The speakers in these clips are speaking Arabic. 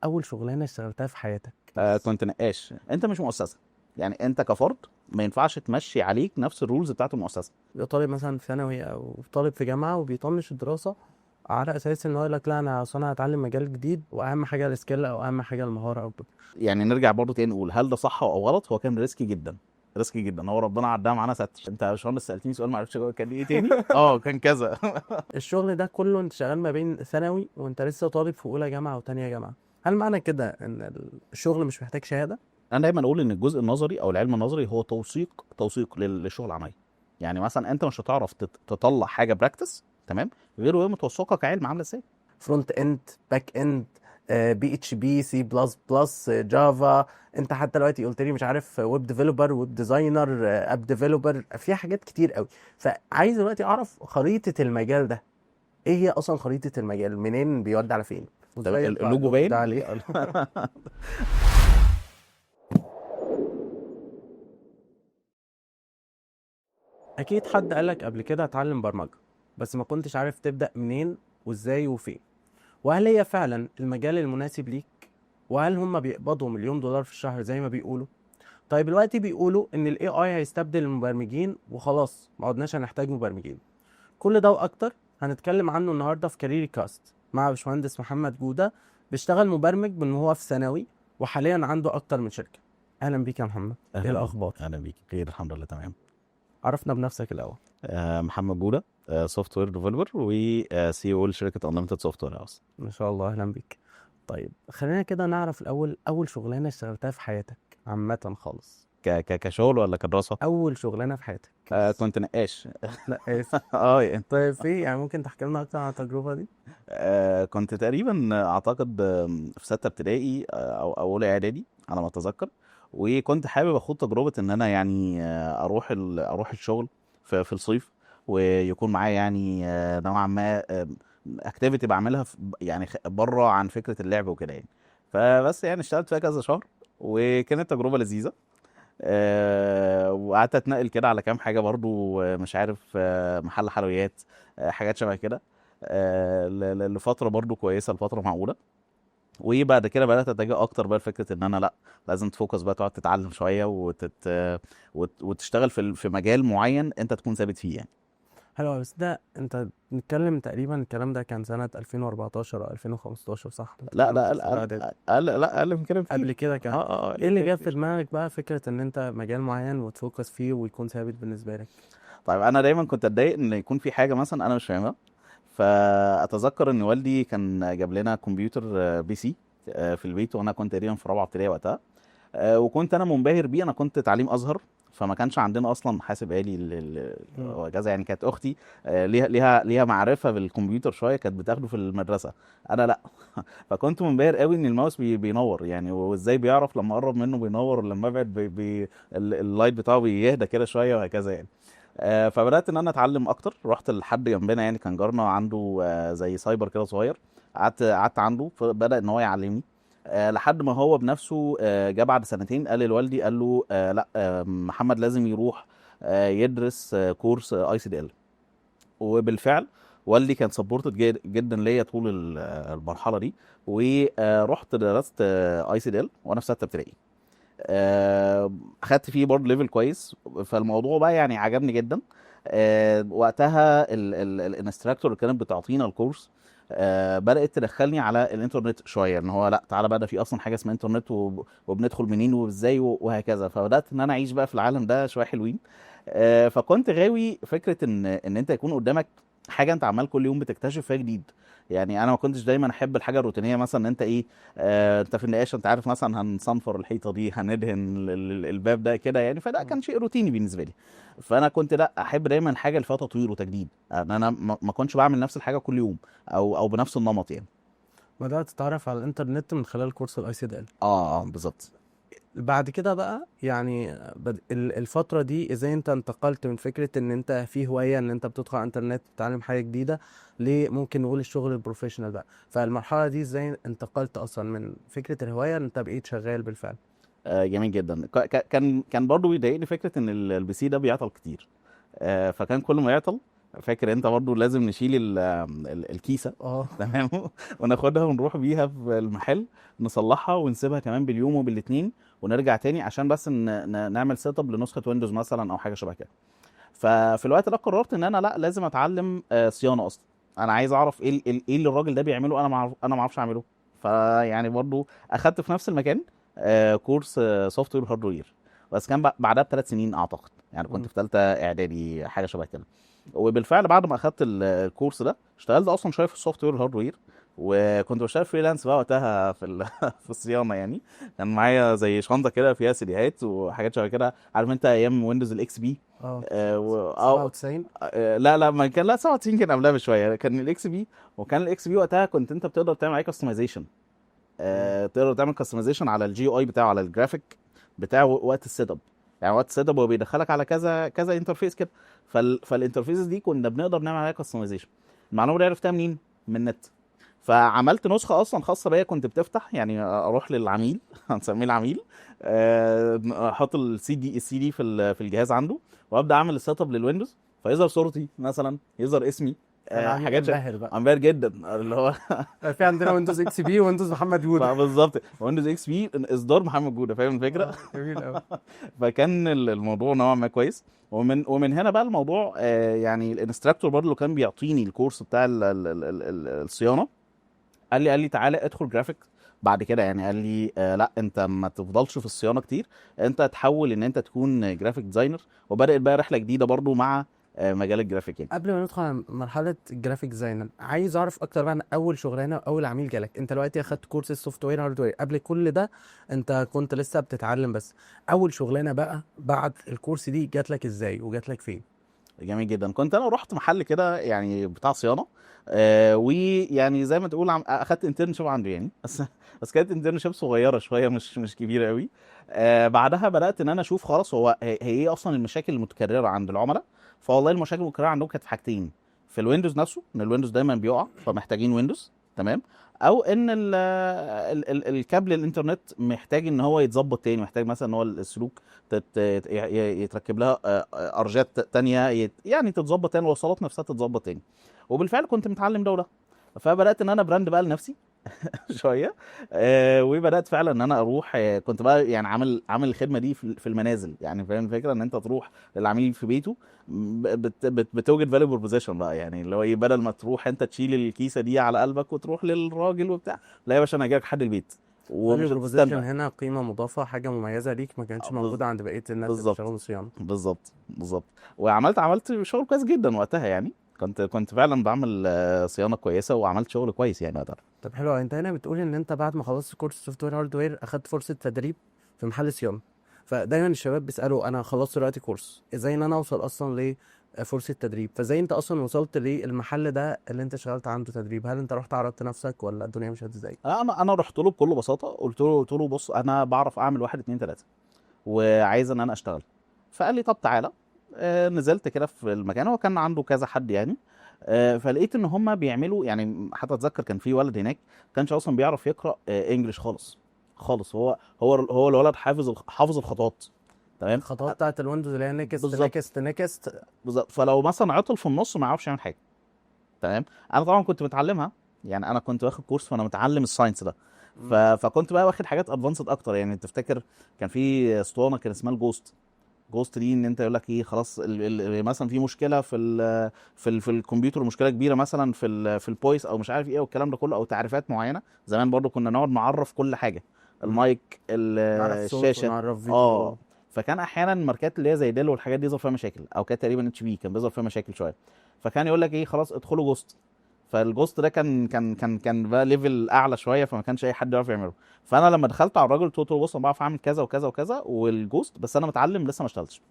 اول شغلانه اشتغلتها في حياتك؟ كنت نقاش. انت مش مؤسسه، يعني انت كفرد ما ينفعش تمشي عليك نفس الرولز بتاعت المؤسسه. يبقى طالب مثلا في ثانوي او طالب في جامعه وبيطنش الدراسه على اساس ان هو يقول لك لا انا اصل انا هتعلم مجال جديد واهم حاجه السكيل او اهم حاجه المهاره او كده. يعني نرجع برضه تاني نقول هل ده صح او غلط. هو كان ريسكي جدا، ريسكي جدا. هو ربنا عدها معانا ستر. انت يا باشمهندس سالتني سؤال ما عرفتش كان ايه تاني. كان كذا. الشغل ده كله انت شغال ما بين ثانوي وانت لسه طالب في اولى جامعه او تانية جامعه. هل معنى كده ان الشغل مش محتاج شهاده؟ انا دايما اقول ان الجزء النظري او العلم النظري هو توثيق للشغل العملي. يعني مثلا انت مش هتعرف تطلع حاجه براكتس تمام غير وهي متوثقه كعلم عامله ازاي. فرونت اند، باك اند، بي اتش بي، سي بلس بلس، جافا. انت حتى دلوقتي قلت لي مش عارف ويب ديفلوبر، ويب ديزاينر، اب ديفلوبر، في حاجات كتير قوي. فعايز دلوقتي اعرف خريطة المجال ده ايه هي اصلا. خريطة المجال منين بيودي على فين طب وازاي يطلع اللوجو اللوجو ده باين. عليه؟ اكيد حد قالك قبل كده اتعلم برمجة بس ما كنتش عارف تبدأ منين وازاي وفين. وهل هي فعلا المجال المناسب ليك؟ وهل هم بيقبضوا مليون دولار في الشهر زي ما بيقولوا؟ طيب دلوقتي بيقولوا ان الاي اي هيستبدل المبرمجين وخلاص ما عدناش هنحتاج مبرمجين. كل ده واكتر هنتكلم عنه النهارده في كارير كاست مع باشمهندس محمد جودة. بيشتغل مبرمج من هو في ثانوي وحاليا عنده اكتر من شركة. اهلا بيك يا محمد. ايه اهلا بيك. الاخبار؟ اهلا بيك خير الحمد لله تمام. عرفنا بنفسك الاول. محمد جوده، سوفت وير ديفلوبر وسي او لشركه انليمتد سوفت وير هاوس. ما شاء الله، اهلا بيك. طيب خلينا كده نعرف الاول اول شغلانة اشتغلتها في حياتك عامة خالص. كشغل ولا كدراسه؟ اول شغلانه في حياتك. كنت نقاش. لا اسف. يعني طيب في يعني ممكن تحكي لنا اكتر عن التجربه دي؟ كنت تقريبا اعتقد في سته ابتدائي او اولى اعدادي على ما اتذكر. وكنت حابب اخد تجربه ان انا يعني اروح الشغل في الصيف، ويكون معايا يعني نوعا ما اكتيفيتي بعملها يعني بره عن فكره اللعب وكده يعني. فبس يعني اشتغلت فيها كذا شهر وكانت تجربه لذيذه. وقعدت اتنقل كده على كام حاجه برضو، مش عارف، محل حلويات، حاجات شبه كده، لفتره برضو كويسه، لفتره معقوله. وبعد كده بدات اتجه اكتر بقى لفكره ان انا لا، لازم تفوكس بقى، تقعد تتعلم شويه وتشتغل في مجال معين انت تكون ثابت فيه يعني. حلو، بس ده انت بنتكلم تقريبا الكلام ده كان سنه 2014 او 2015 صح؟ انت لا كده لا كنت اقل في اولى اقل اعدادي. اقل لا اقل من كده قبل بكتير. كده كان اقل ايه من اللي كده جاب في بكتير. دماغك بقى فكره ان انت مجال معين وتفوكس فيه ويكون ثابت بالنسبه لك؟ طيب انا دايما كنت اتضايق ان يكون في حاجه مثلا انا مش فاهمها. فاتذكر ان والدي كان جاب لنا كمبيوتر بي سي في البيت، وانا كنت تقريبا في رابعه ابتدائي وقتها. وكنت انا منبهر بيه. انا كنت تعليم ازهر، فما كانش عندنا اصلا حاسب آلي مم. وكذا يعني. كانت اختي ليها معرفه بالكمبيوتر شويه، كانت بتاخده في المدرسه، انا لا. فكنت منبهر قوي ان الماوس بينور يعني، وازاي بيعرف لما اقرب منه بينور ولما ابعد اللايت بتاعه بيهدى كده شويه وهكذا يعني. فبدات ان انا اتعلم اكتر. رحت لحد جنبنا يعني، كان جارنا عنده زي سايبر كده صغير. قعدت عنده، فبدا ان هو يعلمني لحد ما هو بنفسه جه بعد سنتين قال لوالدي، قال له لا، محمد لازم يروح يدرس كورس اي سي دي ال. وبالفعل والدي كان سبورتد جدا ليا طول المرحله دي. ورحت درست اي سي دي ال وانا في سته ابتدائي. اخدت فيه برضه ليفل كويس. فالموضوع بقى يعني عجبني جدا. وقتها الانستراكتور اللي كانت بتعطينا الكورس بدات تدخلني على الانترنت شويه، ان هو لا تعالى بقى، ده في اصلا حاجه اسمها انترنت، وبندخل منين وازاي وهكذا. فبدات ان انا اعيش بقى في العالم ده شويه حلوين. فكنت غاوي فكره ان انت يكون قدامك حاجه انت عمال كل يوم بتكتشف فيها جديد. يعني انا ما كنتش دايما احب الحاجه الروتينيه، مثلا ان انت ايه، انت في النقاش انت عارف مثلا هنصنفر الحيطه دي، هندهن الباب ده كده يعني. فده مم. كان شيء روتيني بالنسبه لي. فانا كنت لا احب دايما الحاجه اللي فيها تطوير وتجديد، ان انا ما كنتش بعمل نفس الحاجه كل يوم او بنفس النمط يعني. بدات تتعرف على الانترنت من خلال كورس الاي سي دي ال. بالظبط. بعد كده بقى يعني الفترة دي ازاي انت انتقلت من فكرة ان انت في هواية ان انت بتدخل على الانترنت تتعلم حاجة جديدة ممكن نقول الشغل البروفيشنال بقى. فالمرحلة دي ازاي انتقلت اصلا من فكرة الهواية ان انت بقيت شغال بالفعل؟ جميل جدا. كان برضو بيضايقني فكره ان البي سي ده بيعطل كتير. فكان كل ما يعطل فاكر انت برضو لازم نشيل الكيسه تمام وناخدها ونروح بيها في المحل نصلحها ونسيبها كمان باليوم وبالاتنين ونرجع تاني عشان بس نعمل سيت اب لنسخه ويندوز مثلا او حاجه شبه كده. ففي الوقت ده قررت ان انا لا لازم اتعلم صيانه اصلا. انا عايز اعرف ايه اللي الراجل ده بيعمله انا ما اعرفش اعمله. فيعني برضو اخدت في نفس المكان كورس سوفت وير هاردوير، بس كان بعدها ب3 سنين اعتقد، يعني كنت في ثالثه اعدادي حاجه شبه كده. وبالفعل بعد ما اخدت الكورس ده اشتغلت اصلا شويه في السوفت وير هاردوير، وكنت بشتغل فريلانس بقى وقتها في الصيانه يعني. كان معايا زي شنطه كده فيها سيديهات وحاجات شبه كده، عارف انت ايام ويندوز الاكس بي. اه 97. لا ما كان، لا 97 كان قبلها بشويه، كان الاكس بي. وكان الاكس بي وقتها كنت انت بتقدر تعمل عليه كاستمايزيشن، تقدر تعمل كاستمايزيشن على الجي او اي بتاعه، على الجرافيك بتاعه وقت السيت اب. يعني وقت السيت اب هو بيدخلك على كذا كذا انترفيس كده. فالانترفيسز دي كنا بنقدر نعمل عليها كاستمايزيشن. المعلومه دي عرفتها منين؟ من النت. فعملت نسخه اصلا خاصه بيا، كنت بتفتح يعني اروح للعميل هنسميه العميل، احط السي دي في الجهاز عنده، وابدا اعمل السيت اب للويندوز، فيظهر صورتي مثلا، يظهر اسمي، العميل حاجات انبهر بقى. انبهر جدا اللي هو في عندنا ويندوز اكس بي ويندوز محمد جوده. بالظبط ويندوز اكس بي اصدار محمد جوده، فاهم الفكره؟ جميل قوي. فكان الموضوع نوعا ما كويس. ومن هنا بقى الموضوع يعني الانستراكتور برضه اللي كان بيعطيني الكورس بتاع الصيانه قال لي تعالى ادخل جرافيك بعد كده. يعني قال لي لا انت ما تفضلش في الصيانه كتير، انت تحول ان انت تكون جرافيك ديزاينر. وبدات بقى رحله جديده برضو مع مجال الجرافيك يعني. قبل ما ندخل على مرحله الجرافيك ديزاينر، عايز اعرف اكتر بقى عن اول شغلانه واول عميل جالك. انت دلوقتي اخدت كورس السوفت وير هاردوير، قبل كل ده انت كنت لسه بتتعلم بس. اول شغلانه بقى بعد الكورس دي جات لك ازاي وجات لك فين؟ جميل جدا. كنت انا رحت محل كده يعني بتاع صيانه، ويعني زي ما تقول اخدت انترنشيب عنده يعني بس كانت انترنشيب صغيره شويه، مش كبيره قوي. بعدها بدات ان انا اشوف خلاص هي ايه اصلا المشاكل المتكرره عند العملاء. فوالله المشاكل المتكرره عندهم كانت في حاجتين: في الويندوز نفسه، ان الويندوز دايما بيقع فمحتاجين ويندوز تمام، او ان الكابل الانترنت محتاج ان هو يتظبط تاني، محتاج مثلا ان هو السلوك يتركب لها ارجات تانية، يعني تتظبط تاني، الوصلات نفسها تتظبط تاني. وبالفعل كنت متعلم ده وده. فبدات ان انا براند بقى لنفسي شويه. وبدات فعلا ان انا اروح، كنت بقى يعني عامل الخدمه دي في المنازل. يعني فاهم الفكره؟ ان انت تروح للعميل في بيته، بتوجد فاليو بروبوزيشن بقى، يعني اللي هو ايه، بدل ما تروح انت تشيل الكيسه دي على قلبك وتروح للراجل وبتاع، لا يا باشا انا هجيلك لحد البيت ومش البروبوزيشن هتستنى. هنا قيمه مضافه، حاجه مميزه ليك ما كانتش موجوده عند بقيه الناس اللي بالظبط بيشتغلوا صيانه. بالظبط. وعملت شغل كويس جدا وقتها يعني. كنت فعلا بعمل صيانه كويسه، وعملت شغل كويس يعني وقتها. طب حلو أوي. انت هنا بتقول ان انت بعد ما خلصت كورس سوفت وير هاردوير اخدت فرصه تدريب في محل صيانه. فدايما الشباب بيسالوا انا خلصت دلوقتي كورس، ازاي ان انا اوصل اصلا لفرصه تدريب؟ فازاي انت اصلا وصلت للمحل ده اللي انت اشتغلت عنده تدريب؟ هل انت رحت عرضت نفسك ولا الدنيا مشيت ازاي؟ انا رحت له بكل بساطه، قلت له بص انا بعرف اعمل واحد اتنين تلاته، وعايز ان انا اشتغل. فقال لي طب تعالى. نزلت كده في المكان، هو كان عنده كذا حد يعني. فلقيت ان هم بيعملوا يعني، حتى اتذكر كان في ولد هناك كانش اصلا بيعرف يقرا انجليش خالص خالص. هو الولد حافظ الخطوات تمام. الخطوات بتاعت الويندوز اللي هي نيكست بالظبط نيكست نيكست. بالظبط. فلو مثلا عطل في النص ما يعرفش يعمل حاجه تمام. انا طبعا كنت متعلمها، يعني انا كنت واخد كورس فانا متعلم الساينس ده. فكنت بقى واخد حاجات ادفانسد اكتر. يعني تفتكر كان في اسطوانه كان اسمها الجوست دي، ان انت يقول لك ايه خلاص مثلا في مشكله في الكمبيوتر، مشكله كبيره مثلا في البويس او مش عارف ايه والكلام ده كله، او تعريفات معينه. زمان برضو كنا نقعد نعرف كل حاجه، المايك، نعرف صوت الشاشه. ونعرف فيديو. اه. فكان احيانا الماركات اللي هي زي ديل والحاجات دي يظهر فيها مشاكل، او كانت تقريبا اتش بي كان بيظهر فيها مشاكل شويه. فكان يقول لك ايه خلاص ادخلوا جوست. فالجوست ده كان بقى ليفل اعلى شويه، فما كانش اي حد يعرف يعمله. فانا لما دخلت على الراجل قلت له بص انا بعرف اعمل كذا وكذا وكذا والجوست، بس انا متعلم لسه ما اشتغلتش.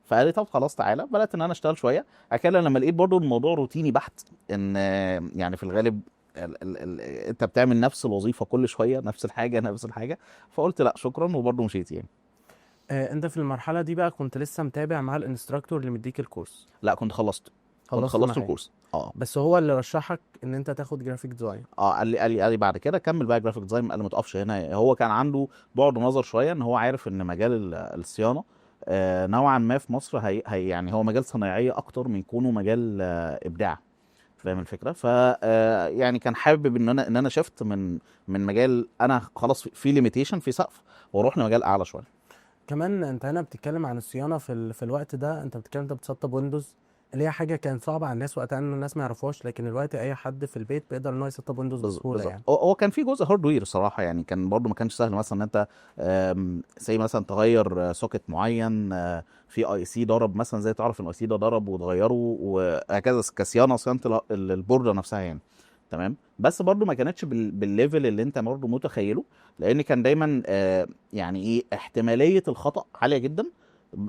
فقال لي طب خلاص تعالى. بدات ان انا اشتغل شويه. بعد كده لما لقيت برضو الموضوع روتيني بحت، ان يعني في الغالب انت بتعمل نفس الوظيفه كل شويه، نفس الحاجه نفس الحاجه. فقلت لا شكرا، وبرضو مشيت يعني. انت في المرحله دي بقى كنت لسه متابع مع الانستراكتور اللي مديك الكورس؟ لا كنت خلصت. خلصت معاه الكورس. اه. بس هو اللي رشحك ان انت تاخد جرافيك ديزاين؟ قال لي بعد كده كمل بقى جرافيك ديزاين، قال لي ما تقفش هنا. هو كان عنده بعد نظر شويه، ان هو عارف ان مجال الصيانه نوعا ما في مصر هي يعني هو مجال صنايعيه اكتر من كونه مجال ابداع. فاهم الفكره؟ ف يعني كان حابب ان انا شفت من مجال انا خلاص في ليميتيشن في سقف، واروح لمجال اعلى شويه. كمان انت هنا بتتكلم عن الصيانه في الوقت ده، انت بتتكلم انت بتسطب ويندوز، اللي هي حاجه كانت صعبه على الناس وقتها ان الناس ما يعرفوهاش، لكن دلوقتي اي حد في البيت بيقدر ان هو يسطب ويندوز بسهوله بالظبط. يعني. هو كان في جزء هاردوير صراحه، يعني كان برضو ما كانش سهل مثلا ان انت زي مثلا تغير سوكت معين في اي سي ضرب مثلا، زي تعرف ان الاي سي ده ضرب وتغيره وهكذا، صيانه البورده نفسها يعني. تمام. بس برضو ما كانتش بالليفل اللي انت برضو متخيله، لان كان دايما يعني ايه احتماليه الخطا عاليه جدا،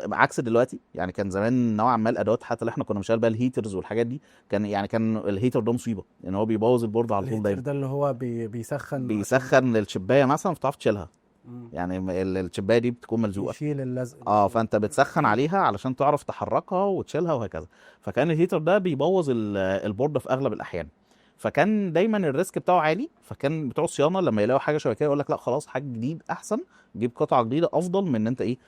عكس دلوقتي. يعني كان زمان نوعا ما الادوات حتى اللي احنا كنا بنشتغل بيها الهيترز والحاجات دي، كان الهيتر ده مصيبه، ان هو بيبوظ البورد على طول الهيتر دايما. ده اللي هو بيسخن عشان بيسخن الشبايه مثلا فتعرف تشيلها، مم. يعني الشبايه دي بتكون ملزوقه. يشيل اللزق اه، بالظبط. فانت بتسخن عليها علشان تعرف تحركها وتشيلها وهكذا. فكان الهيتر ده بيبوظ البورده في اغلب الاحيان. فكان دايما الريسك بتاعه عالي، فكان بتوع الصيانه لما يلاقوا حاجه شبه كده يقول لك لا خلاص، حاجه جديد احسن، جيب قطعه جديده افضل من ان انت ايه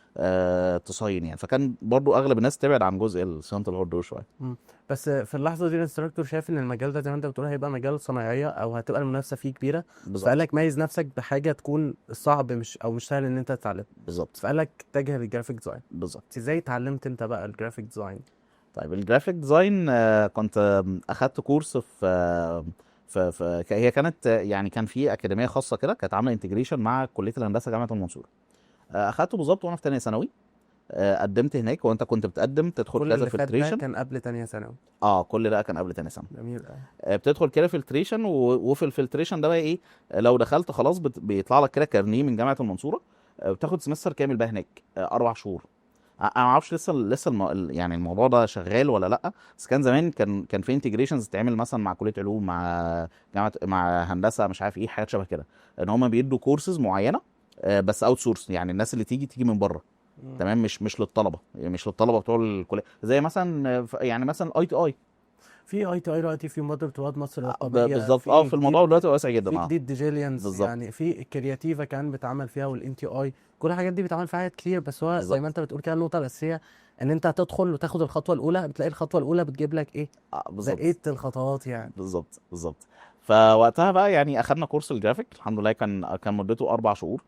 تصين يعني. فكان برضو اغلب الناس تبعد عن جزء صيانه الهاردوير شويه. مم. بس في اللحظه دي الانستراكتور شايف ان المجال ده زي ما انت بتقول هيبقى مجال صناعيه او هتبقى المنافسه فيه كبيره، فقال بالظبط. لك ميز نفسك بحاجه تكون صعب مش سهل ان انت تتعلم، بالظبط. فقال لك اتجه للجرافيك ديزاين. بالظبط. ازاي اتعلمت انت بقى الجرافيك ديزاين؟ طيب الجرافيك ديزاين كنت اخدت كورس هي كانت يعني كان في اكاديميه خاصه كده كانت عامله انتجريشن مع كليه الهندسه جامعه المنصوره. اخدته بالظبط وانا في تانية ثانوي. قدمت هناك، وانت كنت بتقدم تدخل كل كذا اللي فات ده فلتريشن. كان قبل تانية ثانوي. كل ده كان قبل تانية ثانوي. جميل قوي. بتدخل كده فلتريشن، وفي الفلتريشن ده بقى ايه، لو دخلت خلاص بيطلع لك كده كارنيه من جامعه المنصوره. بتاخد سمستر كامل بقى هناك 4 شهور. انا ما اعرفش لسه يعني الموضوع ده شغال ولا لا، بس كان زمان كان في انتجريشنز تعمل مثلا مع كليه علوم، مع جامعه، مع هندسه، مش عارف ايه، حاجات شبه كده، ان هم بيدوا كورسز معينه بس اوت سورس، يعني الناس اللي تيجي من بره. مم. تمام. مش للطلبه، يعني مش للطلبه بتوع الكليه، زي مثلا يعني مثلا اي تي اي. في اي تي اي دلوقتي، في مبادره رواد مصر الرقميه، بالظبط. في في الموضوع جديد، دلوقتي واسع جدا. في جديد ديجيليانس، بالظبط. يعني في الكرياتيفا كان بيتعمل فيها والان تي اي، كل الحاجات دي بيتعمل فيها حاجات كتير. بس هو زي ما بالظبط. انت بتقول كده النقطه الاساسيه ان انت هتدخل وتاخد الخطوه الاولى، بتلاقي الخطوه الاولى بتجيب لك ايه، بقيه بالظبط. الخطوات يعني. بالظبط. بالظبط. فوقتها بقى يعني اخدنا كورس الجرافيك، الحمد لله كان مدته 4 شهور.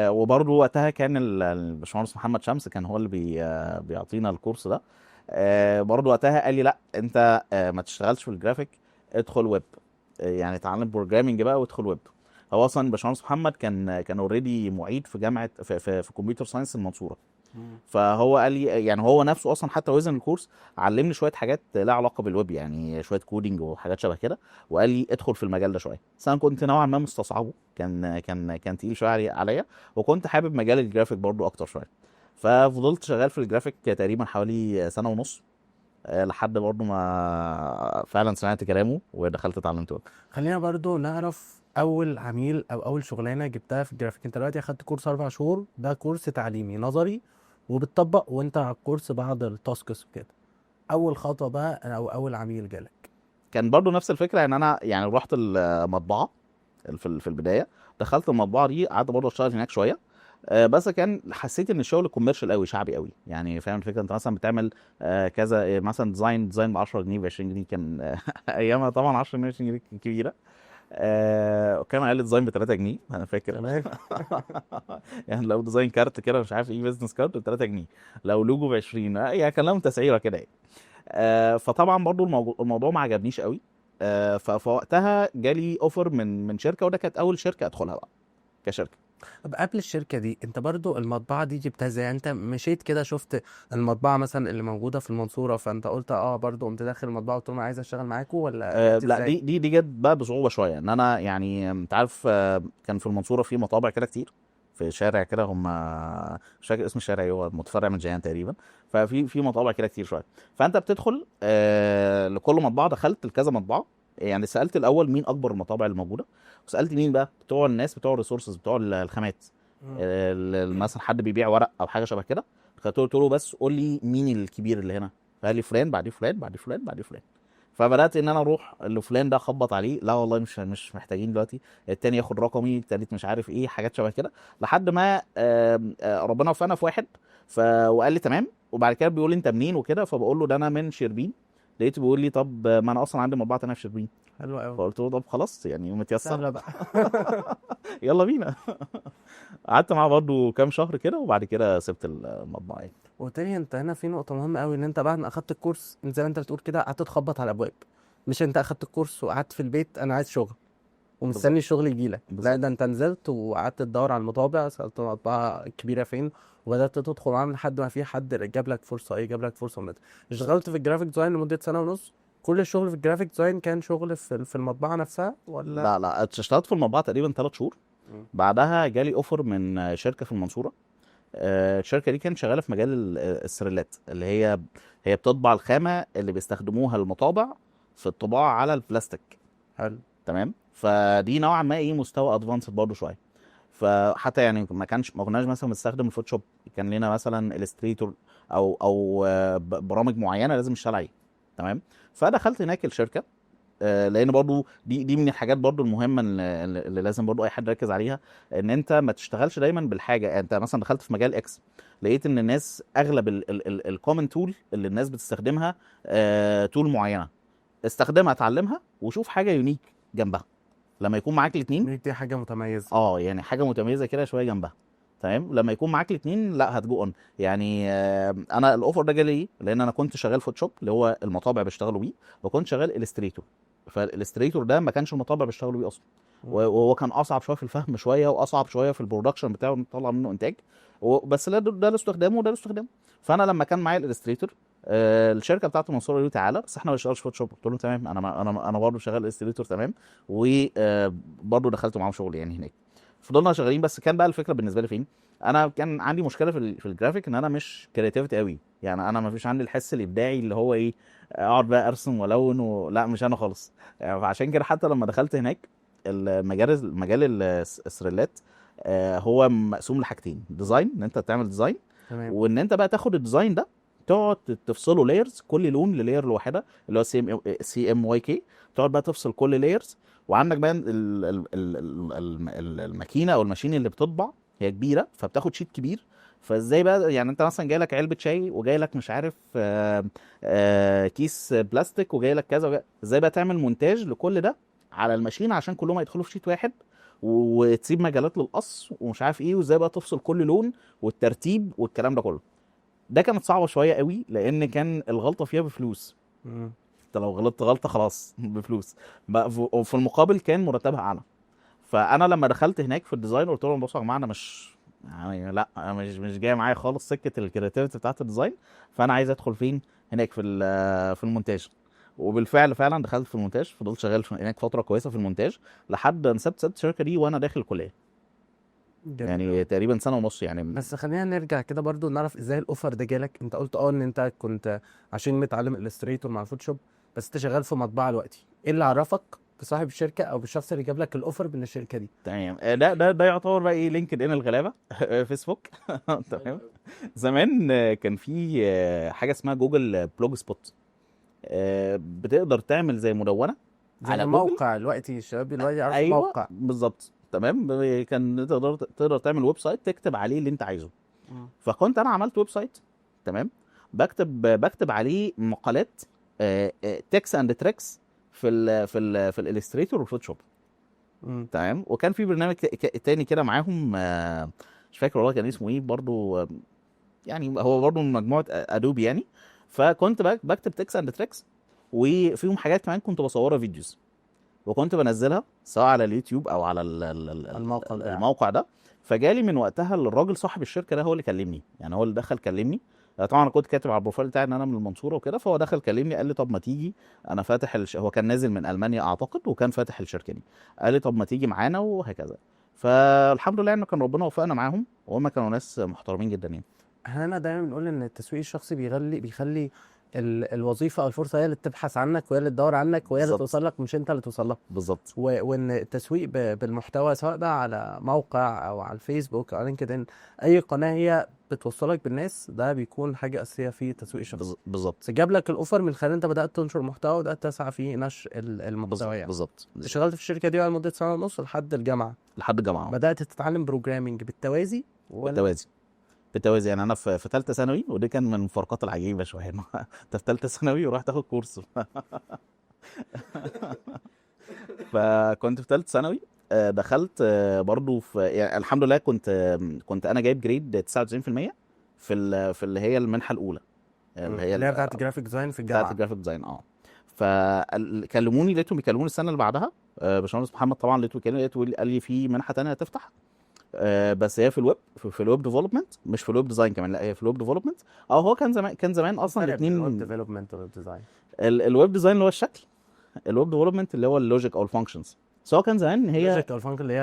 وبرضه وقتها كان الباشمهندس محمد شمس كان هو اللي بيعطينا الكورس ده. برضه وقتها قال لي لا انت ما تشتغلش في الجرافيك، ادخل ويب. يعني اتعلم بروجرامنج بقى وادخل ويب. هو اصلا الباشمهندس محمد كان اوريدي معيد في جامعه في كمبيوتر ساينس المنصوره. مم. فهو قال لي يعني هو نفسه اصلا حتى وزن الكورس علمني شويه حاجات لها علاقه بالويب، يعني شويه كودينج وحاجات شبه كده، وقال لي ادخل في المجال ده شويه. بس انا كنت نوعا ما مستصعبه، كان تقيل شويه عليا، وكنت حابب مجال الجرافيك برضو اكتر شويه. ففضلت شغال في الجرافيك تقريبا حوالي سنه ونص، لحد برضو ما فعلا سمعت كلامه ودخلت اتعلمت ويب. خلينا برضو نعرف اول عميل او اول شغلانه جبتها في الجرافيك. انت دلوقتي اخدت كورس 4 شهور، ده كورس تعليمي نظري وبتطبق وانت على الكورس بعض التاسكس وكده. اول خطوه بقى او اول عميل جالك؟ كان برضو نفس الفكره، ان انا يعني رحت المطبعه في البدايه. دخلت المطبعه دي، قعدت برضه اشتغل هناك شويه. بس كان حسيت ان الشغل كوميرشال قوي، شعبي قوي يعني. فاهم الفكره؟ انت مثلا بتعمل كذا مثلا ديزاين ب 10 جنيه، ب 20 جنيه كان ايامها طبعا 10 جنيه 20 جنيه كان كبيره. وكان اقل ديزاين ب 3 جنيه انا فاكر. تمام. يعني لو ديزاين كارت كده مش عارف ايه، بيزنس كارت ب 3 جنيه، لو لوجو ب 20، يعني كان لهم تسعيره كده يعني. فطبعا برضو الموضوع ما عجبنيش قوي. فوقتها جالي اوفر من شركه، وده كانت اول شركه ادخلها بقى كشركه. طب قبل الشركة دي انت برضو المطبعة دي جبتها ازاي؟ يعني انت مشيت كده شفت المطبعة مثلا اللي موجودة في المنصورة فانت قلت برضو قمت داخل المطبعة قلت لهم عايز اشتغل معاكم، ولا جت لا، ازاي؟ دي جت بقى بصعوبه شويه، ان انا يعني انت عارف كان في المنصوره في مطابع كده كتير، في شارع كده، هم مش فاكر اسم الشارع ايه، هو متفرع من جيان تقريبا. في مطابع كده كتير شويه. فانت بتدخل لكل مطبعه، دخلت لكذا مطبعه. يعني سالت الاول مين اكبر المطابع الموجوده، وسالت مين بقى بتوع الناس بتوع الريسورسز بتوع الخامات. مم. مثلا حد بيبيع ورق او حاجه شبه كده، قلت له بس قول لي مين الكبير اللي هنا. فقال لي فلان، بعديه فلان، بعديه فلان، بعديه فلان. فبدات ان انا اروح لفلان ده اخبط عليه، لا والله مش محتاجين دلوقتي. التاني ياخد رقمي، التالت مش عارف ايه، حاجات شبه كده، لحد ما ربنا وفقنا في واحد وقال لي تمام. وبعد كده بيقول لي انت منين وكده، فبقول له ده انا من شربين. لقيته بيقول لي طب ما انا اصلا عندي مطبعه تانيه في شربين. حلو قوي. فقلت له طب خلاص يعني متيسر، سهله بقى. يلا بينا. قعدت معاه برضه كام شهر كده، وبعد كده سبت المطبعه يعني. وتاني انت هنا في نقطه مهمه قوي، ان انت بعد ما اخدت الكورس انت زي ما انت بتقول كده قعدت تخبط على ابواب. مش انت اخدت الكورس وقعدت في البيت انا عايز شغل بالظبط ومستني الشغل يجيلك، لا بالظبط. ده انت نزلت وقعدت تدور على المطابع، سألت المطبعة الكبيرة فين، وبدأت تدخل معاهم لحد ما في حد جاب لك فرصة، جاب لك فرصة من. اشتغلت في الجرافيك ديزاين لمدة سنة ونص. كل الشغل في الجرافيك ديزاين كان شغل في المطبعة نفسها ولا؟ لا اشتغلت في المطبعه تقريبا 3 شهور. مم. بعدها جالي اوفر من شركه في المنصوره. الشركه دي كانت شغاله في مجال السريلات، اللي هي بتطبع الخامه اللي بيستخدموها المطابع في الطباعه على البلاستيك. حلو. تمام. فدي نوعا ما مستوى ادفانسد برضه شويه. فحتى يعني ما كناش مثلا بنستخدم الفوتوشوب، كان لنا مثلا الستريتور او برامج معينه لازم نشتغل عليها. تمام. فدخلت هناك الشركه، لان برضو دي من الحاجات برضو المهمه اللي لازم برضو اي حد يركز عليها، ان انت ما تشتغلش دايما بالحاجه. يعني انت مثلا دخلت في مجال اكس، لقيت ان الناس اغلب الكومن تول اللي الناس بتستخدمها تول معينه، استخدمها اتعلمها وشوف حاجه يونيك جنبها. لما يكون معاك الاثنين دي حاجة متميزة. يعني حاجه متميزه كده شويه جنبها. تمام. لما يكون معاك الاثنين لا هتجو اون يعني. انا الاوفر ده جالي ليه؟ لان انا كنت شغال فوتوشوب اللي هو المطابع بيشتغلوا بيه، وكنت شغال الستريتور. فالستريتور ده ما كانش المطابع بيشتغلوا بيه اصلا، وهو كان اصعب شويه في الفهم شويه، واصعب شويه في البرودكشن بتاعه نطلع منه انتاج. بس ده له استخدامه وده له استخدامه. فانا لما كان معايا الالستريتور، الشركه بتاعته المنصوره قالوا لي تعالى، بس احنا ما بنشتغلش فوتوشوب. قلت لهم تمام، انا برضه شغال الستريتور. تمام. وبرضه دخلت معاهم شغل يعني هناك. فضلنا شغالين. بس كان بقى الفكره بالنسبه لي فين؟ انا كان عندي مشكله في الجرافيك، ان انا مش كرياتيفيتي قوي. يعني انا ما فيش عندي الحس الابداعي اللي هو اقعد بقى ارسم والون لا مش انا خالص. يعني فعشان كده حتى لما دخلت هناك مجال السريلات، هو مقسوم لحاجتين: ديزاين، ان انت تعمل ديزاين، تمام. وان انت بقى تاخد الديزاين ده تقعد تفصله لايرز، كل لون للاير لوحدها، اللي هو CMYK. تقعد بقى تفصل كل لايرز. وعندك بقى الماكينه او الماشين اللي بتطبع هي كبيره، فبتاخد شيت كبير. فازاي بقى يعني انت مثلا جاي لك علبه شاي، وجاي لك مش عارف كيس بلاستيك، وجاي لك كذا ازاي بقى تعمل مونتاج لكل ده على الماشين عشان كلهم يدخلوا في شيت واحد، وتسيب مجالات للقص ومش عارف وازاي بقى تفصل كل لون والترتيب والكلام ده كله. ده كانت صعبه شويه قوي، لان كان الغلطه فيها بفلوس. مم. انت لو غلطت غلطه خلاص بفلوس. وفي المقابل كان مرتبها اعلى. فانا لما دخلت هناك في الديزاين قلت لهم بصوا يا جماعه، انا مش يعني لا انا مش جاي معايا خالص سكه الكرياتيفيتي بتاعت الديزاين. فانا عايز ادخل فين؟ هناك في المونتاج. وبالفعل فعلا دخلت في المونتاج. فضلت شغال هناك فتره كويسه في المونتاج، لحد ما سبت الشركه دي وانا داخل الكليه. جميل يعني أوي. تقريبا سنه ونص يعني. بس خلينا نرجع كده برضو نعرف ازاي الاوفر ده جالك. انت قلت ان انت كنت عشان متعلم الستريتور مع الفوتوشوب، بس انت شغال في مطبعة دلوقتي. ايه اللي عرفك بصاحب الشركة او بالشخص اللي جاب لك الاوفر من الشركة دي؟ تمام. ده يعتبر بقى لينكد ان الغلابه. فيسبوك. تمام. زمان كان في حاجه اسمها جوجل بلوج سبوت. بتقدر تعمل زي مدونه زي على جوجل. موقع دلوقتي الشباب دلوقتي يعرفوا ايوه موقع. بالظبط. تمام. كان تقدر تعمل ويب سايت تكتب عليه اللي انت عايزه. مم. فكنت انا عملت ويب سايت. تمام. بكتب عليه مقالات، تكس اند تريكس في الالستريتور والفوتوشوب. مم. تمام. وكان في برنامج تاني كده معاهم، مش فاكر والله كان اسمه ايه برضو. يعني هو برضو من مجموعه ادوبي يعني. فكنت بكتب تكس اند تريكس، وفيهم حاجات كمان كنت بصورها فيديوز، وكنت بنزلها سواء على اليوتيوب او على الموقع بتاعك. الموقع ده. فجالي من وقتها الراجل صاحب الشركه ده هو اللي كلمني. يعني هو اللي دخل كلمني. طبعا انا كنت كاتب على البروفايل بتاعي ان انا من المنصوره وكده. فهو دخل كلمني قال لي طب ما تيجي، انا فاتح هو كان نازل من المانيا اعتقد، وكان فاتح الشركه دي. قال لي طب ما تيجي معانا وهكذا. فالحمد لله انه كان ربنا وفقنا معاهم، وهم كانوا ناس محترمين جدا يعني. احنا دايما بنقول ان التسويق الشخصي بيخلي الوظيفه او الفرصه هي اللي تبحث عنك وهي اللي تدور عنك وهي اللي بالظبط توصل لك، مش انت اللي توصل لها. بالظبط وان التسويق بالمحتوى سواء بقى على موقع او على الفيسبوك او لينكد ان، اي قناه هي بتوصلك بالناس، ده بيكون حاجه اساسيه في التسويق الشخصي. بالظبط جاب لك الاوفر من خلال انت بدات تنشر محتوى وبدات تسعى في نشر المحتوى يعني. بالظبط اشتغلت في الشركه دي على مده سنه ونص لحد الجامعه. لحد الجامعه. بدات تتعلم بروجرامنج بالتوازي ولا؟ بالتوازي. بالتوازي. يعني انا في ثالثه ثانوي، ودي كان من المفارقات العجيبه شويه انه انت في ثالثه ثانوي ورحت تاخد كورس. فكنت في ثالثه ثانوي، دخلت برضو في، يعني الحمد لله كنت انا جايب جريد 99% في اللي هي المنحه الاولى، اللي هي اللي هي بتاعت جرافيك ديزاين في بتاعت الجامعه. الجرافيك ديزاين. فكلموني، لقيتهم بيكلموني السنه اللي بعدها. باشمهندس محمد طبعا لقيته بيكلمني، قال لي في منحه تانية هتفتح، بس هي في الويب، في الويب ديفلوبمنت، مش في الويب ديزاين كمان، لا هي في الويب ديفلوبمنت. او هو كان زمان اصلا الفرق بين الويب الاثنين. ديفلوبمنت والويب ديزاين؟ الويب ديزاين اللي هو الشكل، الويب ديفلوبمنت اللي هو اللوجيك او الفانكشنز. سواء كان زمان هي اللوجيك او الفانكشن اللي هي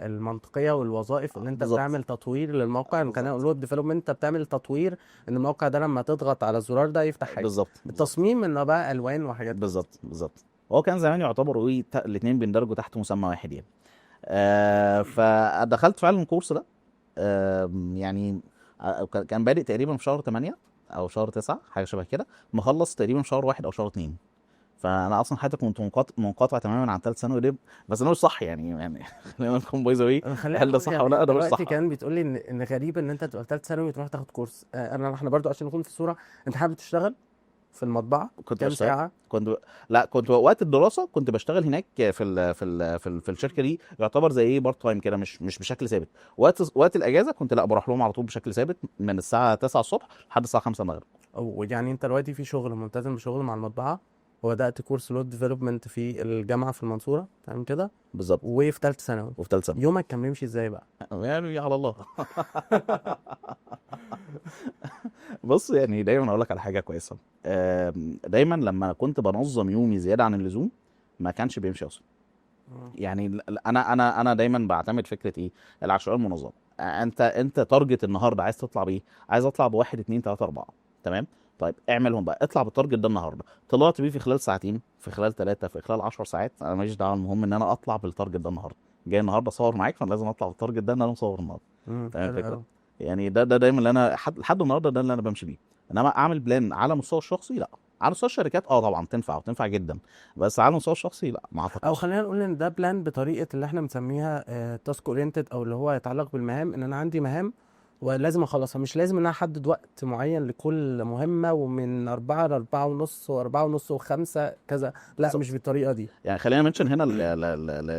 المنطقيه والوظائف اللي انت بالظبط بتعمل تطوير للموقع. ان كان بالظبط الويب ديفلوبمنت انت بتعمل تطوير ان الموقع ده لما تضغط على الزرار ده يفتح حاجه. بالظبط التصميم انه بقى الوان وحاجات كده. بالظبط. هو كان زمان يعتبروا ايه، الاثنين بيندرجوا تحت مسمى واحد يعني. فدخلت فعلا الكورس ده. يعني كان بادئ تقريبا في شهر 8 او شهر 9 حاجه شبه كده، مخلص تقريبا في شهر 1 او شهر 2. فانا اصلا حياتي كنت منقطع تماما عن ثالث ثانوي. ليه؟ بس انا مش صح يعني خلينا نكون باي ذا واي، خلينا هل ده نقول صح يعني ولا لا؟ انت ده مش دلوقتي صح. كان بتقول لي ان غريب ان انت تبقى في ثالث ثانوي وتروح تاخد كورس. احنا برضو عشان نكون في الصوره، انت حابب تشتغل في المطبعه كنت كام بشتغل ساعه؟ لا، كنت وقت الدراسه كنت بشتغل هناك في الشركه دي، يعتبر زي ايه، بارت تايم كده، مش بشكل ثابت. وقت الاجازه كنت لا بروح لهم على طول بشكل ثابت من الساعه 9 الصبح لحد الساعه 5 المغرب. او يعني انت دلوقتي في شغل ملتزم بشغل مع المطبعه، وبدات كورس ويب ديفلوبمنت في الجامعه في المنصوره، تمام كده؟ بالظبط. وفي ثالث ثانوي وفي ثالث ثانوي يومك كان بيمشي ازاي بقى؟ يعني على الله. بص، يعني دايما اقول لك على حاجه كويسه. دايما لما كنت بنظم يومي زياده عن اللزوم ما كانش بيمشي اصلا. يعني انا دايما بعتمد فكره ايه، العشوائيه المنظمه. انت تارجت النهارده عايز تطلع بايه؟ عايز اطلع بواحد اتنين تلاته اربعه، تمام. طيب اعملهم بقى، اطلع بالتارجت ده النهارده. طلعت بيه في خلال ساعتين، في خلال ثلاثه، في خلال 10 ساعات، انا ماليش دعوه، المهم ان انا اطلع بالتارجت ده النهارده. جاي النهارده اصور معاك، فانا لازم اطلع بالتارجت ده ان انا مصور النهارده. تمام حلو الفكره. قوي. يعني ده دايما اللي انا لحد النهارده ده اللي انا بمشي بيه. انما اعمل بلان على المستوى الشخصي لا. على مستوى الشركات طبعا تنفع وتنفع جدا، بس على المستوى الشخصي لا، ما او اعتقدش. خلينا نقول ان ده بلان بطريقه اللي احنا بنسميها تاسك اورينتد، او اللي هو يتعلق بالمهام. ان انا عندي مهام ولازم اخلصها، مش لازم ان انا احدد وقت معين لكل مهمه ومن 4 ل 4 ونص و4 ونص و5 كذا. لا، مش بالظبط. بالطريقه دي. يعني خلينا منشن هنا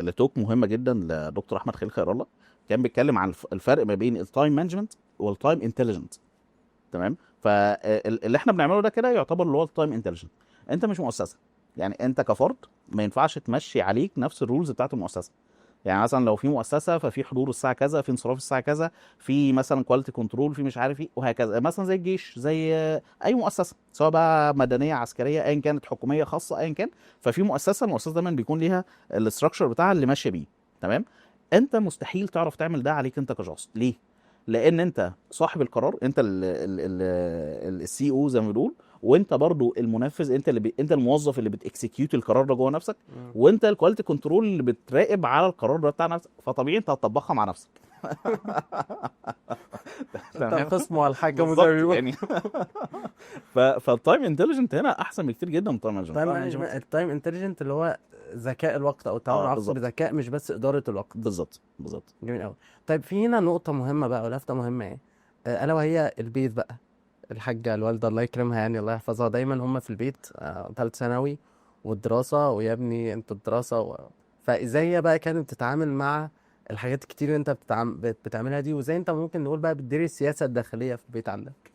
لتوك مهمه جدا لدكتور احمد خليل خير الله. كان بيتكلم عن الفرق ما بين التايم مانجمنت والتايم انتليجنت. تمام. فاللي احنا بنعمله ده كده يعتبر اللي هو التايم انتليجنت. انت مش مؤسسه، يعني انت كفرد ما ينفعش تمشي عليك نفس الرولز بتاعت المؤسسه. يعني مثلا لو في مؤسسه ففي حضور الساعه كذا، في انصراف الساعه كذا، في مثلا كواليتي كنترول، في مش عارف ايه وهكذا. مثلا زي الجيش، زي اي مؤسسه سواء بقى مدنيه عسكريه ايا كانت، حكوميه خاصه ايا كان. ففي المؤسسه دايما بيكون ليها الاستراكشر بتاعها اللي ماشيه بيه. تمام. انت مستحيل تعرف تعمل ده عليك انت كشخص. ليه؟ لان انت صاحب القرار، انت السي او زي ما بنقول، وانت برضو المنفذ، انت الموظف اللي بتكسكيوت القرار ده جوه نفسك، مم. وانت الكواليتي كنترول اللي بتراقب على القرار ده بتاع نفسك. فطبيعي انت هتطبقها مع نفسك. انت تمام. الخصم والحكم زي ما بالظبط بيقولوا. يعني. فالتايم انتليجنت هنا احسن بكتير جدا من التايم مانجمنت. تايم مانجمنت، التايم انتليجنت اللي هو ذكاء الوقت او التعامل مع الوقت بالظبط بذكاء، مش بس اداره الوقت. بالظبط. جميل قوي. طيب في هنا نقطه مهمه بقى ولفته مهمه، ايه الا وهي البيت بقى. الحاجه الوالده الله يكرمها، يعني الله يحفظها، دايما هم في البيت ثالث ثانوي والدراسه، ويا ابني انت الدراسه فازاي هي بقى كانت بتتعامل مع الحاجات الكتير اللي انت بتعملها دي، وازاي انت ممكن نقول بقى بتدير السياسه الداخليه في البيت عندك؟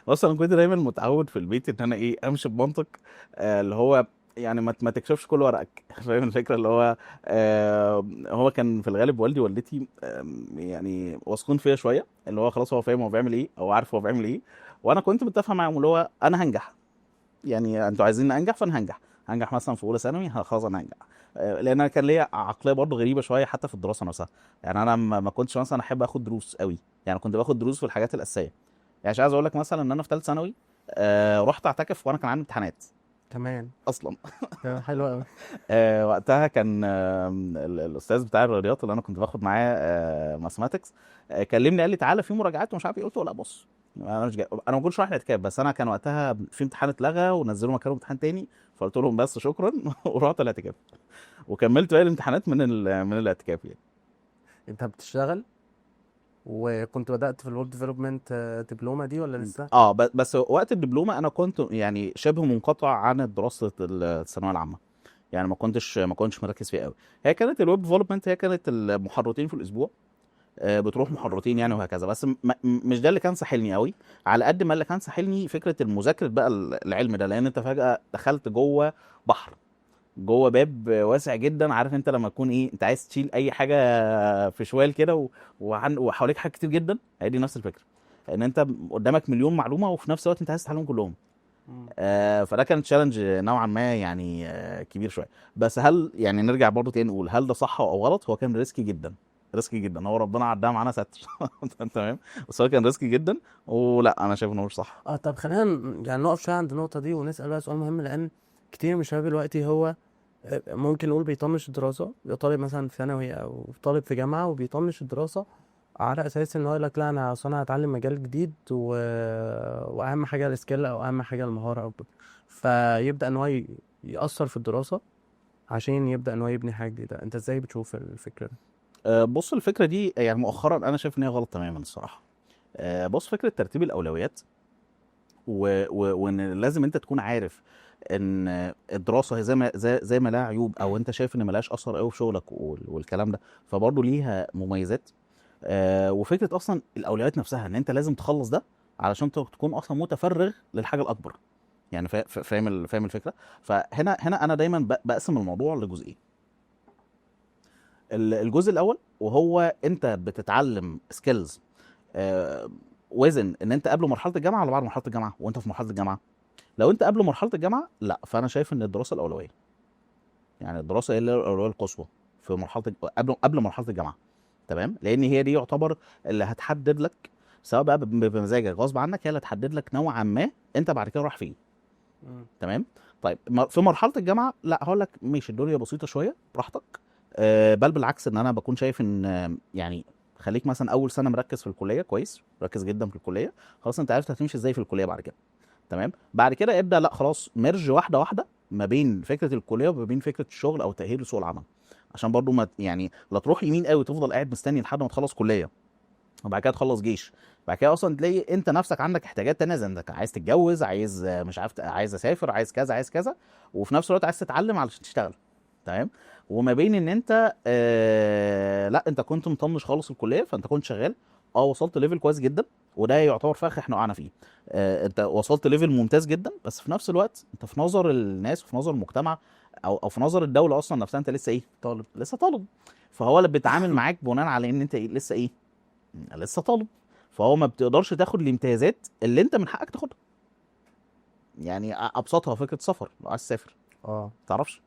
اصلا انا كنت دايما متعود في البيت ان انا ايه، امشي بمنطق اللي هو يعني ما تكشفش كل ورقك. فاهم الفكره اللي هو هو كان في الغالب والدي ووالدتي يعني واثقين فيا شويه، اللي هو خلاص هو فاهم هو بيعمل ايه او عارف هو بيعمل ايه. وانا كنت متفق معاهم اللي هو انا هنجح. يعني انتوا عايزين انجح فانا هنجح مثلا في اولى ثانوي خلاص انا هنجح. لان انا كان ليا عقليه برضه غريبه شويه حتى في الدراسه نفسها. يعني انا ما كنتش مثلا احب اخد دروس قوي. يعني كنت باخد دروس في الحاجات الاساسيه. يعني مش عايز اقول لك مثلا ان انا في ثالث ثانوي رحت اعتكف وانا كان عندي امتحانات كمان اصلا. حلو قوي. وقتها كان الاستاذ بتاع الرياضيات اللي انا كنت باخد معاه ماثماتكس كلمني قال لي تعالى في مراجعات ومش عارف ايه. قلت له لا بص، انا مش جاي. انا ما كنتش رايح الاعتكاف، بس انا كان وقتها في امتحان اتلغى ونزلوا مكانه امتحان تاني. فقلت لهم بس شكرا ورحت الاعتكاف وكملت باقي الامتحانات من الاعتكاف يعني. انت بتشتغل؟ وكنت بدأت في الويب ديفلوبمنت دبلومة دي ولا لسه؟ بس وقت الدبلومه انا كنت يعني شبه منقطع عن دراسه الثانويه العامه. يعني ما كنتش مركز فيها قوي. هي كانت الويب ديفلوبمنت، هي كانت المحاضرتين في الاسبوع. بتروح محاضرتين يعني وهكذا. بس مش ده اللي كان ساحلني قوي. على قد ما اللي كان ساحلني فكره المذاكره بقى العلم ده، لان انت فجاه دخلت جوه بحر، جوه باب واسع جدا. عارف انت لما تكون ايه، انت عايز تشيل اي حاجه في شوال كده وحواليك حاجات كتير جدا. هي دي نفس الفكره، ان انت قدامك مليون معلومه وفي نفس الوقت انت عايز تحلهم كلهم. مم. فده كان تشالنج نوعا ما يعني كبير شويه. بس هل يعني نرجع برضه تاني نقول هل ده صح او غلط؟ هو كان ريسكي جدا، ريسكي جدا. هو ربنا عدها معانا ستر. تمام. بس هو كان ريسكي جدا، ولا انا شايف انه مش صح. طب خلينا يعني نقف شوية عند النقطة دي ونسأل بقى سؤال مهم، لأن كتير من الشباب دلوقتي هو ممكن نقول بيطنش الدراسة، يبقى طالب مثلا في ثانوي أو طالب في جامعة وبيطنش الدراسة على أساس إن هو يقول لك لا أنا أصل أنا هتعلم مجال جديد وأهم حاجة السكيل أو أهم حاجة المهارة فيبدأ إن هو يأثر في الدراسة عشان يبدأ إن هو يبني حاجة جديدة. أنت إزاي بتشوف الفكرة دي؟ بص الفكره دي يعني مؤخرا انا شايف ان هي غلط تماما الصراحه. بص فكره ترتيب الاولويات وان لازم انت تكون عارف ان الدراسه هي زي ما لها عيوب، او انت شايف ان ملهاش اثر قوي في شغلك والكلام ده، فبرضه ليها مميزات. وفكره اصلا الاولويات نفسها ان انت لازم تخلص ده علشان تكون اصلا متفرغ للحاجه الاكبر. يعني فاهم الفكره. فهنا انا دايما بقسم الموضوع لجزئين. الجزء الاول وهو انت بتتعلم سكيلز وزن ان انت قبل مرحله الجامعه ولا بعد مرحله الجامعه وانت في مرحله الجامعه. لو انت قبل مرحله الجامعه، لا، فانا شايف ان الدراسه الاولويه. يعني الدراسه هي اللي الاولويه القصوى في مرحله قبل مرحله الجامعه. تمام. لان هي دي يعتبر اللي هتحدد لك، سواء بقى بمزاجك غصب عنك، هي اللي هتحدد لك نوعا ما انت بعد كده رايح فين. مم. تمام. طيب في مرحله الجامعه لا، هقول لك ماشي الدنيا بسيطه شويه براحتك. بل بالعكس، ان انا بكون شايف ان يعني خليك مثلا اول سنه مركز في الكليه كويس، مركز جدا في الكليه. خلاص انت عرفت هتمشي ازاي في الكليه بعد كده. تمام. بعد كده ابدا لا خلاص مرج واحده واحده ما بين فكره الكليه وما بين فكره الشغل او تاهيل لسوق العمل. عشان برضو ما يعني لا تروح يمين قوي تفضل قاعد مستني لحد ما تخلص كليه وبعد كده تخلص جيش. بعد كده اصلا تلاقي انت نفسك عندك احتياجات تانية، زي انك عايز تتجوز، عايز مش عارف، عايز اسافر، عايز كذا عايز كذا، وفي نفس الوقت عايز تتعلم علشان تشتغل. تمام. وما بين ان انت لا انت كنت مطنش خالص الكليه، فانت كنت شغال وصلت ليفل كويس جدا، وده يعتبر فخ احنا وقعنا فيه. انت وصلت ليفل ممتاز جدا، بس في نفس الوقت انت في نظر الناس وفي نظر المجتمع او في نظر الدوله اصلا نفسها انت لسه ايه، طالب. لسه طالب. فهو اللي بيتعامل معاك بناء على ان انت لسه ايه، لسه طالب. فهو ما بتقدرش تاخد الامتيازات اللي انت من حقك تاخدها. يعني ابسطها فكره سفر، لو عايز تسافر اه ما تعرفش.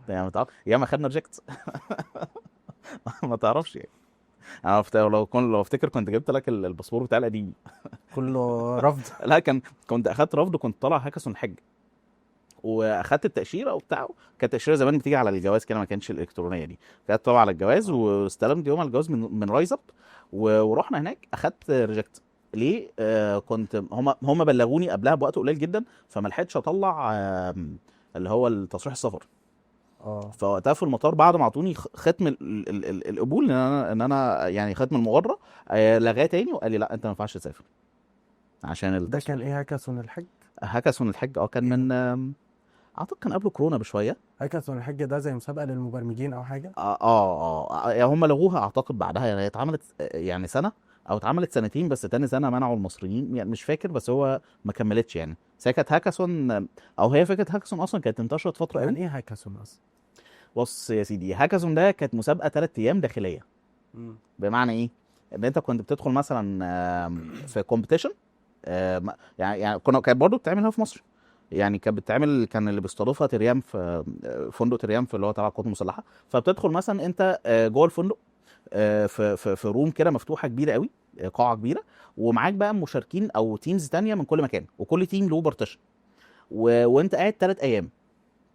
يعني ما تعرف يا ما خدنا ريجكت. ما تعرفش يعني. انا لو افتكر كنت جبت لك الباسبور بتاع القديم. كله رفض. لا كنت اخدت رفض. كنت طالع هاكاثون الحج واخدت التاشيره وبتاع. كانت التاشيره زمان بتيجي على الجواز كده، ما كانش الالكترونيه دي، كانت طبعا على الجواز. واستلمت يوم الجواز من رايز اب ورحنا هناك اخدت ريجكت. ليه؟ كنت هم بلغوني قبلها بوقت قليل جدا، فما لحقتش اطلع اللي هو التصريح السفر. اه فوقتها في المطار بعد ما اعطوني ختم القبول ان انا يعني ختم المغادره، لغاه تاني وقال لي لا انت ما ينفعش تسافر عشان ده التصريح. كان ايه هاكاثون الحج؟ هاكاثون الحج كان إيه ده؟ من اعتقد كان قبل كورونا بشويه. هاكاثون الحج ده زي مسابقة للمبرمجين او حاجة؟ يعني هم لغوها اعتقد بعدها. يعني هي اتعملت يعني سنه او اتعملت سنتين، بس تاني سنه منعوا المصريين. يعني مش فاكر، بس هو ما كملتش يعني. بس هي كانت هاكاثون او هي فكره هاكاثون اصلا كانت انتشرت فتره قوي. يعني ايه هاكاثون اصلا؟ بص يا سيدي، هاكاثون ده كانت مسابقه 3 ايام داخليه. مم. بمعنى ايه؟ ان انت كنت بتدخل مثلا في كومبيتيشن. يعني كانت برضه بتتعمل هنا في مصر. يعني كانت بتتعمل، كان اللي بيستضيفها تريام في فندق تريام في اللي هو تبع القوات المسلحه. فبتدخل مثلا انت جوه الفندق في روم كده مفتوحه كبيره قوي، قاعه كبيره، ومعاك بقى مشاركين او تيمز تانية من كل مكان، وكل تيم له بارتيشن. وانت قاعد 3 ايام،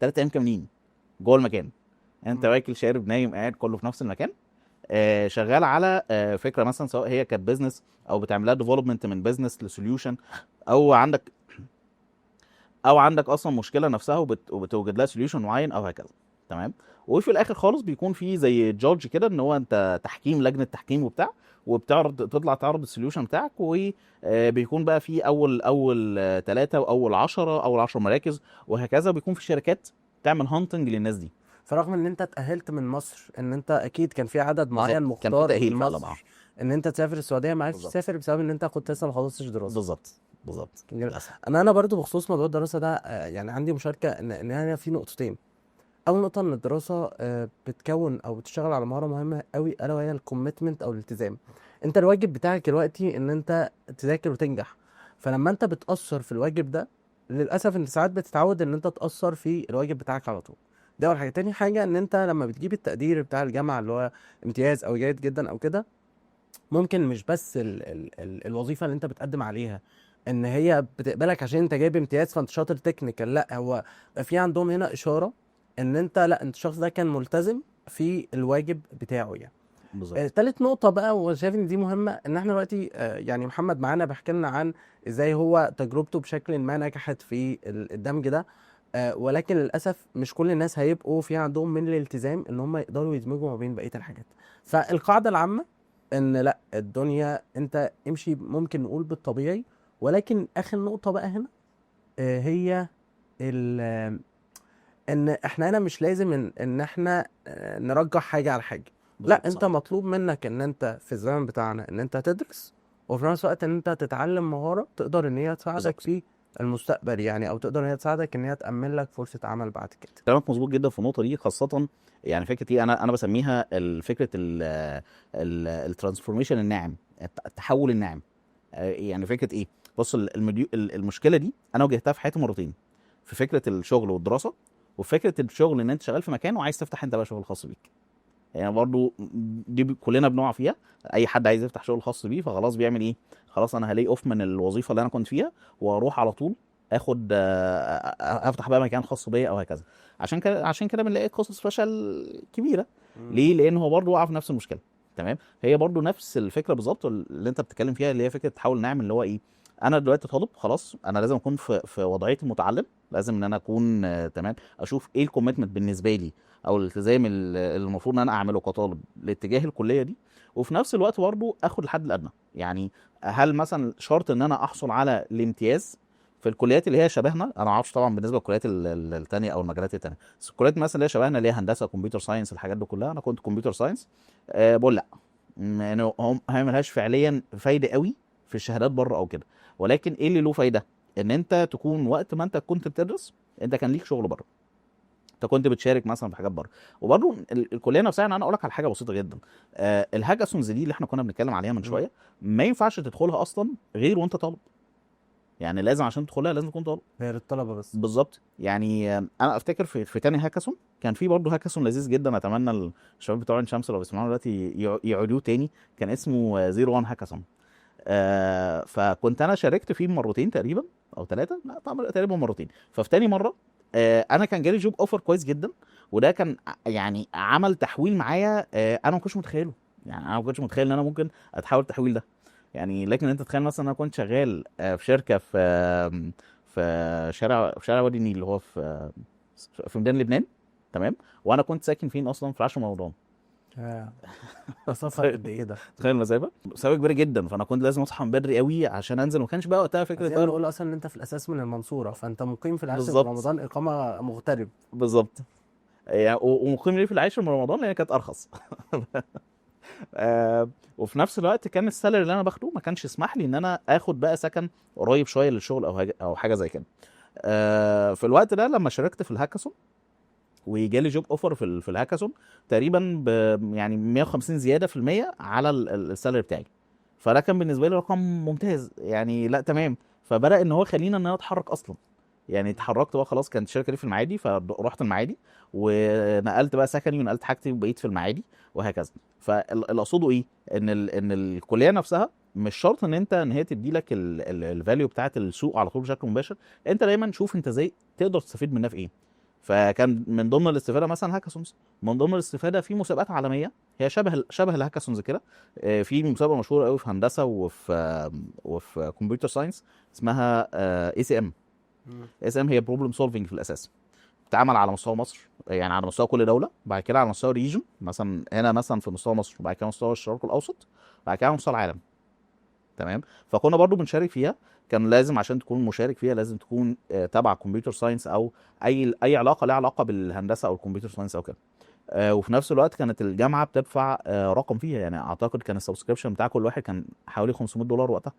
3 ايام كاملين جوه المكان. انت مم. واكل شارب نايم قاعد كله في نفس المكان. شغال على فكره مثلا، سواء هي كانت بزنس او بتعملها ديفلوبمنت من بزنس لسوليوشن، او عندك اصلا مشكله نفسها وبتوجد لها سوليوشن معين او هكذا. تمام. وفي الاخر خالص بيكون في زي جادج كده، ان هو انت تحكيم، لجنه تحكيم وبتاع، وبتعرض تطلع تعرض السوليوشن بتاعك، وبيكون بقى في اول 3 واول 10 اول 10 مراكز وهكذا. بيكون في شركات تعمل هانتنج للناس دي. فرغم ان انت اتأهلت من مصر، ان انت اكيد كان في عدد معين بالظبط، كان في مختار من تأهيل فعلا. مصر ان انت تسافر السعوديه، ما عرفتش بالظبط. تسافر بسبب ان انت كنت لسه ما خلصتش دراسه. بالظبط جميل. للاسف. انا برضو بخصوص موضوع الدراسه ده يعني عندي مشاركه ان انا في نقطتين. اول نقطه ان الدراسه بتكون او بتشتغل على مهاره مهمه قوي، الا وهي الكوميتمنت او الالتزام. انت الواجب بتاعك دلوقتي ان انت تذاكر وتنجح، فلما انت بتأثر في الواجب ده، للاسف انت ساعات بتتعود ان انت تأثر في الواجب بتاعك على طول. ده اول حاجه. تاني حاجه ان انت لما بتجيب التقدير بتاع الجامعه اللي هو امتياز او جيد جدا او كده، ممكن مش بس ال الوظيفه اللي انت بتقدم عليها ان هي بتقبلك عشان انت جايب امتياز فانت شاطر تكنيكال، لا، هو في عندهم هنا اشاره ان انت، لا، انت الشخص ده كان ملتزم في الواجب بتاعه يعني. بالظبط. تالت نقطة بقى، وشايف ان دي مهمة، ان احنا دلوقتي يعني محمد معانا بيحكي لنا عن ازاي هو تجربته بشكل ما نجحت في الدمج ده. ولكن للأسف مش كل الناس هيبقوا في عندهم من الالتزام ان هم يقدروا يدمجوا ما بين بقية الحاجات. فالقاعدة العامة ان لا، الدنيا انت امشي ممكن نقول بالطبيعي، ولكن اخر نقطة بقى هنا هي ان احنا هنا مش لازم ان احنا نرجح حاجة على حاجة. لا، بالظبط انت صح. مطلوب منك ان انت في الزمن بتاعنا ان انت تدرس، وفي نفس الوقت ان انت تتعلم مهارة تقدر ان هي تساعدك بالظبط. في المستقبل يعني، او تقدر ان هي تساعدك ان هي تأمن لك فرصة عمل بعد كده. كلامك مظبوط جدا في النقطه دي، خاصه يعني فكره ايه، انا بسميها فكره الترانسفورميشن الناعم، التحول الناعم. يعني فكره ايه، بص المشكله دي انا واجهتها في حياتي مرتين، في فكره الشغل والدراسه، وفكره الشغل ان انت شغال في مكان وعايز تفتح انت بقى شغل خاص بيك. يعني برضو دي كلنا بنقع فيها. اي حد عايز يفتح شغل خاص بيه فخلاص بيعمل ايه، خلاص انا هلاقي اوف من الوظيفه اللي انا كنت فيها واروح على طول اخد افتح بقى مكان خاص بيا او هكذا. عشان كده بنلاقي قصص فشل كبيره. ليه؟ لان هو برضو وقع في نفس المشكله. تمام. هي برضو نفس الفكره بالظبط اللي انت بتتكلم فيها، اللي هي فكره تحول نعمل، اللي هو ايه، انا دلوقتي طالب خلاص، انا لازم اكون في وضعيه المتعلم، لازم ان انا اكون تمام، اشوف ايه الكوميتمنت بالنسبه لي او الالتزام اللي المفروض ان انا اعمله كطالب لاتجاه الكليه دي. وفي نفس الوقت برضه اخد الحد الادنى. يعني هل مثلا شرط ان انا احصل على الامتياز في الكليات اللي هي شبهنا؟ انا ما اعرفش طبعا بالنسبه للكليات الثانيه او المجالات الثانيه، بس الكليات مثلا اللي هي شبهنا اللي هي هندسه كمبيوتر ساينس الحاجات دي كلها، انا كنت كمبيوتر ساينس. بقول لا، يعني هي ملهاش فعليا فايده قوي في الشهادات بره او كده. ولكن ايه اللي له فايده؟ ان انت تكون وقت ما انت كنت بتدرس انت كان ليك شغل بره، انت كنت بتشارك مثلا في حاجات بره. وبرضه الكليه نفسها، يعني انا اقول لك على حاجه بسيطه جدا، الهاكاثونز دي اللي احنا كنا بنتكلم عليها من شويه، ما ينفعش تدخلها اصلا غير وانت طالب. يعني لازم عشان تدخلها لازم تكون طالب. هي للطلبة بس. بالظبط. يعني انا افتكر في تاني هاكاثون كان في برضه هاكاثون لذيذ جدا، اتمنى الشباب بتوع عين شمس لو بيسمعونا دلوقتي يعيدوه تاني. كان اسمه 01 هاكاثون. فكنت انا شاركت فيه مرتين تقريبا او 3، لا طبعا تقريبا مرتين. ففي تاني مره انا كان جالي جوب اوفر كويس جدا، وده كان يعني عمل تحويل معايا انا ما كنتش متخيله. يعني انا ما كنتش متخيل ان انا ممكن اتحول التحويل ده. يعني لكن انت تتخيل مثلا انا كنت شغال في شركه في شارع وادي النيل اللي هو في ميدان لبنان. تمام. وانا كنت ساكن فين اصلا؟ في 10 رمضان. سفر قد ايه ده؟ تخيل المسافه كبيره جدا. فانا كنت لازم اصحى من بدري قوي عشان انزل، وما كانش بقى وقتها فكره عايزين نقول اصلا ان انت في الاساس من المنصورة، فانت مقيم في العاشر من بالظبط. رمضان، اقامة مغترب. بالظبط. يعني ومقيم ليه في العاشر من رمضان لان كانت ارخص. وفي نفس الوقت كان السالري اللي انا باخده ما كانش يسمح لي ان انا اخد بقى سكن قريب شويه للشغل او حاجه زي كده. في الوقت ده لما شاركت في الهاكاثون وجالي جوب اوفر في الهاكاثون تقريبا يعني 150 زياده في المية على السالري بتاعي. فده كان بالنسبه لي رقم ممتاز، يعني لا تمام. فبدا ان هو خلينا ان انا اتحرك اصلا. يعني اتحركت بقى خلاص، كانت الشركه دي في المعادي فرحت المعادي ونقلت بقى سكني ونقلت حاجتي وبقيت في المعادي وهكذا. فاللي اقصده ايه، ان الكليه نفسها مش شرط ان هي تدي لك الفاليو بتاعت السوق على طول بشكل مباشر. انت دايما شوف انت ازاي تقدر تستفيد منها في ايه. فكان من ضمن الاستفاده مثلا هاكاثونز، من ضمن الاستفاده في مسابقات عالميه هي شبه الهاكاثونز كده. في مسابقه مشهوره قوي في هندسه وفي كمبيوتر ساينس اسمها اي سي ام. اس ام هي بروبلم سولفنج في الاساس، بتتعمل على مستوى مصر. يعني على مستوى كل دوله، بعد كده على مستوى ريجن، مثلا هنا مثلا في مستوى مصر، وبعد كده مستوى الشرق الاوسط، بعد كده على مستوى العالم. تمام. فكنا برضو بنشارك فيها. كان لازم عشان تكون مشارك فيها لازم تكون تبع كمبيوتر ساينس او اي علاقه لها علاقه بالهندسه او الكمبيوتر ساينس او كده. وفي نفس الوقت كانت الجامعه بتدفع رقم فيها، يعني اعتقد كان السبسكريبشن بتاع كل واحد كان حوالي $500 وقتها،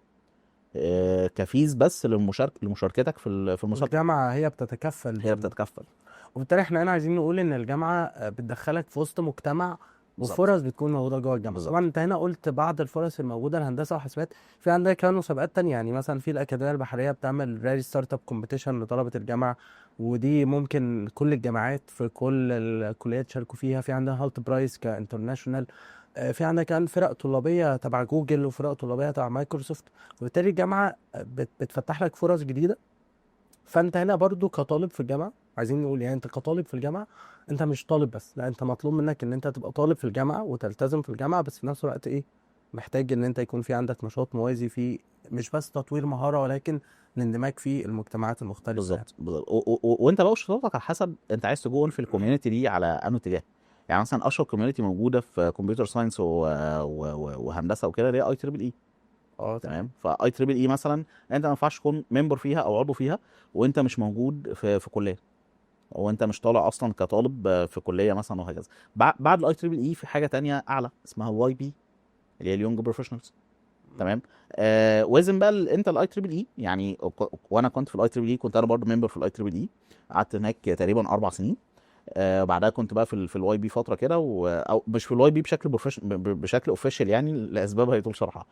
كفيز بس لمشاركتك في المسابقه. والجامعة هي بتتكفل هي بتتكفل. وبالتالي احنا هنا عايزين نقول ان الجامعة بتدخلك في وسط مجتمع، بالظبط. وفرص بتكون موجودة جوه الجامعة. بالظبط. طبعا انت هنا قلت بعض الفرص الموجودة لهندسة وحاسبات، في عندك كمان مسابقات تانية، يعني مثلا في الأكاديمية البحرية بتعمل رالي ستارت اب كومبيتيشن لطلبة الجامعة، ودي ممكن كل الجامعات في كل الكليات يشاركوا فيها. في عندنا هالت برايس كانترناشونال. في عندك كمان فرق طلابية تبع جوجل وفرق طلابية تبع مايكروسوفت. وبالتالي الجامعة بتفتح لك فرص جديدة. فانت هنا برضو كطالب في الجامعه، عايزين نقول يعني انت كطالب في الجامعه، انت مش طالب بس، لا انت مطلوب منك ان انت تبقى طالب في الجامعه وتلتزم في الجامعه، بس في نفس الوقت ايه، محتاج ان انت يكون في عندك نشاط موازي فيه، مش بس تطوير مهاره ولكن الاندماج في المجتمعات المختلفه يعني. بالظبط. وانت بقى شطارتك على حسب انت عايز تجون في الكوميونتي دي على انه اتجاه. يعني مثلا اشهر كوميونتي موجوده في كمبيوتر ساينس وهندسه وكده اللي هي اي تريبل اي. اه طبعا. تمام. فاي تريبل اي مثلا انت ما ينفعش تكون ممبر فيها او عضو فيها وانت مش موجود في كليه، او انت مش طالع اصلا كطالب في كليه مثلا وهكذا. بعد الاي تريبل اي في حاجه تانية اعلى اسمها الواي بي، اللي هي اليونج بروفيشنالز. تمام. وزن بقى انت الاي تريبل اي يعني، وانا كنت في الاي تريبل اي، كنت انا برضو ممبر في الاي تريبل اي، قعدت هناك تقريبا 4 سنين. بعدها كنت بقى في الواي بي فتره كده، او مش في الواي بي بشكل بشكل اوفيشال يعني لاسباب هيطول شرحها.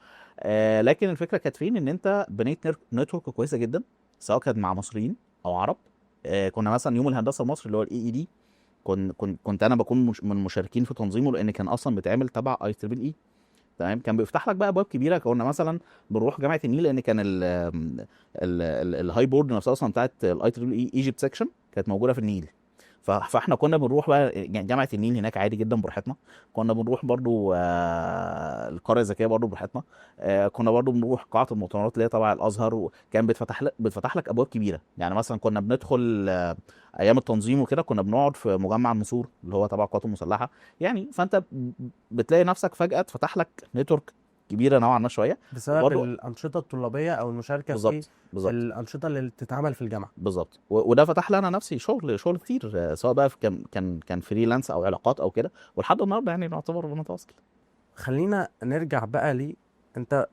لكن الفكره كانت فين، ان انت بنيت نتورك كويسه جدا، سواء كانت مع مصريين او عرب. كنا مثلا يوم الهندسه المصري اللي هو الاي اي دي، كنت انا بكون من المشاركين في تنظيمه، لان كان اصلا بيتعمل تبع اي تريبل اي. تمام. كان بيفتح لك بقى ابواب كبيره. كنا مثلا بنروح جامعه النيل، لان كان الهاي بورد نفسها اصلا بتاعت الاي تريبل اي ايجيبت سيكشن كانت موجوده في النيل. فاحنا كنا بنروح بقى جامعه النيل هناك عادي جدا براحتنا. كنا بنروح برضو القريه الذكيه برضو براحتنا. كنا برضو بنروح قاعه المؤتمرات اللي هي تبع الازهر، وكان بتفتح لك ابواب كبيره. يعني مثلا كنا بندخل ايام التنظيم وكده، كنا بنقعد في مجمع النسور اللي هو تبع القوات المسلحه. يعني فانت بتلاقي نفسك فجاه اتفتح لك نتورك كبيره نوعا ما شويه. بسبب وبرضو الانشطه الطلابيه او المشاركه في بالظبط. بالظبط. الانشطه اللي بتتعمل في الجامعه. بالظبط. وده فتح لي انا نفسي شغل كتير، سواء بقى كان فريلانس او علاقات او كده، ولحد النهارده يعني نعتبر بنتواصل. خلينا نرجع بقى انت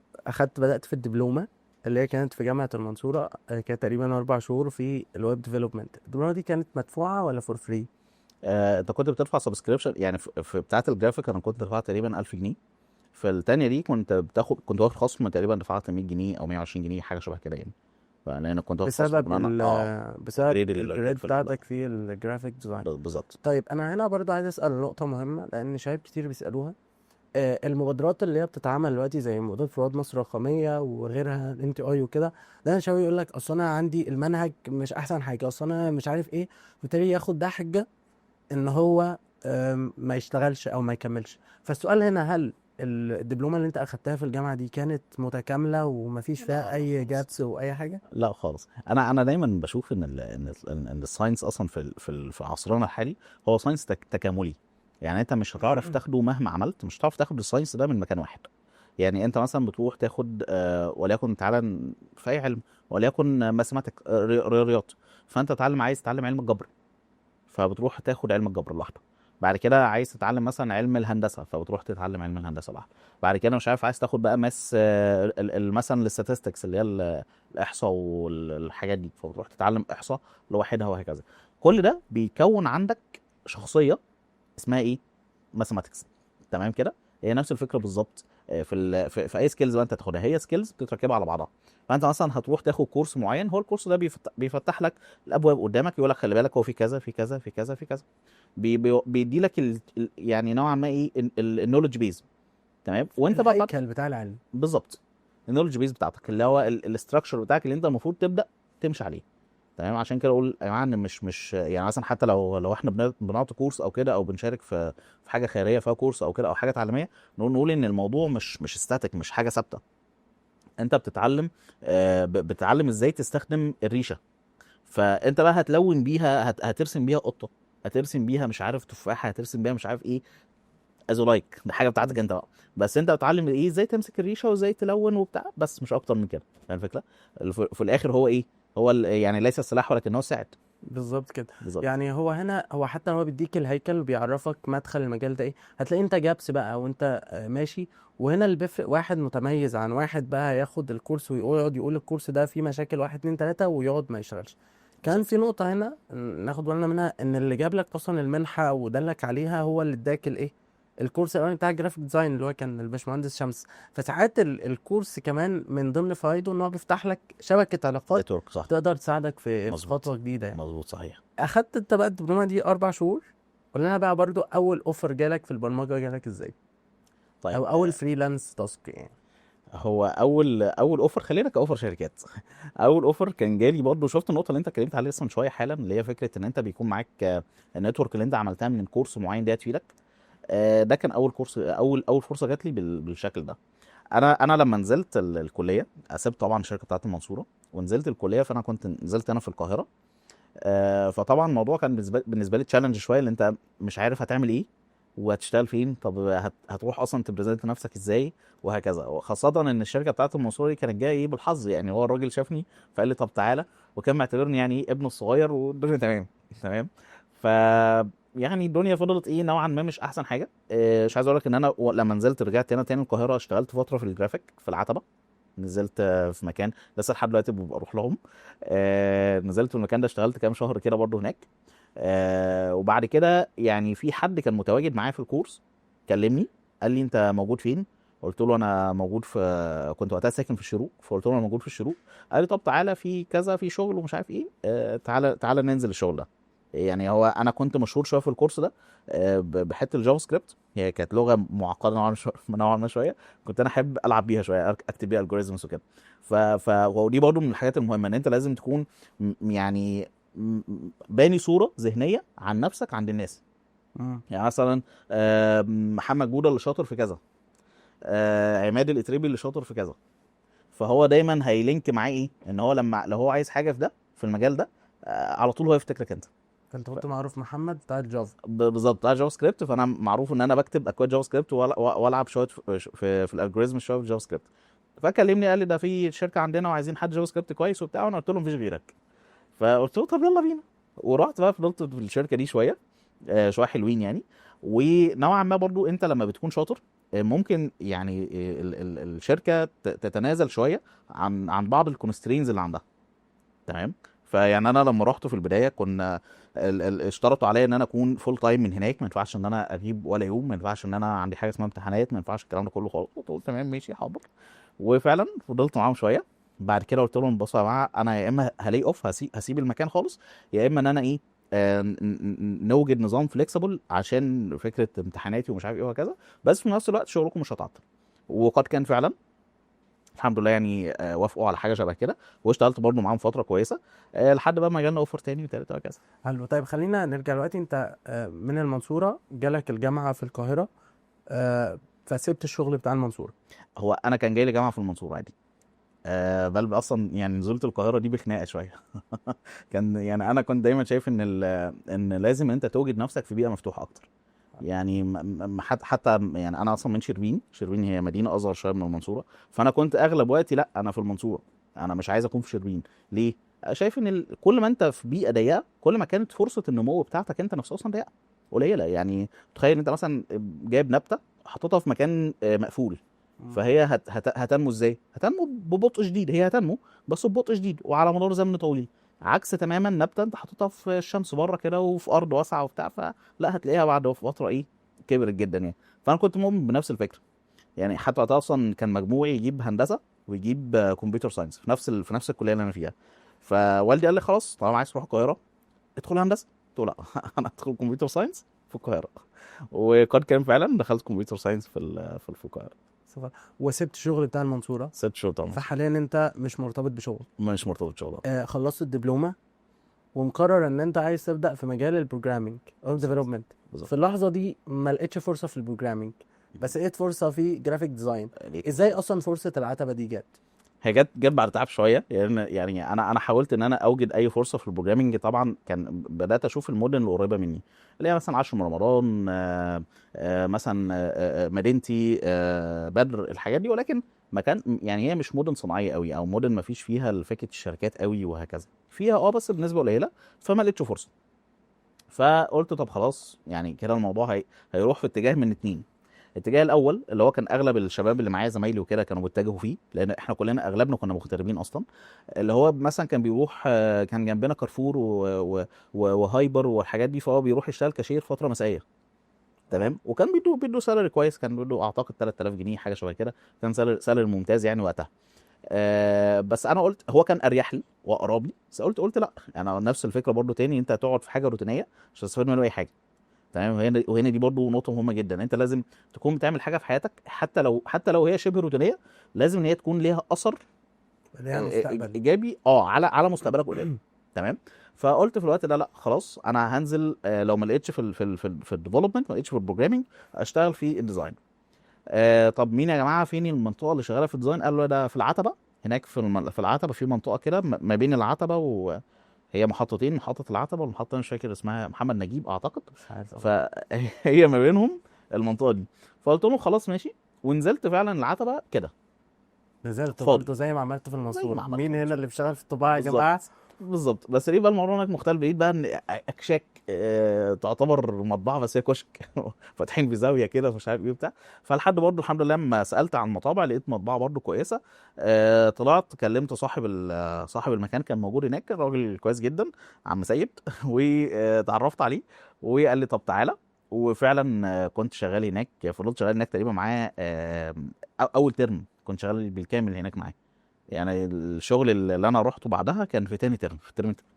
بدأت في الدبلومة اللي هي كانت في جامعة المنصورة، كانت تقريبا 4 شهور في الويب ديفلوبمنت. الدبلومة دي كانت مدفوعة ولا فور فري؟ انت كنت بتدفع سبسكريبشن، يعني في بتاعه الجرافيك انا كنت دفعت تقريبا 1000 جنيه. في التانية دي كنت واخد خصم تقريبا دفعت 100 جنيه او 120 جنيه حاجه شبه كده يعني. لان كنت واخد خصم بسبب بناء بسبب الجريد الجريد بتاعتك في الجرافيك ديزاين. بالظبط. طيب انا هنا برضو عايز اسأل نقطة مهمة، لان شباب كتير بيسألوها. المبادرات اللي هي بتتعمل دلوقتي زي مبادرة رواد مصر الرقمية وغيرها، الان تي اي وكده، ده شباب يقول لك اصل انا عندي المنهج مش احسن حاجة، اصل انا مش عارف ايه، بالتالي ياخد ده حجة ان هو ما يشتغلش او ما يكملش. فالسؤال هنا، هل الدبلومه اللي انت اخدتها في الجامعه دي كانت متكامله ومفيش فيها لا اي خالص. جابس واي حاجه؟ لا خالص. انا دايما بشوف ان الساينس اصلا في عصرنا الحالي هو ساينس تكاملي. يعني انت مش هتعرف تاخده مهما عملت، مش هتعرف تاخد الساينس ده من مكان واحد. يعني انت مثلا بتروح تاخد وليكن تعالى في اي علم، وليكن ماثيماتيك رياضيات. فانت عايز تتعلم علم الجبر، فبتروح تاخد علم الجبر لوحده. بعد كده عايز تتعلم مثلا علم الهندسه، فبتروح تتعلم علم الهندسه لوحده. بعد كده مش عارف عايز تاخد بقى ماس مثلا الستاتستكس اللي هي الاحصاء والحاجات دي، فبتروح تتعلم احصاء لوحدها وهكذا. كل ده بيكون عندك شخصيه اسمها ايه؟ ماثيماتكس. تمام كده. هي نفس الفكره بالظبط. في اي سكيلز بقى انت تاخدها، هي سكيلز بتتركبها على بعضها. فانت مثلا هتروح تاخد كورس معين، هو الكورس ده بيفتح لك الابواب قدامك، يقول لك خلي بالك هو في كذا في كذا في كذا في كذا. بيدي لك يعني نوعا ما ايه النولج بيز. تمام. وانت بقى الهيكل بتاع العلم. بالظبط. النولج بيز بتاعتك اللي هو الاستراكشر بتاعك اللي انت المفروض تبدا تمشي عليه. تمام. عشان كده اقول يا جماعه ان مش يعني مثلا حتى لو احنا بنعطي كورس او كده، او بنشارك في حاجه خيريه فيها كورس او كده، او حاجه تعليميه، نقول ان الموضوع مش ستاتيك، مش حاجه ثابته. انت بتتعلم بتتعلم ازاي تستخدم الريشه. فانت بقى هتلون بيها، هترسم بيها قطه، هترسم بيها مش عارف تفاحه، هترسم بيها مش عارف ايه، از لايك دي حاجه بتاعتك انت بقى. بس انت بتتعلم ايه، ازاي تمسك الريشه وازاي تلون وبتاع، بس مش اكتر من كده. فاهم الفكره؟ في الاخر هو ايه، هو يعني ليس السلاح ولكن هو ساعد. بالظبط كده. بالظبط. يعني هو هنا هو حتى هو بيديك الهيكل وبيعرفك مدخل المجال ده ايه، هتلاقي انت جابس بقى وانت ماشي. وهنا اللي بيفرق واحد متميز عن واحد بقى ياخد الكورس ويقعد يقول الكورس ده فيه مشاكل واحد اتنين تلاتة ويقعد ما يشتغلش. كان بالظبط. في نقطة هنا ناخد بالنا منها، ان اللي جاب لك اصلا المنحة ودلك عليها هو اللي اداك الايه، الكورس الاولاني بتاع الجرافيك ديزاين اللي هو كان الباشمهندس شمس. فساعات الكورس كمان من ضمن فوائده ان هو بيفتح لك شبكة علاقات نتورك، صح. تقدر تساعدك في مظبوط. خطوة جديدة يعني. مظبوط صحيح. اخدت انت بقى الدبلومه دي 4 شهور، قول لنا بقى برضو اول اوفر جالك في البرمجه جالك ازاي، طيب او اول فريلانس تاسك يعني. هو اول اوفر، خلينا كاوفر شركات. اول اوفر كان جالي برضه، شفت النقطه اللي انت اتكلمت عليها لسه من شويه حالا، اللي هي فكره ان انت بيكون معاك النتورك اللي انت عملتها من كورس معين دي هتفيدك. ده كان اول كورس، اول فرصه جات لي بالشكل ده. انا لما نزلت الكليه، سبت طبعا الشركه بتاعت المنصوره ونزلت الكليه، فانا كنت نزلت انا في القاهره. فطبعا الموضوع كان بالنسبه لي تشالنج شويه، اللي انت مش عارف هتعمل ايه وهتشتغل فين، طب هتروح اصلا تبريزنت نفسك ازاي، وهكذا. خاصه ان الشركه بتاعت المنصوره دي كانت جايه ايه بالحظ، يعني هو الراجل شافني فقال لي طب تعالى، وكان معتبرني يعني ايه ابنه الصغير، والدنيا تمام. تمام. ف يعني الدنيا فضلت ايه نوعا ما مش احسن حاجه. مش عايز اقول لك ان انا لما نزلت رجعت هنا تاني القاهره، اشتغلت فتره في الجرافيك في العتبه. نزلت في مكان لسه لحد دلوقتي ببقى اروح لهم. نزلت في المكان ده، اشتغلت كام شهر كده برضو هناك. وبعد كده يعني في حد كان متواجد معايا في الكورس كلمني، قال لي انت موجود فين؟ قلت له انا موجود في، كنت وقتها ساكن في الشروق، فقلت له انا موجود في الشروق. قال لي طب تعالى في كذا في شغل ومش عارف ايه، تعالى ننزل الشغل ده. يعني هو انا كنت مشهور شويه في الكورس ده بحته الجافا سكريبت، هي كانت لغه معقده نوعا ما شويه. كنت انا احب العب بيها شويه، اكتب بيها الجوريزمز وكده. ودي برضو من الحاجات المهمه، ان انت لازم تكون يعني باني صوره ذهنيه عن نفسك عند الناس. مم. يعني مثلا محمد جوده اللي شاطر في كذا، عماد الاتريبي اللي شاطر في كذا. فهو دايما هيلينك معاه ايه، ان هو لو هو عايز حاجه في ده في المجال ده، على طول هو يفتكرك انت. فانت كنت معروف محمد بتاع الجافا. بالظبط بتاع جافا سكريبت، فانا معروف ان انا بكتب اكواد جافا سكريبت والعب شويه في الالجوريزم شويه في جافا سكريبت. فكلمني قال لي ده في شركه عندنا وعايزين حد جافا سكريبت كويس وبتاع، وانا قلت له مفيش غيرك. فقلت له طب يلا بينا. ورحت بقى فضلت في الشركه دي شويه، شويه حلوين يعني. ونوعا ما برضو انت لما بتكون شاطر، ممكن يعني الشركه تتنازل شويه عن بعض الكونسترينز اللي عندها. تمام. فيعني انا لما رحت في البدايه كنا اشترطوا عليا ان انا اكون فول تايم من هناك، ما ينفعش ان انا اغيب ولا يوم، ما ينفعش ان انا عندي حاجه اسمها امتحانات، ما ينفعش الكلام ده كله خالص. قلت تمام ماشي حاضر. وفعلا فضلت معاهم شويه. بعد كده قلت لهم بصوا يا جماعه، انا يا اما هلاي اوف هسيب المكان خالص، يا اما ان انا ايه نوجد نظام فليكسيبل عشان فكره امتحاناتي ومش عارف ايه وهكذا، بس في نفس الوقت شغلكم مش هتعطل. وقد كان فعلا الحمد لله يعني، وافقوا على حاجه شبه كده، واشتغلت برضو معاهم فتره كويسه لحد بقى ما جالنا اوفر تاني وتالت وهكذا. حلو. طيب خلينا نرجع دلوقتي. انت من المنصوره جالك الجامعه في القاهره، فسبت الشغل بتاع المنصوره. هو انا كان جاي لي جامعه في المنصوره عادي. بل اصلا يعني نزلت القاهره دي بخناقه شويه. كان يعني انا كنت دايما شايف ان لازم انت توجد نفسك في بيئه مفتوحه اكتر. يعني حتى يعني انا اصلا من شربين. شربين هي مدينه اصغر شويه من المنصوره، فانا كنت اغلب وقتي لا انا في المنصوره، انا مش عايز اكون في شربين. ليه؟ شايف ان كل ما انت في بيئه ضيقه، كل ما كانت فرصه النمو بتاعتك انت نفسها اصلا ضيقه قليله. يعني تخيل انت مثلا جايب نبته حطيتها في مكان مقفول، مم. فهي هتنمو ازاي؟ هتنمو ببطء شديد، هي هتنمو بس ببطء شديد وعلى مدار زمن طويل. عكس تماما نبته انت حاططها في الشمس بره كده وفي ارض واسعه وبتاع، فلا هتلاقيها بعد فتره ايه كبرت جدا يعني. فانا كنت مؤمن بنفس الفكره. يعني حتى وقتها اصلا كان مجموعي يجيب هندسه ويجيب كمبيوتر ساينس في نفس الكليه اللي انا فيها. فوالدي قال لي خلاص طالما عايز تروح القاهره ادخل هندسه. قلت له لا. انا ادخل كمبيوتر ساينس في القاهره. وقد كان فعلا دخلت كمبيوتر ساينس في القاهره. صفر. وسبت الشغل بتاع المنصوره. 6 شهور طبعا. فحاليا انت مش مرتبط بشغل. مش مرتبط شغل. خلصت الدبلومه ومقرر ان انت عايز تبدا في مجال البروجرامينج او ديفلوبمنت. بالظبط. في اللحظه دي ما لقيتش فرصه في البروجرامينج، بس لقيت فرصه في جرافيك ديزاين. ليه؟ ازاي اصلا فرصه العتبه دي جت؟ هي جت بعد تعب شويه، يعني انا حاولت ان انا اوجد اي فرصه في البروجرامنج. طبعا كان بدات اشوف المدن اللي قريبه مني، اللي هي مثلا 10 من رمضان، مثلا مدينتي، بدر، الحاجات دي. ولكن مكان يعني هي مش مدن صناعيه قوي، او مدن ما فيش فيها فكره الشركات قوي وهكذا، فيها بس بنسبه قليله. فما لقيتش فرصه. فقلت طب خلاص، يعني كده الموضوع هيروح في اتجاه من اتنين. الاتجاه الاول اللي هو كان اغلب الشباب اللي معايا زمايلي وكده كانوا بيتجهوا فيه، لان احنا كلنا اغلبنا كنا مغتربين اصلا. اللي هو مثلا كان بيروح، كان جنبنا كارفور وهايبر والحاجات دي، فهو بيروح يشتغل كاشير فتره مسائيه. تمام. وكان بيدو سالري كويس، كان بيدو اعتقد 3000 جنيه حاجه شبه كده. كان سالري ممتاز يعني وقتها. بس انا قلت هو كان اريح لي واقرب لي، بس قلت لا، انا نفس الفكره برضو تاني. انت هتقعد في حاجه روتينيه مش هتستفاد منه اي حاجه. تمام. وهنا دي برضو نقطه مهمه جدا. انت لازم تكون بتعمل حاجه في حياتك، حتى لو هي شبه روتينيه، لازم ان هي تكون ليها اثر ليها مستقبل. ايجابي على مستقبلك قدام. تمام. فقلت في الوقت ده لا خلاص، انا هنزل، لو ما لقيتش في الديفلوبمنت، ما لقيتش في البروجرامينج، اشتغل في الديزاين. طب مين يا جماعه، فين المنطقه اللي شغاله في الديزاين؟ قالوا ده في العتبه. هناك في العتبه في منطقه كده، ما بين العتبه وهي محطتين، محطه العتبه والمحطه مش فاكر اسمها، محمد نجيب اعتقد. مش عارف فهي ما بينهم المنطقه دي. فقلت لهم خلاص ماشي، ونزلت فعلا العتبه كده نزلت فاضي، برضه زي ما عملت في زي ما المنصورة. عملت في مين هنا المنصورة. اللي بيشتغل في الطباعة يا جماعة؟ بالظبط. بالظبط. بس ليه بقى الموضوع هناك مختلف؟ بعيد بقى ان اكشاك، تعتبر مطبعه بس هي كشك فاتحين في زاويه كده مش عارف ايه بتاع. فلحد برضه الحمد لله لما سالت عن مطابع لقيت مطبعه برضه كويسه. طلعت كلمت صاحب المكان، كان موجود هناك، كان راجل كويس جدا، عم سيد وتعرفت عليه وقال لي طب تعالى. وفعلا كنت شغال هناك، فضلت شغال هناك تقريبا معاه، اول ترم كنت شغال بالكامل هناك معاه. يعني الشغل اللي انا رحته بعدها كان في تاني ترم، في الترم التاني.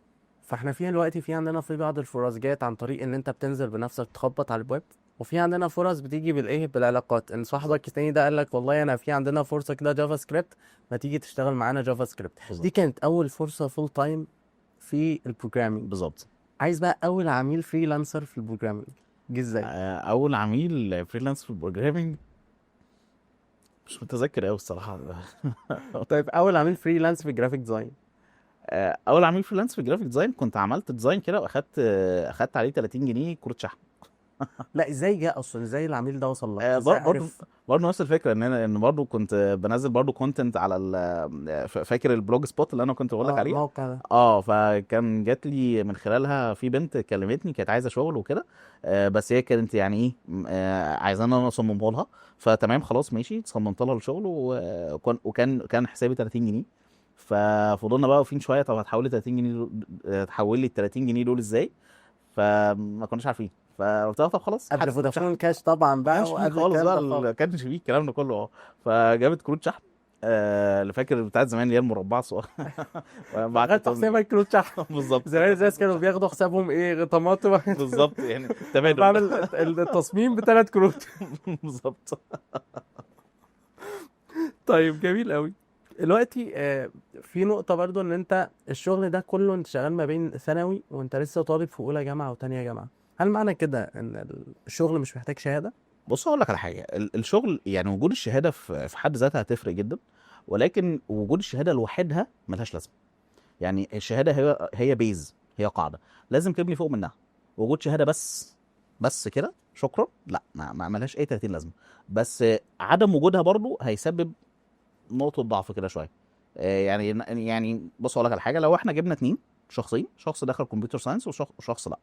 فاحنا في دلوقتي في عندنا في بعض الفرص جات عن طريق ان انت بتنزل بنفسك تخبط على البواب، وفي عندنا فرص بتيجي بالايه، بالعلاقات. ان صاحبك التاني ده قال لك والله انا في عندنا فرصه كده جافا سكريبت، ما تيجي تشتغل معانا جافا سكريبت. دي بالظبط. كانت اول فرصه فول تايم في البروجرامينج. بالظبط. عايز بقى اول عميل فريلانسر في البروجرامينج، جه ازاي؟ اول عميل فريلانس في البروجرامينج مش متذكر قوي الصراحه. طيب اول عميل فريلانس في الجرافيك ديزاين؟ اول عميل فريلانس في الجرافيك ديزاين كنت عملت ديزاين كده، اخدت عليه 30 جنيه كروت شحن. لا ازاي جه اصلا، ازاي العميل ده وصل لك، ازاي برضه عرف؟ برضه نفس الفكره، ان برضه كنت بنزل برضه كونتنت على فاكر البلوج سبوت اللي انا كنت بقول لك اه عليها. الموقع ده. فكان جات لي من خلالها في بنت كلمتني، كانت عايزه شغل وكده. بس هي كانت يعني ايه، عايزاني انا اصممه لها. فتمام خلاص ماشي، صممت لها الشغل، وكان حسابي 30 جنيه. ففضلنا بقى واقفين شويه، طب هتحولي 30 جنيه تحول لي ال 30 جنيه دول ازاي؟ فما كناش عارفين. فقلت لها طب خلاص قبل هات كروت شحن. فودافون كاش طبعا ما بقى، كانش فيه وقبل خالص الكلام بقى، ده خالص. ما كانش فيه الكلام ده كله. فجابت كروت شحن، اللي فاكر بتاعت زمان اللي هي المربعه الصغيره. لغايه بعت حسابك كروت شحن. بالظبط. زمان الناس كانوا بياخدوا حسابهم ايه، طماطم. بالظبط يعني انا تبادل. بعمل التصميم بثلاث كروت. بالظبط. طيب جميل قوي. دلوقتي في نقطة برضو، ان انت الشغل ده كله انت شغال ما بين ثانوي وانت لسه طالب في اولى جامعة وتانية جامعة. هل معنى كده ان الشغل مش محتاج شهادة؟ بص اقول لك على حاجه، الشغل يعني وجود الشهاده في حد ذاتها هتفرق جدا. ولكن وجود الشهاده لوحدها ملهاش لازمه. يعني الشهاده هي بيز، هي قاعده لازم تبني فوق منها. وجود شهاده بس كده شكرا، لا، ما ملهاش اي 30 لازمه. بس عدم وجودها برضو هيسبب نقطه ضعف كده شويه. يعني بص اقول لك على حاجه، لو احنا جبنا اتنين شخصين، شخص دخل كمبيوتر ساينس وشخص لا،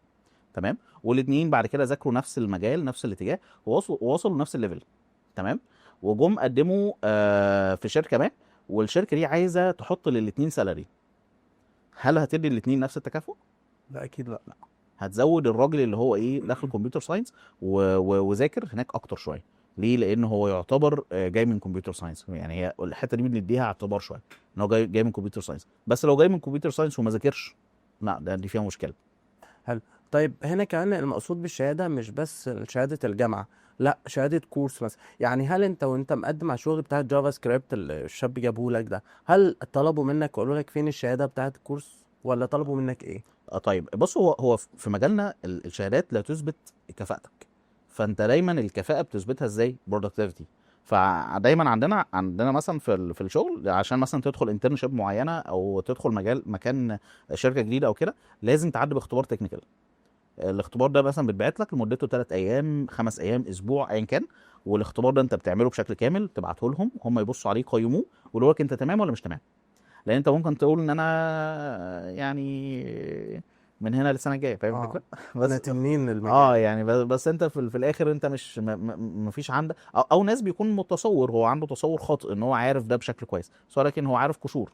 تمام، والاثنين بعد كده ذاكروا نفس المجال نفس الاتجاه ووصلوا لنفس الليفل، تمام، وجم قدموا في شركه ما، والشركه دي عايزه تحط للاثنين سالري، هل هتدي الاثنين نفس التكافؤ؟ لا اكيد لا. هتزود الراجل اللي هو ايه داخل كمبيوتر ساينس وذاكر هناك اكتر شويه. ليه؟ لان هو يعتبر جاي من كمبيوتر ساينس. يعني هي الحته دي بنديها اعتبار شويه، ان هو جاي من كمبيوتر ساينس. بس لو جاي من كمبيوتر ساينس وما ذاكرش، لا، دي فيها مشكله. حلو. طيب هنا كمان المقصود بالشهادة مش بس شهادة الجامعة، لا شهادة كورس مثلا. يعني هل انت وانت مقدم على الشغل بتاع الجافا سكريبت اللي الشاب جابه لك ده، هل طلبوا منك وقالوا لك فين الشهادة بتاعة الكورس، ولا طلبوا منك ايه؟ طيب بص، هو في مجالنا الشهادات لا تثبت كفاءتك. فانت دايما الكفاءه بتثبتها ازاي؟ برودكتيفيتي. فدايما عندنا مثلا في الشغل، عشان مثلا تدخل انترنشيب معينه او تدخل مكان شركه جديده او كده، لازم تعدي باختبار تكنيكال. الاختبار ده مثلا بيتبعت لك لمدته 3 ايام 5 ايام اسبوع ايا كان، والاختبار ده انت بتعمله بشكل كامل، تبعته لهم، هم يبصوا عليه يقيموه ويقولوا لك انت تمام ولا مش تمام. لان انت ممكن تقول ان انا يعني من هنا للسنه الجايه، فاهم الفكره؟ اه انا بس تنين اه المجال. يعني بس انت في الاخر انت مش مفيش عندك او ناس بيكون متصور، هو عنده تصور خاطئ ان هو عارف ده بشكل كويس، بس ولكن هو عارف قشور،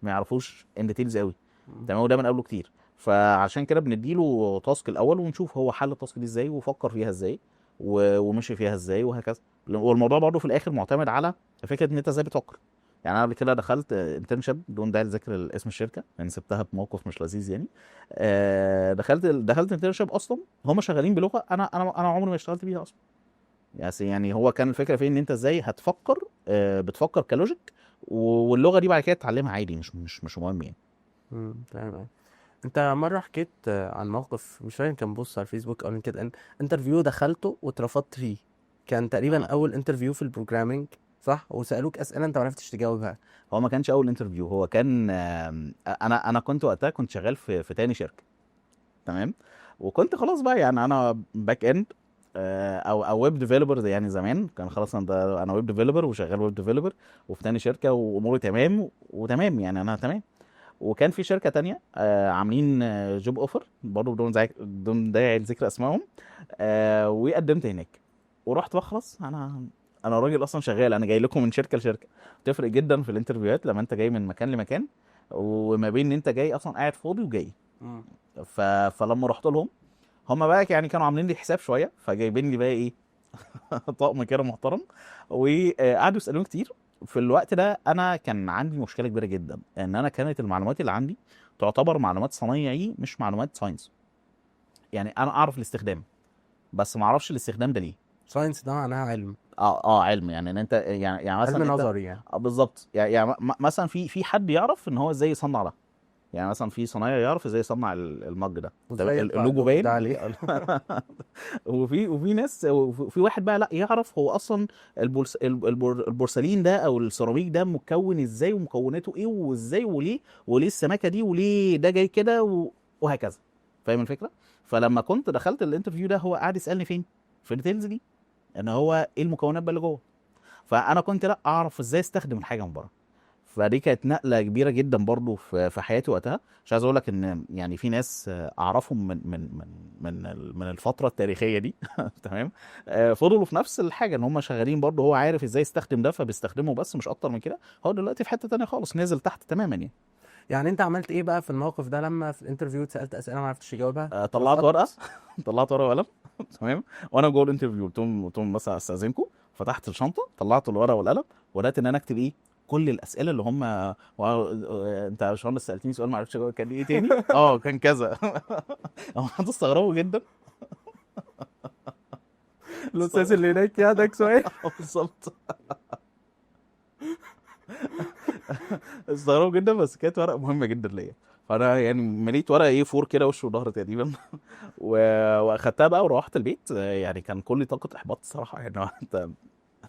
ما يعرفوش ان ديتيلز قوي. مم. تمام، وده بنقابله كتير. فعشان كده بنديله تاسك الاول ونشوف هو حل التاسك دي ازاي وفكر فيها ازاي ومشي فيها ازاي وهكذا. والموضوع برضه في الاخر معتمد على فكره ان انت ازاي بتفكر. يعني انا قبل كده دخلت انترنشيب بدون داعي لذكر اسم الشركه لان سبتها بموقف مش لذيذ يعني. دخلت انترنشيب اصلا هم شغالين بلغه انا عمري ما اشتغلت بيها اصلا. يعني هو كان الفكره في ان انت ازاي هتفكر، بتفكر كلوجيك، واللغه دي بعد كده تتعلمها عادي، مش مهم يعني. تمام. انت مره حكيت عن موقف مش فاكر كان بوست على الفيسبوك او لينكد ان، انترفيو دخلته واترفضت فيه، كان تقريبا اه اول انترفيو في البروجرامينج صح، وسالوك اسئله انت ما عرفتش تجاوبها. هو ما كانش اول انترفيو، هو كان انا كنت وقتها كنت شغال في تاني شركه. تمام، وكنت خلاص بقى يعني انا باك اند، او ويب ديفلوبر يعني زمان كان خلاص انا ويب ديفلوبر وشغال ويب ديفلوبر وفي تاني شركه واموري تمام وتمام يعني انا تمام. وكان في شركه تانية عاملين جوب اوفر برضه بدون داعي لذكر اسمائهم. وقدمت هناك ورحت بقى خلاص، انا راجل اصلا شغال، انا جاي لكم من شركه لشركه. تفرق جدا في الانترفيوهات لما انت جاي من مكان لمكان، وما بين ان انت جاي اصلا قاعد فاضي وجاي. مم. فلما رحت لهم، هم بقى يعني كانوا عاملين لي حساب شويه، فجايبين لي بقى ايه طقم كده محترم، وقعدوا يسالوني كتير. في الوقت ده انا كان عندي مشكله كبيره جدا، ان انا كانت المعلومات اللي عندي تعتبر معلومات صنايعي مش معلومات ساينس. يعني انا اعرف الاستخدام بس ما اعرفش الاستخدام ده ليه. ساينس ده معناها علم، علم، يعني ان انت يعني علم مثلا انت نظري يعني. بالظبط، يعني مثلا في حد يعرف ان هو ازاي يصنع ده. يعني مثلا في صنايعي يعرف ازاي يصنع المج ده، تمام، وازاي يطبع اللوجو اللوجو ده باين. عليه وفي ناس وفي واحد بقى لا يعرف هو اصلا البورسلين ده او السيراميك ده مكون ازاي ومكوناته ايه وازاي وليه السماكه دي وليه ده جاي كده وهكذا. فاهم الفكره؟ فلما كنت دخلت الانترفيو ده هو قاعد يسالني فين في الديتيلز دي، ان هو ايه المكونات بقى اللي جوه. فانا كنت لا اعرف ازاي استخدم الحاجه من بره. فدي كانت نقله كبيره جدا برضو في حياتي وقتها. مش عايز اقول لك ان يعني في ناس اعرفهم من الفتره التاريخيه دي تمام، فضلوا في نفس الحاجه ان هم شغالين برضو، هو عارف ازاي يستخدم ده فبيستخدمه بس مش اكتر من كده. هو دلوقتي في حته تانية خالص، نزل تحت تماما يعني. يعني انت عملت ايه بقى في الموقف ده لما في الانترفيو اتسالت اسئله ما عرفتش تجاوبها؟ طلعت ورقه اترفضت؟ طلعت ورقه وقلم تمام. وانا جوه الانترفيو قلت لهم بس استاذنكم، فتحت الشنطه طلعت الورقه والقلم وبدات ان انا اكتب ايه كل الاسئله اللي هم انت يا باشمهندس سالتني سؤال ما عرفتش اجاوب، كان ايه تاني؟ كان كذا. هم هتستغربوا جدا. الاستاذ اللي هناك ياخدك سؤال. بالظبط. استغربوا جدا، بس كانت ورقه مهمه جدا ليا. فانا يعني مليت ورقه ايه فور كده وش وظهر تقريبا واخدتها بقى وروحت البيت. يعني كان كل طاقه احباط الصراحه يعني.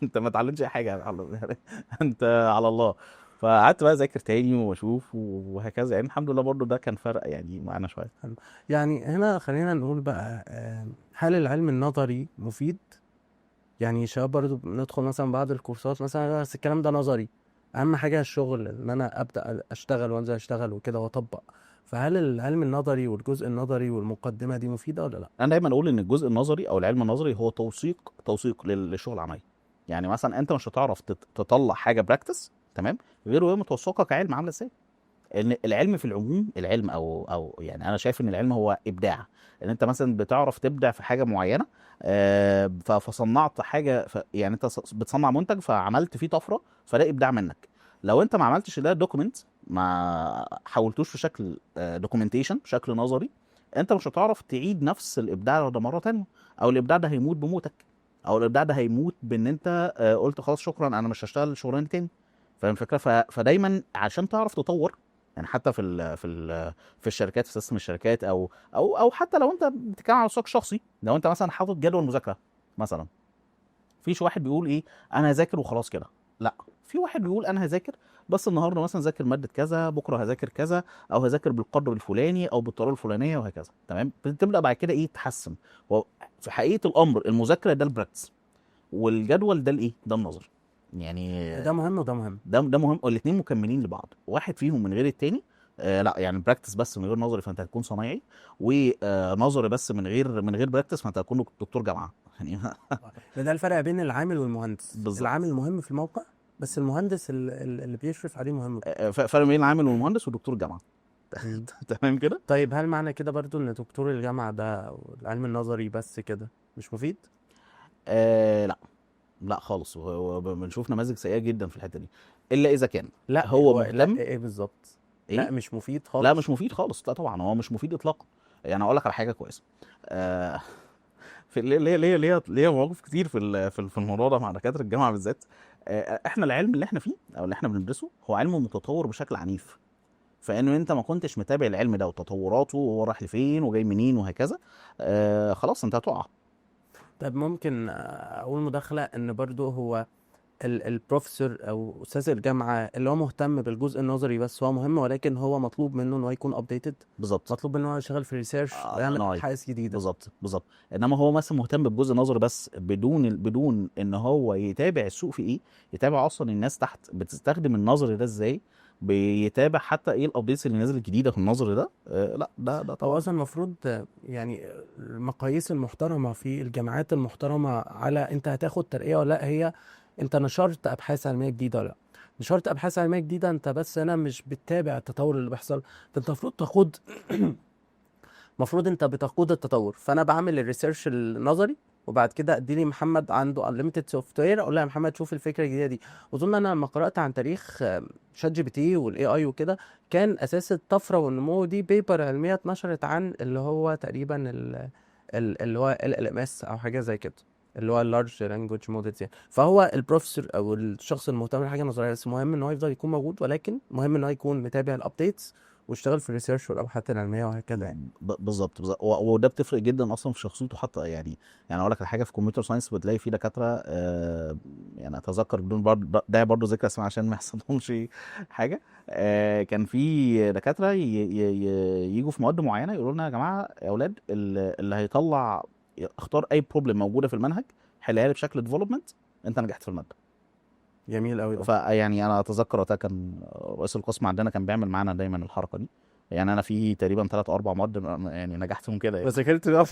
انت ما اتعلمتش اي حاجه يعني انت على الله. فقعدت بقى اذاكر تاني واشوف وهكذا يعني. الحمد لله برضو ده كان فرق يعني معانا شويه. حلو. يعني هنا خلينا نقول بقى هل العلم النظري مفيد؟ يعني شباب برضو بندخل مثلا بعض الكورسات مثلا بس الكلام ده نظري، اهم حاجه الشغل ان انا ابدا اشتغل وانزل اشتغل وكده واطبق. فهل العلم النظري والجزء النظري والمقدمه دي مفيده ولا لا؟ انا دايما اقول ان الجزء النظري او العلم النظري هو توثيق للشغل العملي. يعني مثلا انت مش هتعرف تطلع حاجه براكتس تمام غير وهي متوثقه كعلم عامله ازاي. ان العلم في العموم، العلم او يعني انا شايف ان العلم هو ابداع. ان انت مثلا بتعرف تبدع في حاجه معينه، فصنعت حاجه، يعني انت بتصنع منتج فعملت فيه طفره، فده ابداع منك. لو انت ما عملتش ده دوكيمنت، ما حولتوش في شكل دوكيومنتيشن بشكل نظري، انت مش هتعرف تعيد نفس الابداع ده مره تانية. او الابداع ده هيموت بموتك، او الابداع ده هيموت بان انت قلت خلاص شكرا انا مش هشتغل الشغلانه دي تاني. فاهم الفكره؟ فدايما عشان تعرف تطور، يعني حتى في الشركات، في سيستم الشركات، او حتى لو انت بتتكلم على مستواك الشخصي، لو انت مثلا حاطط جدول مذاكره مثلا، مفيش واحد بيقول ايه انا هذاكر وخلاص كده، لا، في واحد بيقول انا هذاكر بس النهارده مثلا ذاكر ماده كذا، بكره هذاكر كذا، او هذاكر بالقدر الفلاني او بالطريقه الفلانيه وهكذا. تمام، بتبدا بعد كده ايه تحسن. في حقيقه الامر المذاكره ده البراكتس، والجدول ده الايه ده النظر يعني. ده مهم وده مهم. ده مهم، الاثنين مكملين لبعض، واحد فيهم من غير التاني لا يعني براكتس بس من غير نظري فانت هتكون صنايعي، ونظري بس من غير براكتس فانت هتكون دكتور جامعه يعني. ده الفرق بين العامل والمهندس. بالظبط. العامل مهم في الموقع، بس المهندس اللي بيشرف عليه مهم. فرق بين العامل والمهندس ودكتور جامعه. مم. تمام كده. طيب هل معنى كده برضو ان دكتور الجامعة ده أو العلم النظري بس كده مش مفيد؟ لا، لا خالص، بنشوف نماذج سيئه جدا في الحته دي، الا اذا كان لا هو هو لا مهتم. ايه بالظبط؟ لا ايه، مش مفيد لا خالص. مش مفيد خالص، لا طبعا هو مش مفيد اطلاقا. يعني اقول لك على حاجه كويسه، آه، في ليه مواقف كتير في الموضوع ده مع دكاتره الجامعه بالذات. احنا العلم اللي احنا فيه او اللي احنا بندرسه هو علم متطور بشكل عنيف، فانه انت ما كنتش متابع العلم ده وتطوراته وهو رايح لفين وجاي منين وهكذا، خلاص انت هتقع. طب ممكن اقول مداخلة ان برضو هو البروفيسور او استاذ الجامعة اللي هو مهتم بالجزء النظري بس هو مهم، ولكن هو مطلوب منه ان هو يكون ابديتد، بالظبط. مطلوب منه ان هو يشتغل في ريسيرش الله ويعمل ينور عليك. ابحاث جديدة. بالظبط. انما هو مثلا مهتم بجزء نظري بس بدون ان هو يتابع السوق في ايه، يتابع اصلا الناس تحت بتستخدم النظري ده ازاي، بيتابع حتى ايه الابديتس اللي نازله الجديده في النظري ده. لا ده هو طبعا. اصلا المفروض يعني المقاييس المحترمه في الجامعات المحترمه على انت هتاخد ترقيه ولا لا، هي انت نشرت ابحاث علميه جديده ولا لا. نشرت ابحاث علميه جديده، انت بس هنا مش بتتابع التطور اللي بيحصل، ده انت المفروض تقود. المفروض انت بتقود التطور. فانا بعمل الريسيرش النظري، وبعد كده ادي لي محمد عنده unlimited سوفت وير، اقول له يا محمد شوف الفكره الجديده دي. اظن انا لما قرات عن تاريخ شات جي بي تي والاي اي وكده، كان اساس الطفره والنمو دي بيبر علميه اتنشرت عن اللي هو تقريبا اللي هو ال ام اس او حاجه زي كده، اللي هو اللارج لانجوج مودلز يعني. فهو البروفيسور او الشخص المهتم بحاجه نظريه بس مهم ان هو يفضل يكون موجود، ولكن مهم ان هو يكون متابع الابديتس واشتغل في الريسيرش والابحاث العلميه وهكذا يعني. بالظبط. وده بتفرق جدا اصلا في شخصيته حتى يعني اقول لك على حاجه، في كمبيوتر ساينس بتلاقي في دكاتره يعني اتذكر بدون برضه ذكر اسماء عشان ما يحصلهمش حاجه. كان في دكاتره يجوا في مواد معينه يقولوا لنا يا جماعه يا اولاد اللي هيطلع اختار اي بروبلم موجوده في المنهج حلها لي بشكل ديفلوبمنت، انت نجحت في الماده. جميل قوي ده. فيعني انا اتذكر وقتها كان رئيس القسم عندنا كان بيعمل معانا دايما الحركه دي. يعني انا في تقريبا 3 او 4 مواد يعني نجحت فيهم كده يعني. وذاكرت بقى.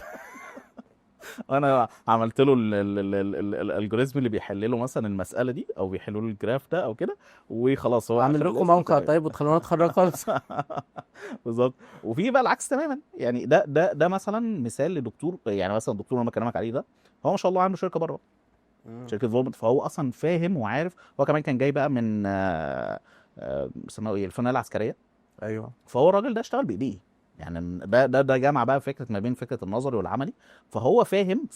انا عملت له الالجوريزم اللي بيحل له مثلا المساله دي او بيحل له الجراف ده او كده، وخلاص هو اعمل اخر لكم الاسم موقع تمام. طيب وتخلونا نتخرج خالص. بالظبط. وفي بقى العكس تماما، يعني ده مثلا مثال لدكتور، يعني مثلا الدكتور اللي انا بكلمك عليه ده هو ما شاء الله عنده شركه بره، شركه ديفلوبمنت، فهو اصلا فاهم وعارف. هو كمان كان جاي بقى من بيسموها ايه الفنيه العسكريه، ايوه. فهو الراجل ده اشتغل بايديه. يعني ده جمع بقى فكره ما بين فكره النظري والعملي. فهو فاهم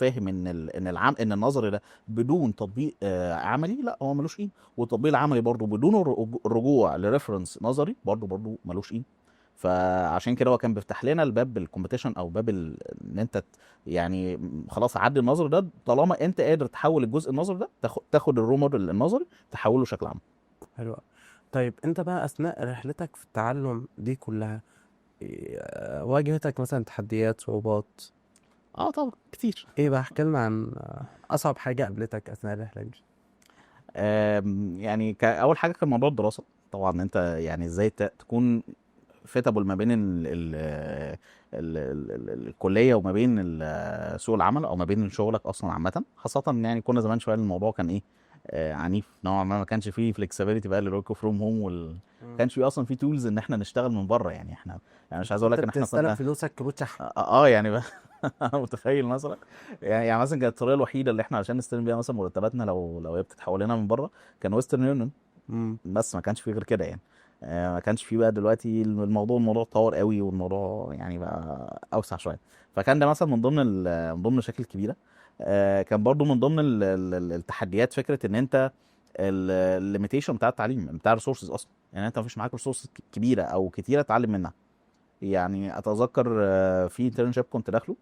ان النظري ده بدون تطبيق عملي لا هو ملوش قيمه، والتطبيق العملي برضه بدون الرجوع لريفرنس نظري برضه ملوش قيمه. فعشان كده هو كان بيفتح لنا الباب بالكومبيتيشن او باب ان انت يعني خلاص عدي النظري ده طالما انت قادر تحول الجزء النظري ده تاخد الرو موديل النظري تحوله شكل عملي. حلو أوي. طيب انت بقى اثناء رحلتك في التعلم دي كلها واجهتك مثلا تحديات، صعوبات؟ اه طبعا كتير. ايه بقى، احكي لنا عن اصعب حاجه قابلتك اثناء الرحله دي. يعني اول حاجه كان موضوع الدراسه. طبعا انت يعني ازاي تكون فيتابل ما بين الكليه وما بين سوق العمل او ما بين شغلك اصلا عامه، خاصه يعني كنا زمان شويه الموضوع كان ايه عنيف نوعا ما كانش فيه فليكسبيليتي بقى للورك فروم هوم ما كانش فيه اصلا فيه تولز ان احنا نشتغل من بره. يعني احنا يعني مش عايز اقول انت لك ان احنا بتستلم كنا فلوسك كروت شحن. يعني بقى متخيل مثلا. يعني مثلا كانت الطريقه الوحيده اللي احنا عشان نستلم بيها مثلا مرتباتنا لو هي بتتحول لنا من بره كان ويسترن يونيون، امم. بس ما كانش فيه غير كده يعني. ما كانش فيه بقى دلوقتي الموضوع اتطور قوي والموضوع يعني بقى اوسع شويه. فكان ده مثلا من ضمن مشاكل كبيره. كان برضو من ضمن التحديات فكره ان انت الليميتيشن بتاع التعليم بتاع الريسورسز اصلا، يعني انت مفيش معاك ريسورسز كبيره او كتيره تتعلم منها. يعني اتذكر في انترنشيب كنت داخله،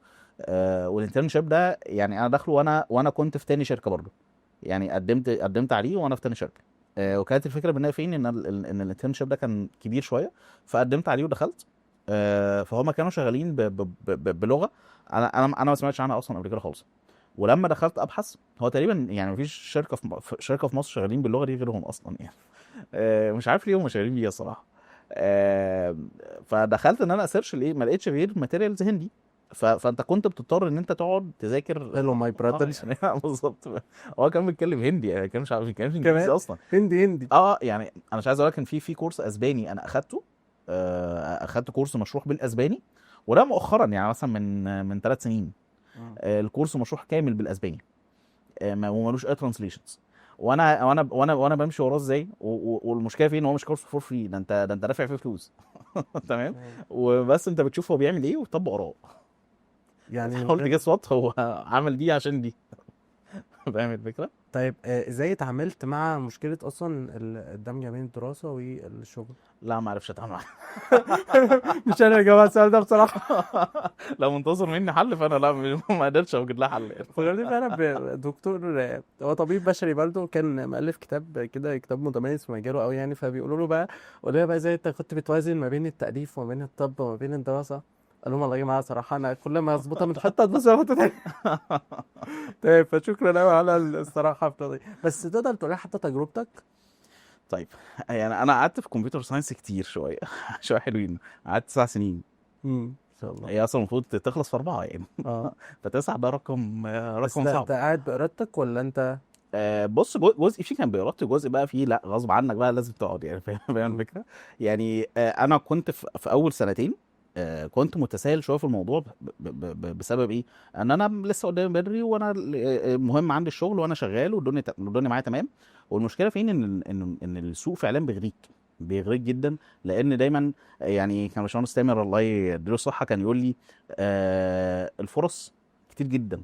والانترنشيب ده يعني انا داخله وانا كنت في تاني شركه برضو. يعني قدمت عليه وانا في تاني شركه. وكانت الفكره بالنسبه فين ان الانترنشيب ده كان كبير شويه، فقدمت عليه ودخلت. فهم كانوا شغالين بلغه انا ما سمعتش عنها اصلا قبل كده خالص. ولما دخلت ابحث، هو تقريبا يعني مفيش شركه في مصر شغالين باللغه دي غيرهم اصلا يعني. مش عارف ليه هم شغالين بيها الصراحه. آه، فدخلت ان انا اسيرش الايه، ما لقيتش غير ماتيريالز هندي. فانت كنت بتضطر ان انت تقعد تذاكر. هلو ماي براذرز. يعني بالظبط. هو كان بيتكلم هندي يعني، كان مش عارف، ما كانش انجليزي كمان اصلا. هندي. يعني انا مش عايز اقول لك ان في كورس اسباني انا اخدته. اخدت كورس مشروح بالاسباني، وده مؤخرا يعني مثلا من 3 سنين. الكورس مشروح كامل بالاسباني، ومالوش اي ترانسليشنز. وانا بمشي وراه ازاي، والمشكله فيه ان هو مش كورس فور فري، ده انت دافع فيه فلوس. تمام. وبس انت بتشوف هو بيعمل ايه وتطبق وراه. يعني من حاولت غير. جس وات هو عمل دي عشان دي. فاهم الفكره؟ طيب ازاي اتعاملت مع مشكلة اصلا الدمج بين الدراسة والشغل؟ لا ما عرفش اتعامل معاه. مش انا يا جماعة السؤال ده بصراحة. لو منتظر مني حل فانا لا، ما قدرتش اوجد لها حل يعني. فكرني فعلا بدكتور هو طبيب بشري برضه، كان مؤلف كتاب كده، كتاب متميز في مجاله قوي يعني. فبيقولوا له بقى، قولوا لي بقى ازاي انت كنت بتوازن ما بين التأليف وما بين الطب وما بين الدراسة؟ قال لهم والله يا جماعة صراحة أنا كل ما أظبطها من حتة تبص على حتة تانية. طيب فشكرا قوي على الصراحة في دي. بس تقدر تقول لي حتى تجربتك؟ طيب، يعني انا قعدت في كمبيوتر ساينس كتير شويه. شويه حلوين. قعدت 9 سنين. ان شاء الله. هي اصلا المفروض تخلص في 4 يعني. اه ف9 ده رقم بس رقم صعب. ده قاعد بإرادتك ولا أنت؟ بص، جزء فيه كان بإرادتي، جزء بقى فيه لا غصب عنك بقى لازم تقعد يعني. فاهم مم. الفكره؟ يعني انا كنت في اول سنتين كنت متساهل شويه في الموضوع بسبب ايه؟ ان انا لسه قدامي بدري، وانا المهم عندي الشغل وانا شغال، والدنيا معايا تمام. والمشكله فين ان السوق فعلا بيغريك جدا. لان دايما يعني كان باشمهندس تامر الله يديله الصحه كان يقول لي الفرص كتير جدا،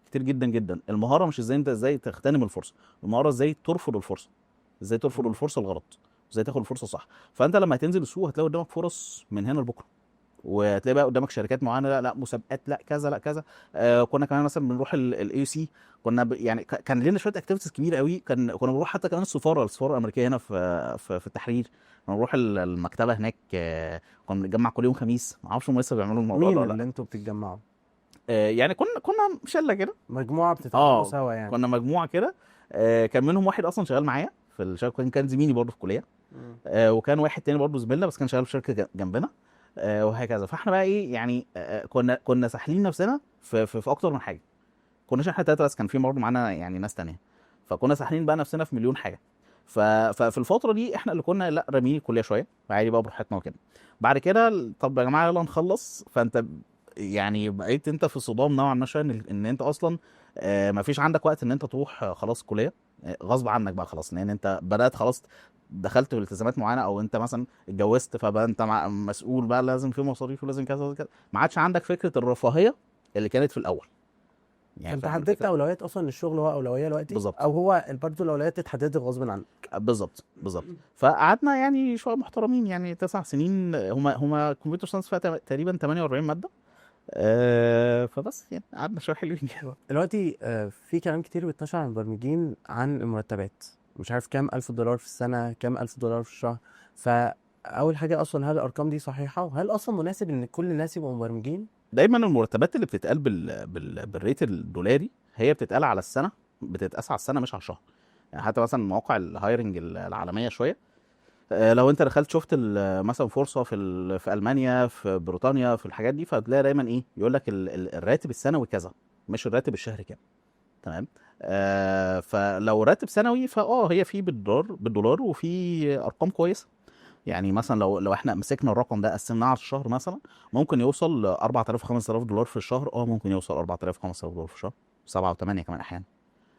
كتير جدا جدا. المهاره مش ازاي تغتنم الفرصه، المهاره ازاي ترفض الفرصه، ازاي ترفض مم. الفرصه الغلط، ازاي تاخد الفرصه صح. فانت لما هتنزل السوق هتلاقي قدامك فرص من هنا لبكره، وهتلاقي بقى قدامك شركات معينه، لا مسابقات، لا كذا لا كذا. كنا كمان مثلا بنروح الاي سي. يعني كان لنا شويه اكتيفيتيز كبيره قوي. كنا بنروح حتى كمان السفاره الامريكيه هنا في التحرير. كنا بنروح المكتبه هناك. كنا بنتجمع كل يوم خميس. ما اعرفش هم لسه بيعملوا الموضوع ده مين ولا اللي لا. انتوا بتتجمعوا؟ يعني كنا شله كده. مجموعة بتتعاملوا اه سوا يعني؟ كنا مجموعه كده. كان منهم واحد اصلا شغال معايا في الشركه، كان زميلي برضه في الكليه. مم. وكان واحد تاني برضه زميلنا بس كان شغال في شركه جنبنا. وهكذا. فاحنا بقى ايه يعني، كنا ساحلين نفسنا في اكتر من حاجه. كناش احنا 3 بس، كان في برضه معانا يعني ناس تانية. فكنا ساحلين بقى نفسنا في مليون حاجه. ففي الفتره دي احنا اللي كنا لا رامين الكليه شويه عادي بقى براحتنا وكده. بعد كده طب يا جماعه يلا نخلص. فانت يعني بقيت انت في صدام نوعا ما شويه، ان انت اصلا ما فيش عندك وقت ان انت تروح خلاص الكليه. غصب عنك بقى خلاص، لان انت بدات خلاص دخلت في التزامات معينه، او انت مثلا اتجوزت فبقى انت مسؤول بقى، لازم في مصاريف ولازم كذا وكذا. ما عادش عندك فكره الرفاهيه اللي كانت في الاول. يعني فانت فاهم حددت الفكره؟ اولويات اصلا للشغل، هو اولويه دلوقتي، بالظبط او هو برضه الاولويات اتحددت غصب عنك؟ بالظبط بالظبط. فقعدنا يعني شويه محترمين يعني 9 سنين. هما كمبيوتر ساينس فيها تقريبا 48 ماده. فبس يعني قعدنا شويه حلوين كده. دلوقتي في كلام كتير بيتنشر عن المبرمجين عن المرتبات، مش عارف كام ألف دولار في السنة، كام ألف دولار في الشهر. فأول حاجة أصلا، هل الأرقام دي صحيحة؟ وهل أصلا مناسب إن كل الناس يبقوا مبرمجين؟ دايما المرتبات اللي بتتقال بالريت الدولاري هي بتتقال على السنه، بتتقاس على السنه مش على الشهر. يعني حتى مثلا مواقع الهايرنج العالميه شويه، لو انت دخلت شفت مثلا فرصه في المانيا، في بريطانيا، في الحاجات دي، فهتلاقي دايما ايه يقول لك الراتب السنوي كذا، مش الراتب الشهري كام. تمام. فلو راتب سنوي هي في بالدولار وفي ارقام كويسه. يعني مثلا لو احنا مسكنا الرقم ده قسمناه على الشهر مثلا، ممكن يوصل 4000 5000 دولار في الشهر. ممكن يوصل 4000 5000 دولار في الشهر، 7 و8 كمان احيانا.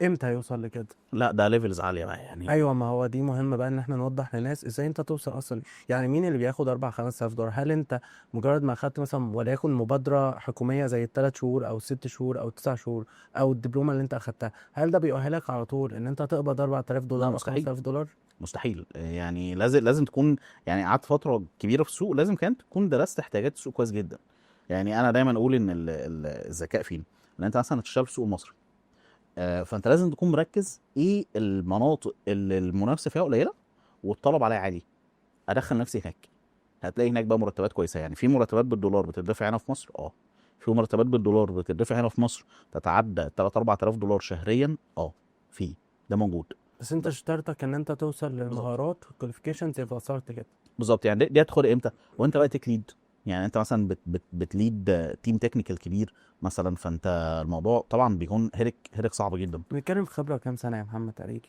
إمتى هيوصل لكده؟ لا ده ليفلز عاليه بقى يعني. أيوة، ما هو دي مهمة بقى إن إحنا نوضح للناس إزاي أنت توصل أصلا. يعني مين اللي بياخد 4 5 آلاف دولار؟ هل أنت مجرد ما أخدت مثلا وليكن مبادرة حكومية زي ال3 شهور أو ال6 شهور أو ال9 شهور أو الدبلومة اللي أنت أخدتها، هل ده بيؤهلك على طول إن أنت تقبض 4000 لا دولار أو مستحيل، 5000 دولار؟ مستحيل. يعني لازم تكون يعني قعدت فتره كبيره في السوق، لازم كانت تكون درست احتياجات السوق كويس جدا. يعني انا دايما اقول ان الذكاء فين، ان انت مثلا تشتغل في السوق المصري. فانت لازم تكون مركز ايه المناطق اللي المنافسه فيها قليله والطلب عليها عالي، ادخل نفسي هناك. هتلاقي هناك بقى مرتبات كويسه، يعني في مرتبات بالدولار بتدفع هنا في مصر، في مرتبات بالدولار بتدفع هنا في مصر تتعدى 3 4000 دولار شهريا، في ده موجود. بس انت اشترطك ان انت توصل بالظبط للمهارات والكواليفيكيشنز يبقى وصلت كده. بالظبط، يعني دي هتدخل امتى وانت بقى تك ليد، يعني انت مثلا بتليد تيم تكنيكال كبير مثلا، فانت الموضوع طبعا بيكون هيرك صعب جدا. بنتكلم في خبره كام سنه يا محمد تقريبا؟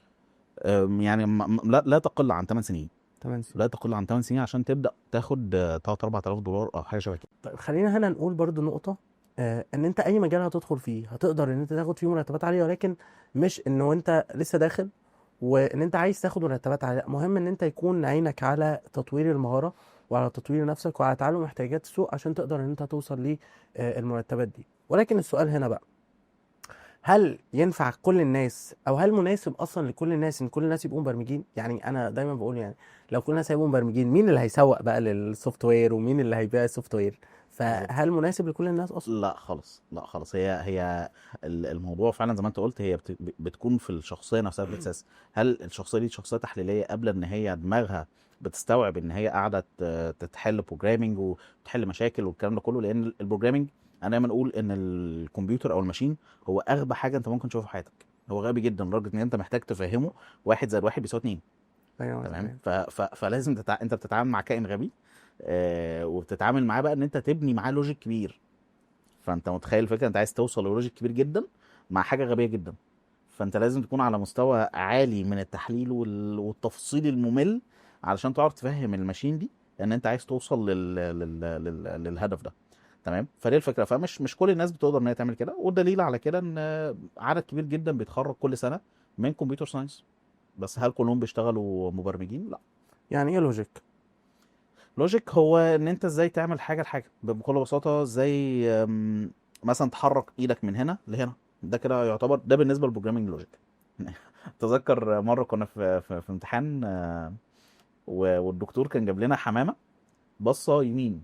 يعني لا تقل عن 8 سنين، 8 سنين. لا تقل عن 8 سنين عشان تبدا تاخد 3 4000 دولار او حاجه شبه كده. طيب خلينا هنا نقول برضو نقطه، ان انت اي مجال هتدخل فيه هتقدر ان انت تاخد فيه مرتبات عاليه، ولكن مش انه انت لسه داخل وان انت عايز تاخد مرتبات عاليه. مهم ان انت يكون عينك على تطوير المهاره وعلى تطوير نفسك وعلى تعلم احتياجات السوق عشان تقدر ان انت توصل للمرتبات دي. ولكن السؤال هنا بقى، هل ينفع كل الناس او هل مناسب اصلا لكل الناس ان كل الناس يبقوا مبرمجين؟ يعني انا دايما بقول يعني لو كل الناس هيبقوا مبرمجين، مين اللي هيسوق بقى للسوفت وير ومين اللي هيبيع السوفت وير؟ بالظبط. فهل مناسب لكل الناس اصلا؟ لا خالص، لا خالص، هي الموضوع فعلا زي ما انت قلت، هي بتكون في الشخصيه نفسها في الاساس. هل الشخصيه دي شخصيه تحليليه قبل ان هي دماغها بتستوعب ان هي قاعده تحل بروجرامنج وتحل مشاكل والكلام ده كله؟ لان البروجرامنج انا دايما اقول ان الكمبيوتر او الماشين هو اغبى حاجه انت ممكن تشوفها في حياتك، هو غبي جدا لدرجه ان انت محتاج تفهمه 1+1=2. ايوه تمام، تمام. فلازم انت بتتعامل مع كائن غبي، وبتتعامل معاه بقى ان انت تبني معاه لوجيك كبير. فانت متخيل الفكره، انت عايز توصل للوجيك كبير جدا مع حاجه غبيه جدا، فانت لازم تكون على مستوى عالي من التحليل والتفصيل الممل علشان تعرف تفهم الماشين دي ان انت عايز توصل للهدف ده. تمام، فدي الفكره. مش كل الناس بتقدر ان هي تعمل كده، والدليل على كده ان عدد كبير جدا بيتخرج كل سنه من كمبيوتر ساينس. بس هل كلهم بيشتغلوا مبرمجين؟ لا. يعني ايه لوجيك؟ لوجيك هو ان انت ازاي تعمل حاجه لحاجه بكل بساطه، زي مثلا تحرك ايدك من هنا لهنا، ده كده يعتبر ده بالنسبه للبروجرامينج لوجيك. تذكر مره كنا في امتحان، والدكتور كان جاب لنا حمامه بصه يمين،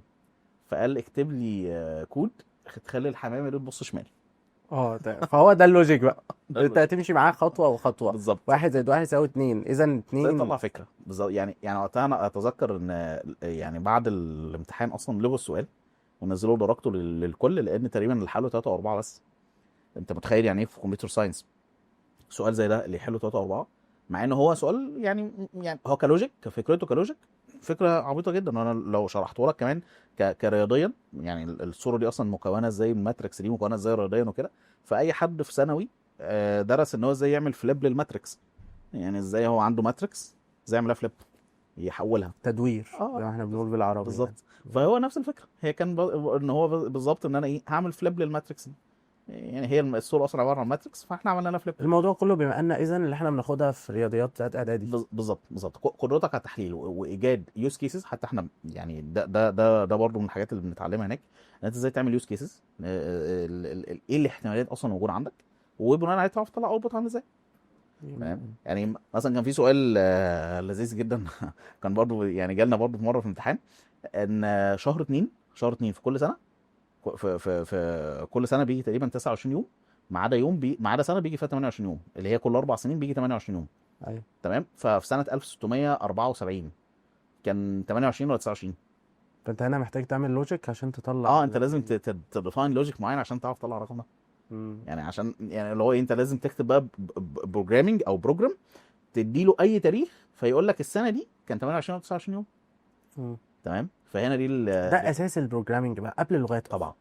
فقال اكتب لي كود تخلي الحمامه دي تبص شمال. فهو ده اللوجيك بقى. ده انت اللوجيك هتمشي معاه خطوه وخطوه. بالظبط. 1+1=2، اذا ازاي 2. تطلع فكره بالظبط، يعني وقتها انا اتذكر ان يعني بعد الامتحان اصلا لغوا السؤال ونزلوا درجته للكل، لان تقريبا اللي حلوا 3 و4 بس. انت متخيل يعني ايه في كمبيوتر ساينس سؤال زي ده اللي يحله 3 و4؟ مع ان هو سؤال يعني هو كلوجيك، كفكرته كلوجيك فكره عبيطه جدا. وانا لو شرحته لك كمان كرياضيا، يعني الصوره دي اصلا مكونه ازاي، الماتريكس دي مكونه ازاي رياضيا وكده، فاي حد في ثانوي درس ان هو ازاي يعمل فليب للماتريكس، يعني ازاي هو عنده ماتريكس ازاي يعملها فليب، يحولها. تدوير اه زي ما احنا بنقول بالعربي يعني. بالظبط. فهو نفس الفكره، هي كان ان هو بالظبط ان انا هعمل فليب للماتريكس دي، يعني هي الصوره اصلا عباره عن ماتريكس فاحنا عملنا لها فليب. الموضوع كله بما ان اذا اللي احنا بناخدها في رياضيات بتاعت اعدادي. بالظبط قدرتك على التحليل وايجاد يوز كيسز. حتى احنا يعني ده برضه من الحاجات اللي بنتعلمها هناك، ان انت ازاي تعمل يوز كيسز، ايه الاحتمالات اصلا موجوده عندك، وبناء عليه تعرف تطلع اوتبوت عامل ازاي. تمام، يعني مثلا كان في سؤال لذيذ جدا كان برضه يعني جالنا برضه في مره في امتحان، ان شهر 2 في كل سنه، في كل سنه بيجي تقريبا 29 يوم، ما عدا سنه بيجي فيها 28 يوم، اللي هي كل 4 سنين بيجي 28 يوم. ايوه. تمام، ففي سنه 1674 كان 28 ولا 29؟ فانت هنا محتاج تعمل لوجيك عشان تطلع انت لازم تديفاين لوجيك معين عشان تعرف تطلع الرقم ده. يعني عشان يعني اللي هو انت لازم تكتب بقى بروجرامنج او بروجرام، تديله اي تاريخ فيقول لك السنه دي كان 28 ولا 29 يوم. مم. تمام، فهنا دي ده اساس البروجرامينج بقى قبل اللغات. طبعا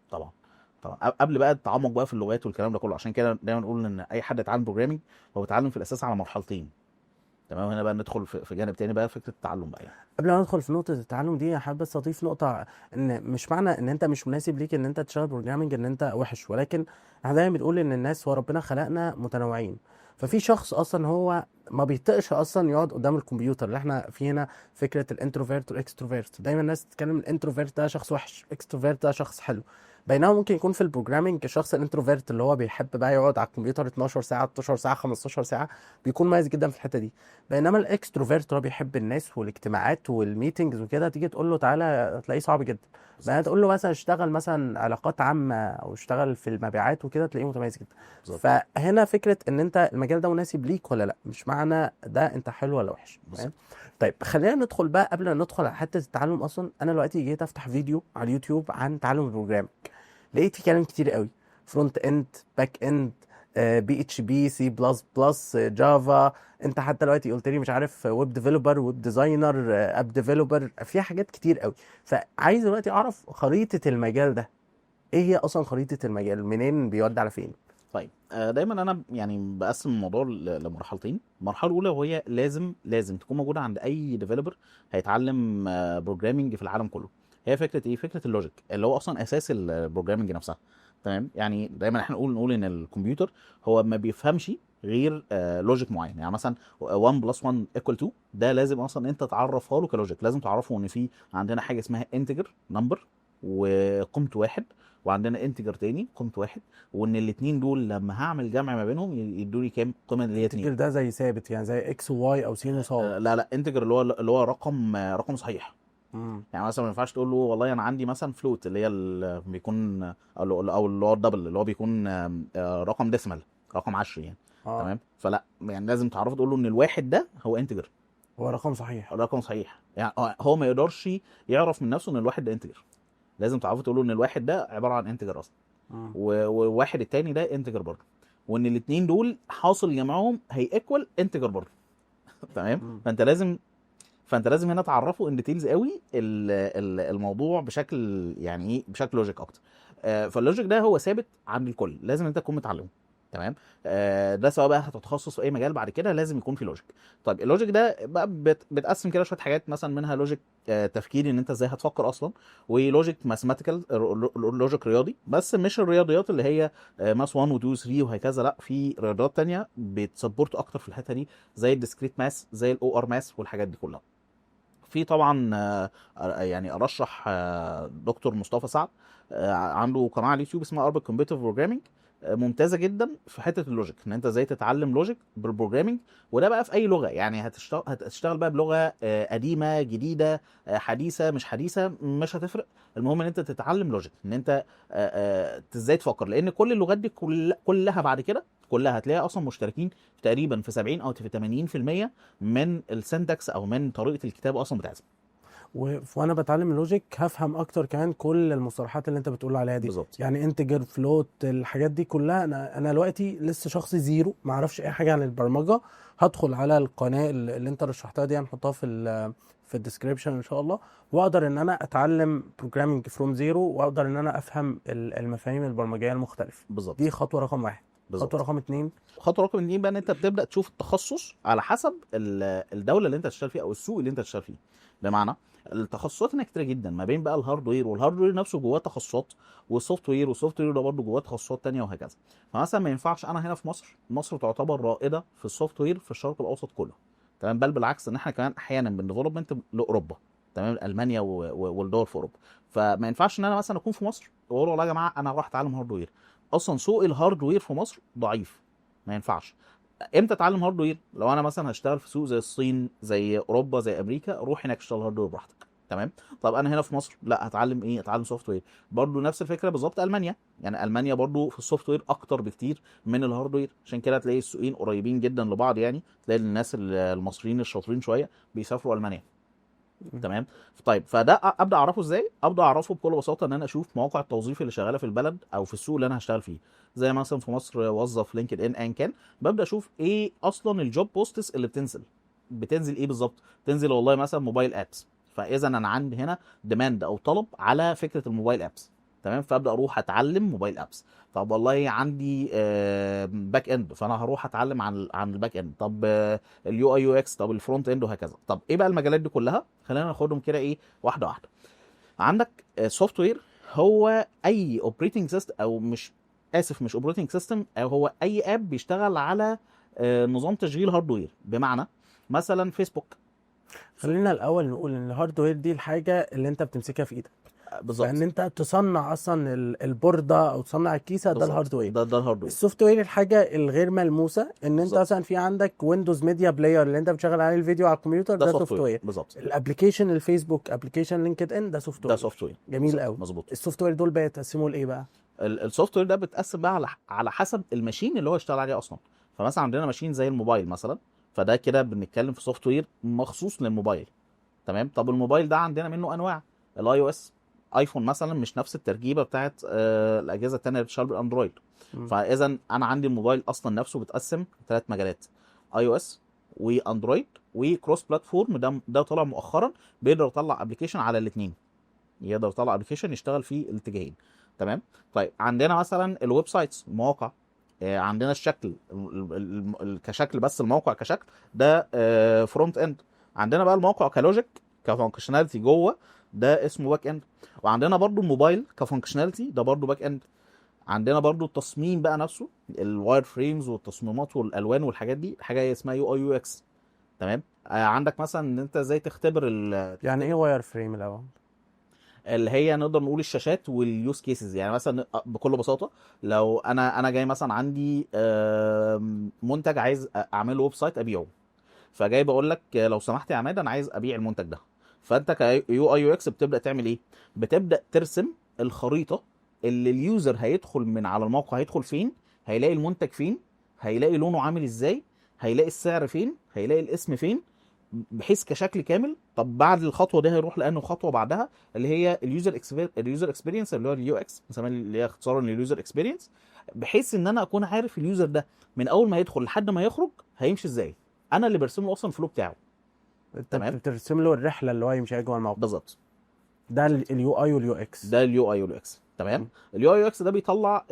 قبل بقى التعمق بقى في اللغات والكلام ده كله. عشان كده دايما نقول ان اي حد يتعلم بروجرامنج هو بيتعلم في الاساس على مرحلتين. تمام، هنا بقى ندخل في جانب تاني بقى، فكره التعلم بقى يعني. قبل ما ندخل في نقطة التعلم دي حابب بس أضيف نقطة، إن مش معنى إن أنت مش مناسب ليك إن أنت تشتغل بروجرامنج إن أنت وحش، ولكن إحنا دايما بنقول إن الناس هو ربنا خلقنا متنوعين. ففي شخص أصلا هو ما بيطقش أصلا يقعد قدام الكمبيوتر، اللي إحنا في هنا فكرة الانتروفيرت والإكستروفيرت. دايما الناس تتكلم الانتروفيرت ده شخص وحش، اكستروفيرت ده شخص حلو. بينما ممكن يكون في البروجرامينج الشخص الانتروفيرت اللي هو بيحب بقى يقعد على الكمبيوتر 12 ساعه 12 ساعه 15 ساعه، بيكون مميز جدا في الحته دي. بينما الاكستروفيرت اللي هو بيحب الناس والاجتماعات والميتنجز وكده، تيجي تقول له تعالى هتلاقيه صعب جدا. بقى بالظبط. تقول له مثلا اشتغل مثلا علاقات عامه او اشتغل في المبيعات وكده، تلاقيه متميز جدا. بالظبط. فهنا فكره ان انت المجال ده مناسب ليك ولا لا، مش معنى ده انت حلو ولا وحش، فاهم؟ بالظبط. طيب خلينا ندخل بقى، قبل ما ندخل على حته التعلم اصلا، انا دلوقتي جيت افتح فيديو على اليوتيوب عن تعلم البروجرام، لقيت في كلام كتير قوي: فرونت اند، باك اند، بي اتش بي، سي بلس بلس، جافا. انت حتى دلوقتي قلت لي مش عارف ويب ديفلوبر، ويب ديزاينر، اب ديفلوبر، في حاجات كتير قوي. فعايز دلوقتي اعرف خريطة المجال ده ايه هي اصلا، خريطة المجال منين بيودي على فين؟ طيب دايما انا يعني بقسم الموضوع لمرحلتين. المرحله الاولى وهي لازم تكون موجوده عند اي ديفلوبر هيتعلم بروجرامنج في العالم كله. هي فكره ايه؟ فكره اللوجيك اللي هو اصلا اساس البروجرامنج نفسها. تمام. يعني دايما احنا نقول ان الكمبيوتر هو ما بيفهمش غير لوجيك معين. يعني مثلا 1 بلس 1 ايكوال 2 ده لازم اصلا انت تعرفها له كلوجيك. لازم تعرفه ان في عندنا حاجه اسمها انتجر نمبر وقيمته واحد، وعندنا انتجر تاني قيمته واحد، وان الاثنين دول لما هعمل جمع ما بينهم يدوني كام؟ قيمه اللي هي 2. انتجر ده زي ثابت يعني، زي اكس وواي او سين وصاد؟ لا انتجر اللي هو رقم صحيح. امم. يعني مثلا ما ينفعش تقول له والله انا عندي مثلا فلوت اللي هي بيكون او اللي هو الدبل اللي هو بيكون رقم ديسمال، رقم 10 يعني. اه. تمام. فلا يعني لازم تعرفه تقول له ان الواحد ده هو انتجر، هو رقم صحيح. رقم صحيح. يعني هو ما يقدرش يعرف من نفسه ان الواحد ده انتجر. لازم تعرفه تقول له ان الواحد ده عباره عن انتجر اصلا، امم. وواحد التاني ده انتجر برضه، وان الاثنين دول حاصل جمعهم هي ايكوال انتجر برضه. تمام. امم. فانت لازم هنا تعرفه ان ديتيلز قوي الموضوع بشكل يعني ايه، بشكل لوجيك اكتر. فاللوجيك ده هو ثابت عند الكل، لازم انت تكون متعلمه. تمام. ده سواء بقى هتتخصص في اي مجال بعد كده لازم يكون في لوجيك. طيب اللوجيك ده بقى بتقسم كده شويه حاجات، مثلا منها لوجيك تفكيري ان انت ازاي هتفكر اصلا، ولوجيك ماثيماتيكال، لوجيك رياضي، بس مش الرياضيات اللي هي ماس 1 و 2 و 3 وهكذا. لا، في رياضيات تانية بتسبورت اكتر في الحته دي، زي الديسكريت ماس، زي الاو ار ماس والحاجات دي كلها. في طبعا يعني ارشح دكتور مصطفى سعد، عنده قناه على اليوتيوب اسمها اربك كومبيتيتيف بروجرامينج، ممتازه جدا في حته اللوجيك، ان انت ازاي تتعلم لوجيك بالبروجرامينج. وده بقى في اي لغه، يعني هتشتغل بقى بلغه قديمه جديده حديثه مش حديثه مش هتفرق. المهم ان انت تتعلم لوجيك، ان انت ازاي تفكر، لان كل اللغات دي كلها بعد كده كلها هتلاقيها اصلا مشتركين تقريبا في 70 او في 80% من السنتكس او من طريقه الكتابه اصلا بتاعتهم. وانا بتعلم اللوجيك هفهم اكتر كمان كل المصطلحات اللي انت بتقول عليها دي، بالظبط. يعني انتجر، فلوت، الحاجات دي كلها. انا دلوقتي لسه شخص زيرو، ما اعرفش اي حاجه عن البرمجه. هدخل على القناه اللي انت رشحتها دي، هنحطها في الديسكريبشن ان شاء الله، واقدر ان انا اتعلم بروجرامنج فروم زيرو، واقدر ان انا افهم المفاهيم البرمجيه المختلفه. دي بالظبط. خطوه رقم واحد. خطوه بالظبط. رقم اتنين. خطوه رقم 2 بقى ان انت بتبدا تشوف التخصص على حسب الدوله اللي انت هتشتغل فيها او السوق اللي انت هتشتغل فيه. بمعنى التخصصات هنا كتير جدا، ما بين بقى الهاردوير، والهاردوير نفسه جواه تخصصات، والسوفت وير، والسوفت وير ده برضه جواه تخصصات تانية وهكذا. فمثلا ما ينفعش انا هنا في مصر تعتبر رائده في السوفت وير في الشرق الاوسط كله. تمام. بل بالعكس، ان احنا كمان احيانا بنديفلوبمنت لاوروبا. تمام. المانيا والدول في اوروبا. فما ينفعش ان انا مثلا اكون في مصر واقول والله يا جماعه انا هروح اتعلم هاردوير. اصلا سوق الهاردوير في مصر ضعيف، ما ينفعش. امتى اتعلم هاردوير؟ لو انا مثلا هشتغل في سوق زي الصين، زي اوروبا، زي امريكا، روح هناك اشتغل هاردوير براحتك. تمام. طب انا هنا في مصر لا، هتعلم ايه؟ اتعلم سوفت وير. برضه نفس الفكره بالظبط. المانيا، يعني المانيا برضه في السوفت وير اكتر بكتير من الهاردوير، عشان كده تلاقي السوقين قريبين جدا لبعض. يعني تلاقي الناس المصريين الشاطرين شويه بيسافروا المانيا. تمام. طيب فده ابدا اعرفه ازاي؟ ابدا اعرفه بكل بساطه ان انا اشوف مواقع التوظيف اللي شغاله في البلد او في السوق اللي انا هشتغل فيه. زي مثلا في مصر وظف، لينكد ان، ان كان. ببدا اشوف ايه اصلا الجوب بوستس اللي بتنزل ايه بالظبط. تنزل والله مثلا موبايل ابس، فاذا انا عندي هنا ديماند او طلب على فكره الموبايل ابس. تمام. فابدا اروح اتعلم موبايل ابس. طب والله عندي باك اند، فانا هروح اتعلم عن الباك اند. طب اليو اي يو اكس، طب الفرونت اند وهكذا. طب ايه بقى المجالات دي كلها؟ خلينا ناخدهم كده ايه، واحده واحده. عندك سوفت وير، هو اي اوبريتنج سيستم، او مش اسف مش اوبريتنج سيستم، او هو اي اب بيشتغل على نظام تشغيل هاردوير. بمعنى مثلا فيسبوك. خلينا الاول نقول ان الهاردوير دي الحاجه اللي انت بتمسكها في ايدك. بالظبط فان انت تصنع اصلا البورده او تصنع الكيسه، ده بالظبط الهاردوير. ده الهاردوير السوفت وير الحاجه الغير ملموسه، ان انت بالظبط. مثلا في عندك ويندوز ميديا بلاير اللي انت بتشغل عليه الفيديو على الكمبيوتر، ده ده سوفت سوفت وير وير. بالظبط. الابلكيشن الفيسبوك، ابلكيشن لينكد ان، ده سوفت ده وير. سوفت وير جميل بالظبط قوي. مظبوط. السوفت وير دول بيتقسموا لايه بقى؟ السوفت وير ده بيتقسم بقى على حسب الماشين اللي هو اشتغل عليه اصلا. فمثلا عندنا ماشين زي الموبايل مثلا، فده كده بنتكلم في سوفت وير مخصوص للموبايل. تمام. طب الموبايل ده عندنا منه انواع. الاي او اس، ايفون مثلا مش نفس التركيبه بتاعت الاجهزه التانيه اللي بتشتغل بالاندرويد. مم. فاذا انا عندي الموبايل اصلا نفسه بيتقسم 3 مجالات: اي او اس واندرويد وكروس بلاتفورم. ده طلع مؤخرا، بيقدر يطلع ابلكيشن على الاثنين، يقدر يطلع ابلكيشن يشتغل في الاتجاهين. تمام. طيب عندنا مثلا الويب سايتس، المواقع. عندنا الشكل كشكل، بس الموقع كشكل ده فرونت اند. عندنا بقى الموقع كلوجيك كفانكشناليتي جوه، ده اسمه باك اند. وعندنا برضو الموبايل كفانكشناليتي، ده برضو باك اند. عندنا برضو التصميم بقى نفسه، الواير فريمز والتصميمات والالوان والحاجات دي، حاجه اسمها يو اي يو اكس. تمام. عندك مثلا ان انت ازاي تختبر يعني ايه واير فريم الاول؟ اللي هي نقدر نقول الشاشات واليوز كيسز. يعني مثلا بكل بساطه، لو انا جاي مثلا عندي منتج عايز اعمل له ويب سايت ابيعه، فجاي بقول لك لو سمحت يا عماد انا عايز ابيع المنتج ده. فانت كيو اي يو اكس بتبدا تعمل ايه؟ بتبدا ترسم الخريطه اللي اليوزر هيدخل من على الموقع، هيدخل فين، هيلاقي المنتج فين، هيلاقي لونه عامل ازاي، هيلاقي السعر فين، هيلاقي الاسم فين، بحيث كشكل كامل. طب بعد الخطوه دي هيروح لانه خطوه بعدها اللي هي اليوزر اكسبيرينس، اللي هو اليو اكس بنسميها، اللي هي اختصارا لليوزر اكسبيرينس، بحيث ان انا اكون عارف اليوزر ده من اول ما يدخل لحد ما يخرج هيمشي ازاي. انا اللي برسم له اصلا الفلو بتاعه. انت تمام بترسم له الرحله اللي هو يمشي جوه الموقع. بالظبط ده بالظبط. اليو اي واليو اكس. ده اليو اي واليو اكس. تمام. اليو اي يو اكس ده بيطلع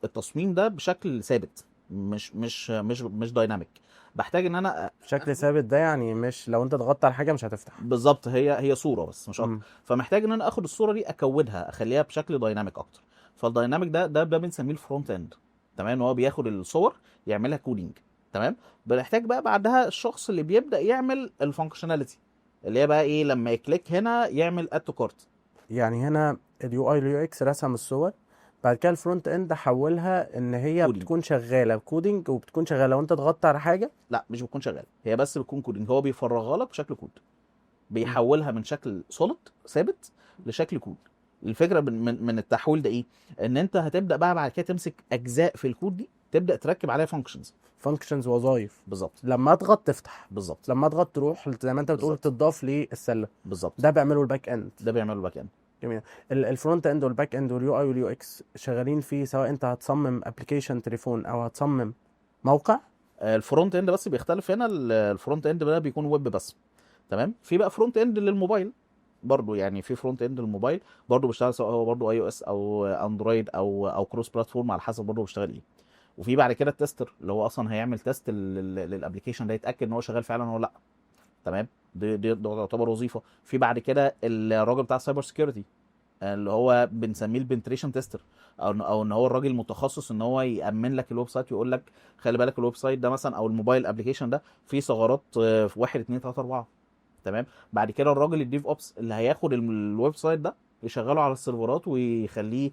التصميم ده بشكل ثابت، مش دايناميك. بحتاج ان انا شكل ثابت ده يعني مش لو انت ضغطت على حاجه مش هتفتح. بالظبط، هي صوره بس مش اكتر. مم. فمحتاج ان انا اخد الصوره دي اكودها، اخليها بشكل دايناميك اكتر. فالدايناميك ده بنسميه الفرونت اند. تمام. هو بياخد الصور يعملها كودينج. تمام. بنحتاج بقى بعدها الشخص اللي بيبدا يعمل الفانكشناليتي، اللي هي بقى ايه، لما يكليك هنا يعمل اد تو كارت. يعني هنا اليو اي واليو اكس رسم الصور، بعد كده الفرونت اند حولها ان هي كودينج. بتكون شغاله كودينج، وبتكون شغاله لو انت ضغطت على حاجه. لا مش بتكون شغاله، هي بس بتكون كودينج. هو بيفرغها لك بشكل كود، مم. بيحولها من شكل سوليد ثابت لشكل كود. الفكره من التحويل ده ايه؟ ان انت هتبدا بقى بعد كده تمسك اجزاء في الكود دي، تبدا تركب عليها فانكشنز. فانكشنز، وظائف. بالظبط لما اضغط تفتح، بالظبط لما اضغط تروح زي ما انت بتقول بالظبط تضاف للسله. بالظبط. ده بيعمله الباك اند. ده بيعمله الباك اند. جميل. الفرونت اند والباك اند واليو اي واليو اكس شغالين فيه، سواء انت هتصمم ابلكيشن تليفون او هتصمم موقع. الفرونت اند بس بيختلف هنا، الفرونت اند ده بيكون ويب بس. تمام. في بقى فرونت اند للموبايل برضو، يعني في فرونت اند للموبايل برضو بيشتغل، سواء هو برضو اي او اس او اندرويد او كروس بلاتفورم، على حسب برضو بيشتغل ايه. وفي بعد كده التستر، اللي هو اصلا هيعمل تيست للابلكيشن ده، يتاكد ان هو شغال فعلا ولا لا. تمام. ده تعتبر وظيفه. في بعد كده الراجل بتاع السايبر سكيورتي، اللي هو بنسميه البنتريشن تيستر، او ان هو الراجل المتخصص ان هو يامن لك الويب سايت، ويقول لك خلي بالك الويب سايت ده مثلا او الموبايل ابلكيشن ده فيه ثغرات في 1 2 3 4. تمام. بعد كده الراجل الديف اوبس اللي هياخد الويب سايت ده يشغله على السيرفرات ويخليه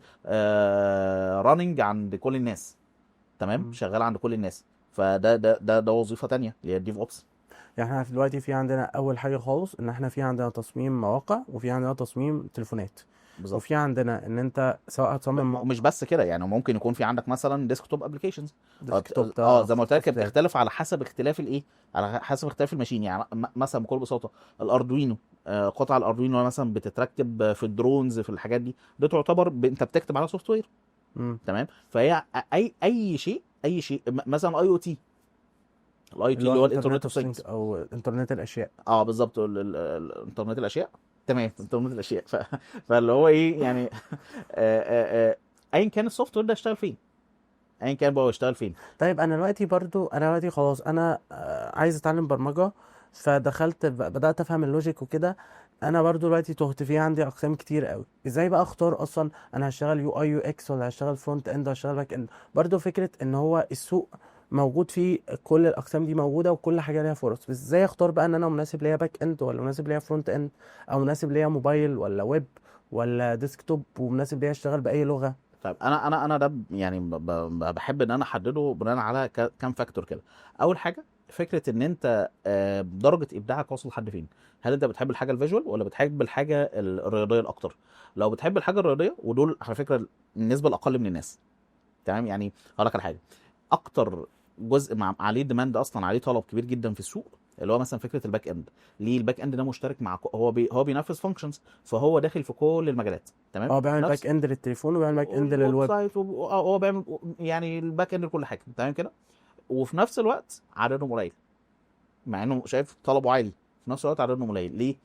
راننج عند كل الناس. تمام. مم. شغال عند كل الناس. فده وظيفه تانية اللي هي الديف اوبس. يعني احنا دلوقتي في عندنا اول حاجه خالص ان احنا في عندنا تصميم مواقع، وفي عندنا تصميم تليفونات، بالظبط. وفي عندنا ان انت سواء هتصمم ومش بس كده، يعني ممكن يكون في عندك مثلا ديسكتوب ابلكيشنز. ديسكتوب، ده زي ما قلت لك، هي اختلاف. بتختلف على حسب اختلاف الايه، على حسب اختلاف الماشين. يعني مثلا بكل بساطه الاردوينو، قطع الاردوينو مثلا بتتركب في الدرونز، في الحاجات دي تعتبر انت بتكتب على سوفت وير. مم. تمام. فهي اي شيء مثلا اي او تي، الاي تي اللي هو اللي هو انترنت الانترنت اوف اوف ثينجز ثينجز. او انترنت الاشياء. اه بالظبط، انترنت الاشياء. تمام. انترنت الاشياء فاللي هو ايه يعني ايا كان السوفت وير ده اشتغل فين، ايا كان بقى هو اشتغل فين. طيب انا دلوقتي خلاص، انا عايز اتعلم برمجه، فدخلت بدات افهم اللوجيك وكده. انا برضو دلوقتي تهت فيه، عندي اقسام كتير قوي. ازاي بقى اختار اصلا انا هشتغل يو اي يو اكس، ولا هشتغل فرونت اند، ولا هشتغل باك اند؟ برضو فكره ان هو السوق موجود فيه كل الاقسام دي موجوده، وكل حاجه ليها فرص. بس ازاي اختار بقى ان انا مناسب ليا باك اند، ولا مناسب ليا فرونت اند، او مناسب ليا موبايل ولا ويب، ولا ديسكتوب ومناسب ليا اشتغل باي لغه؟ طيب انا ده يعني بحب ان انا احدده بناء على كام فاكتور كده. اول حاجه فكره ان انت درجه ابداعك واصل لحد فين. هل انت بتحب الحاجه الفيجوال ولا بتحب الحاجه الرياضيه الاكتر؟ لو بتحب الحاجه الرياضيه، ودول على فكره النسبه الاقل من الناس، تمام. يعني هقول لك على حاجه، اكتر جزء عليه ديماند اصلا، عليه طلب كبير جدا في السوق، اللي هو مثلا فكره الباك اند. ليه الباك اند ده مشترك مع هو بينفذ فانكشنز، فهو داخل في كل المجالات، تمام. اه بيعمل باك نفس اند للتليفون وبيعمل باك اند الويب للويب. سايت هو بيعمل يعني الباك اند لكل حاجه، تمام كده. وفي نفس الوقت عددهم قليل، مع انه شايف طلبه عالي، في نفس الوقت عددهم قليل. ليه؟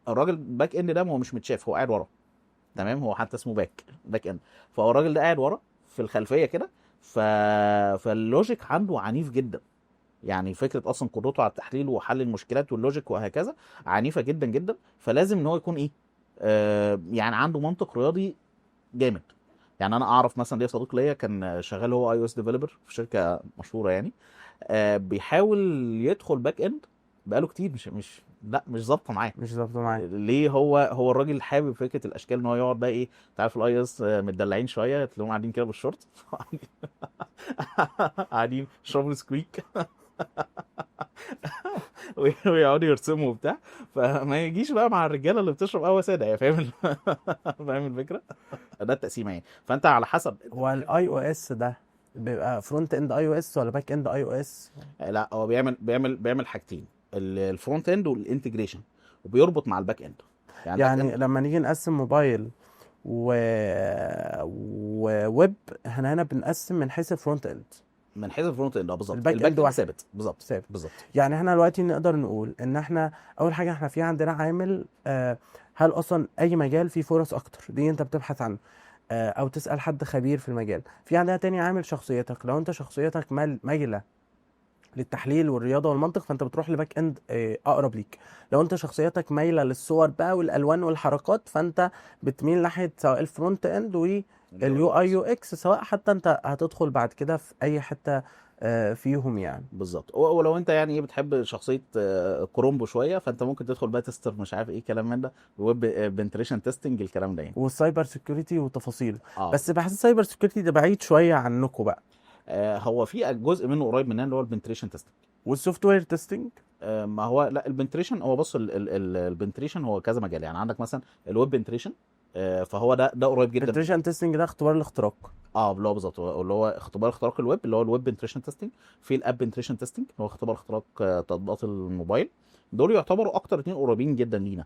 الراجل باك اند ده هو مش متشاف، هو قاعد ورا، تمام. هو حتى اسمه باك اند. فهو الراجل ده قاعد ورا في الخلفيه كده. ف... فاللوجيك عنده عنيف جدا. يعني فكره اصلا قدرته على التحليل وحل المشكلات واللوجيك وهكذا عنيفه جدا جدا. فلازم ان هو يكون ايه، يعني عنده منطق رياضي جامد. يعني انا اعرف مثلا ليا صديق ليا كان شغال هو اي او اس ديفلوبر في شركه مشهوره يعني. بيحاول يدخل باك اند بقاله كتير، مش ظابطه معاه. مش ظابطه معايا. ليه؟ هو الراجل حابب فكره الاشكال، ان هو يقعد بقى ايه، انت عارف الاي اس متدلعين شويه، تلاقيهم قاعدين كده بالشورت قاعدين يشربوا سكويك ويقعدوا يرسموا وبتاع. فما يجيش بقى مع الرجاله اللي بتشرب قهوه ساده، يا فاهم فاهم الفكره. ده التقسيمه يعني. فانت على حسب انت هو بتحب. الاي او اس ده بيبقى فرونت اند اي او اس ولا باك اند اي او اس؟ لا، هو بيعمل حاجتين، الفرونت اند والانتجريشن، وبيربط مع الباك اند. يعني الباك يعني اند لما نيجي نقسم موبايل و وويب، احنا هنا بنقسم من حيث الفرونت اند. من حيث الفرونت اند، بالظبط. الباك اند الباك اند واحد ثابت، بالظبط ثابت. بالظبط. يعني احنا دلوقتي نقدر نقول ان احنا اول حاجه احنا في عندنا عامل هل اصلا اي مجال فيه فرص اكتر، دي انت بتبحث عنه او تسال حد خبير في المجال. في عندنا تاني عامل شخصيتك، لو انت شخصيتك مايله للتحليل والرياضه والمنطق فانت بتروح لباك اند اقرب ليك. لو انت شخصيتك مايله للصور بقى والالوان والحركات فانت بتميل ناحيه سواء الفرونت اند واليو اي يو اكس، سواء حتى انت هتدخل بعد كده في اي حته فيهم يعني. بالظبط. ولو انت يعني ايه بتحب شخصيه كرومبو شويه، فانت ممكن تدخل بقى تستر مش عارف ايه كلام من ده، ويب بنتريشن تيستنج، الكلام ده يعني. والسايبر سيكيورتي وتفاصيله. اه. بس بحس السايبر سيكيورتي ده بعيد شويه عنكم بقى. هو في جزء منه قريب مننا، اللي هو البنتريشن تيستنج. والسوفت وير تيستنج. ما هو لا، البنتريشن هو بص، البنتريشن هو كذا مجال. يعني عندك مثلا الويب بنتريشن، فهو ده قريب جدا. البنتريشن تيستنج ده اختبار الاختراق. اه، اللي هو بالظبط، اللي هو اختبار اختراق الويب، اللي هو الويب بنتريشن تيستنج. في الاب بنتريشن تيستنج، اللي هو اختبار اختراق تطبيقات الموبايل. دول يعتبروا اكتر اتنين قريبين جدا لينا.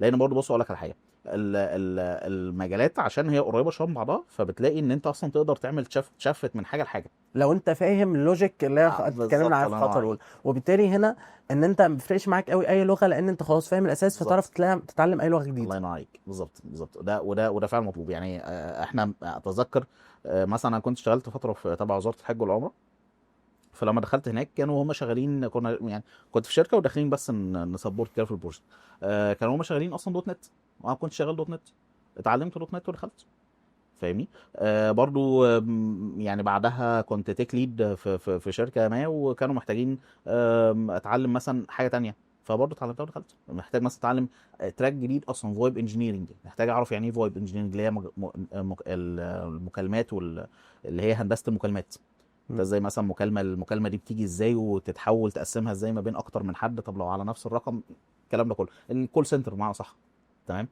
لان برضه بص اقول لك على حاجه، المجالات عشان هي قريبه شويه من بعضها، فبتلاقي ان انت اصلا تقدر تعمل تشفت من حاجه لحاجه. لو انت فاهم اللوجيك اللي هي اتكلمنا بالظبط، عنها في الله ينور الخطوه عليك. الاولى، وبالتالي هنا ان انت ما بيفرقش معاك قوي اي لغه لان انت خلاص فاهم الاساس فتعرف بالظبط، تتعلم اي لغه الله جديده. ينور عليك. بالظبط. وده فعلا مطلوب يعني. احنا اتذكر مثلا انا كنت اشتغلت فتره في تبع وزاره الحج والعمره. فلما دخلت هناك كانوا هم شغالين، كنا يعني كنت في شركه وداخلين بس نسبورت كده في البروجكت. كانوا هم شغالين اصلا دوت نت، وانا كنت شغال دوت نت. اتعلمت دوت نت ودخلت، فاهمني. برضو يعني بعدها كنت تيك ليد في شركه ما، وكانوا محتاجين اتعلم مثلا حاجه تانية. فبرضه اتعلمتها ودخلت. محتاج مثلا اتعلم تراك جديد اصلا، فويب انجينيرنج. محتاج اعرف يعني ايه فويب انجينيرنج، اللي هي المكالمات اللي هي هندسه المكالمات. انت ازاي مثلا المكالمه دي بتيجي ازاي، وتتحول تقسمها ازاي ما بين اكتر من حد، طب لو على نفس الرقم، الكلام ده كله الكول سنتر بمعنى صح، تمام.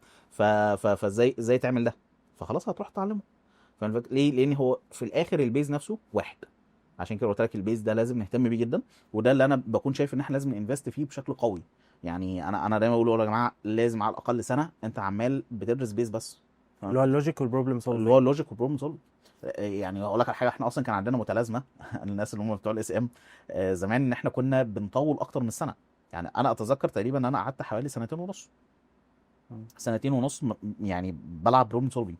فازاي تعمل ده. فخلاص هتروح تتعلمه. ليه؟ لان هو في الاخر البيز نفسه واحد. عشان كده قلت لك البيز ده لازم نهتم بيه جدا. وده اللي انا بكون شايف ان احنا لازم انفست فيه بشكل قوي. يعني انا دايما بقول يا جماعه، لازم على الاقل سنه انت عمال بتدرس بيز بس. اللي هو اللوجيك والبروبلم اللي هو سولفينج. اللوجيك والبروبلم سولف. يعني اقول لك على حاجه، احنا اصلا كان عندنا متلازمه الناس اللي هم بتوع الاس ام زمان، ان احنا كنا بنطول اكتر من سنه. يعني انا اتذكر تقريبا ان انا قعدت حوالي سنتين ونص. سنتين ونص يعني بلعب بروبلم سولفنج.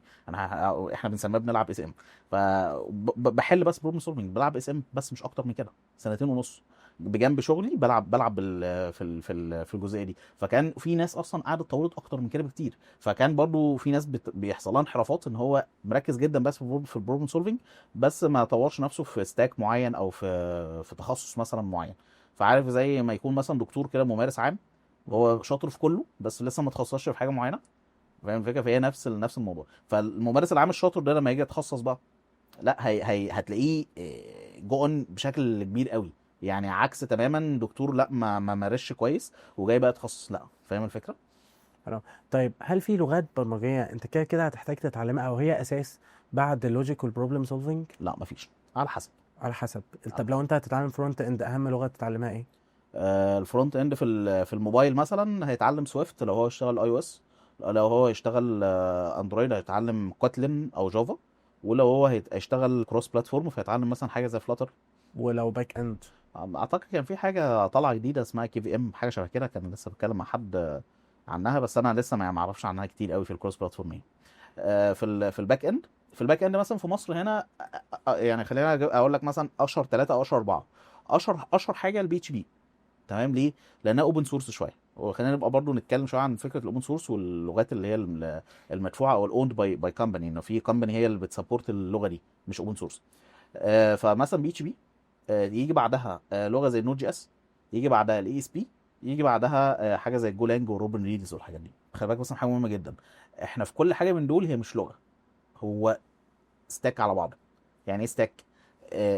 احنا بنسميها بنلعب اس ام. فبحل بس بروبلم سولفنج، بلعب اس ام بس، مش اكتر من كده. سنتين ونص بجنب شغلي بلعب في الجزئيه دي. فكان في ناس اصلا قعدت طولت اكتر من كده بكتير. فكان برضو في ناس بيحصل لها انحرافات، ان هو مركز جدا بس في البروبلم سولفنج، بس ما طورش نفسه في ستاك معين، او في تخصص مثلا معين. فعارف زي ما يكون مثلا دكتور كده ممارس عام، هو شاطر في كله بس لسه ما تخصصش في حاجه معينه. فاهم الفكره؟ فهي نفس الموضوع. فالممارس العام الشاطر ده لما يجي يتخصص بقى، لا هي هتلاقيه جون بشكل كبير قوي، يعني عكس تماما دكتور لا ما مارسش كويس وجاي بقى يتخصص. لا، فاهم الفكره؟ حرام. طيب هل في لغات برمجيه انت كده كده هتحتاج تتعلمها او هي اساس بعد اللوجيك والبروبلم سولفنج؟ لا مفيش، على حسب. على حسب. طب لو انت هتتعلم فرونت اند، اهم لغه تتعلمها ايه؟ الفرونت اند في الموبايل مثلا هيتعلم سويفت لو هو يشتغل اي او اس، لو هو يشتغل اندرويد هيتعلم كوتلين او جافا، ولو هو هيشتغل كروس بلاتفورم فهيتعلم مثلا حاجه زي فلاتر. ولو باك اند؟ اعتقد كان في حاجه طالعه جديده اسمها كي في ام، حاجه شبه كده، كان لسه بتكلم مع حد عنها، بس انا لسه ما اعرفش عنها كتير قوي في الكروس بلاتفورم يعني. في الباك اند، مثلا في مصر هنا يعني خلينا اقول لك مثلا اشهر ثلاثه او اشهر اربعه. اشهر حاجه البي اتش بي. تمام، ليه؟ لانها اوبن سورس شويه، وخلينا نبقى برضو نتكلم شويه عن فكره الاوبن سورس واللغات اللي هي المدفوعه او الاوند باي كومباني، انه في كومباني هي اللي بتسبورت اللغه دي، مش اوبن سورس. فمثلا بي اتش بي، يجي بعدها لغه زي نود جي اس، يجي بعدها الاي اس بي، يجي بعدها حاجه زي الجولانج وروبن ريدز والحاجات دي. خلي بالك مثلا حاجه مهمه جدا، احنا في كل حاجه من دول هي مش لغه، هو ستاك على بعضه. يعني ايه ستاك؟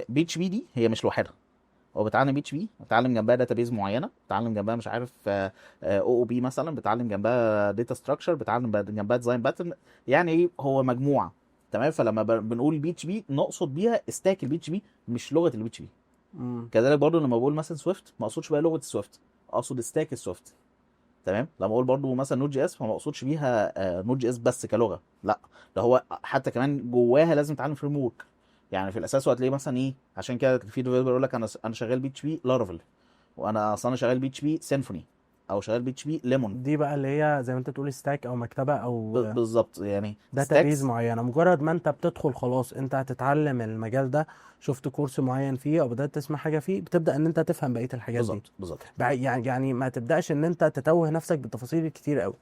بي اتش بي دي هي مش لوحدها، هو بتعلم بي اتش بي، بتعلم جنبها داتابيز معينه، بتعلم جنبها مش عارف او بي مثلا، بتعلم جنبها داتا ستراكشر، بتعلم جنبها ديزاين باترن. يعني ايه؟ هو مجموعه. تمام، فلما بنقول بي اتش بي نقصد بيها ستاك البي اتش بي، مش لغه البي اتش بي. امم. كذلك برضو لما بقول مثلا سويفت ما اقصدش بقى لغه السويفت، اقصد ستاك السويفت. تمام، لما اقول برضو مثلا نود جي اس فما اقصدش بيها نود جي اس بس كلغه، لا، ده هو حتى كمان جواها لازم تتعلم فريم ورك. يعني في الاساس هتلاقي مثلا ايه، عشان كده في ديفيلوبر يقول لك انا شغال بي اتش بي لارافيل، وانا اصلا شغال بي اتش بي سيمفوني، او شغال بي اتش بي ليمون. دي بقى اللي هي زي ما انت تقول ستاك او مكتبه او بالظبط، يعني داتابيز ستاكس. معينه. مجرد ما انت بتدخل خلاص انت هتتعلم المجال ده، شفت كورس معين فيه او بدات تسمع حاجه فيه، بتبدا ان انت تفهم بقيه الحاجات دي. بالظبط. يعني ما تبداش ان انت تتوه نفسك بالتفاصيل الكتير قوي.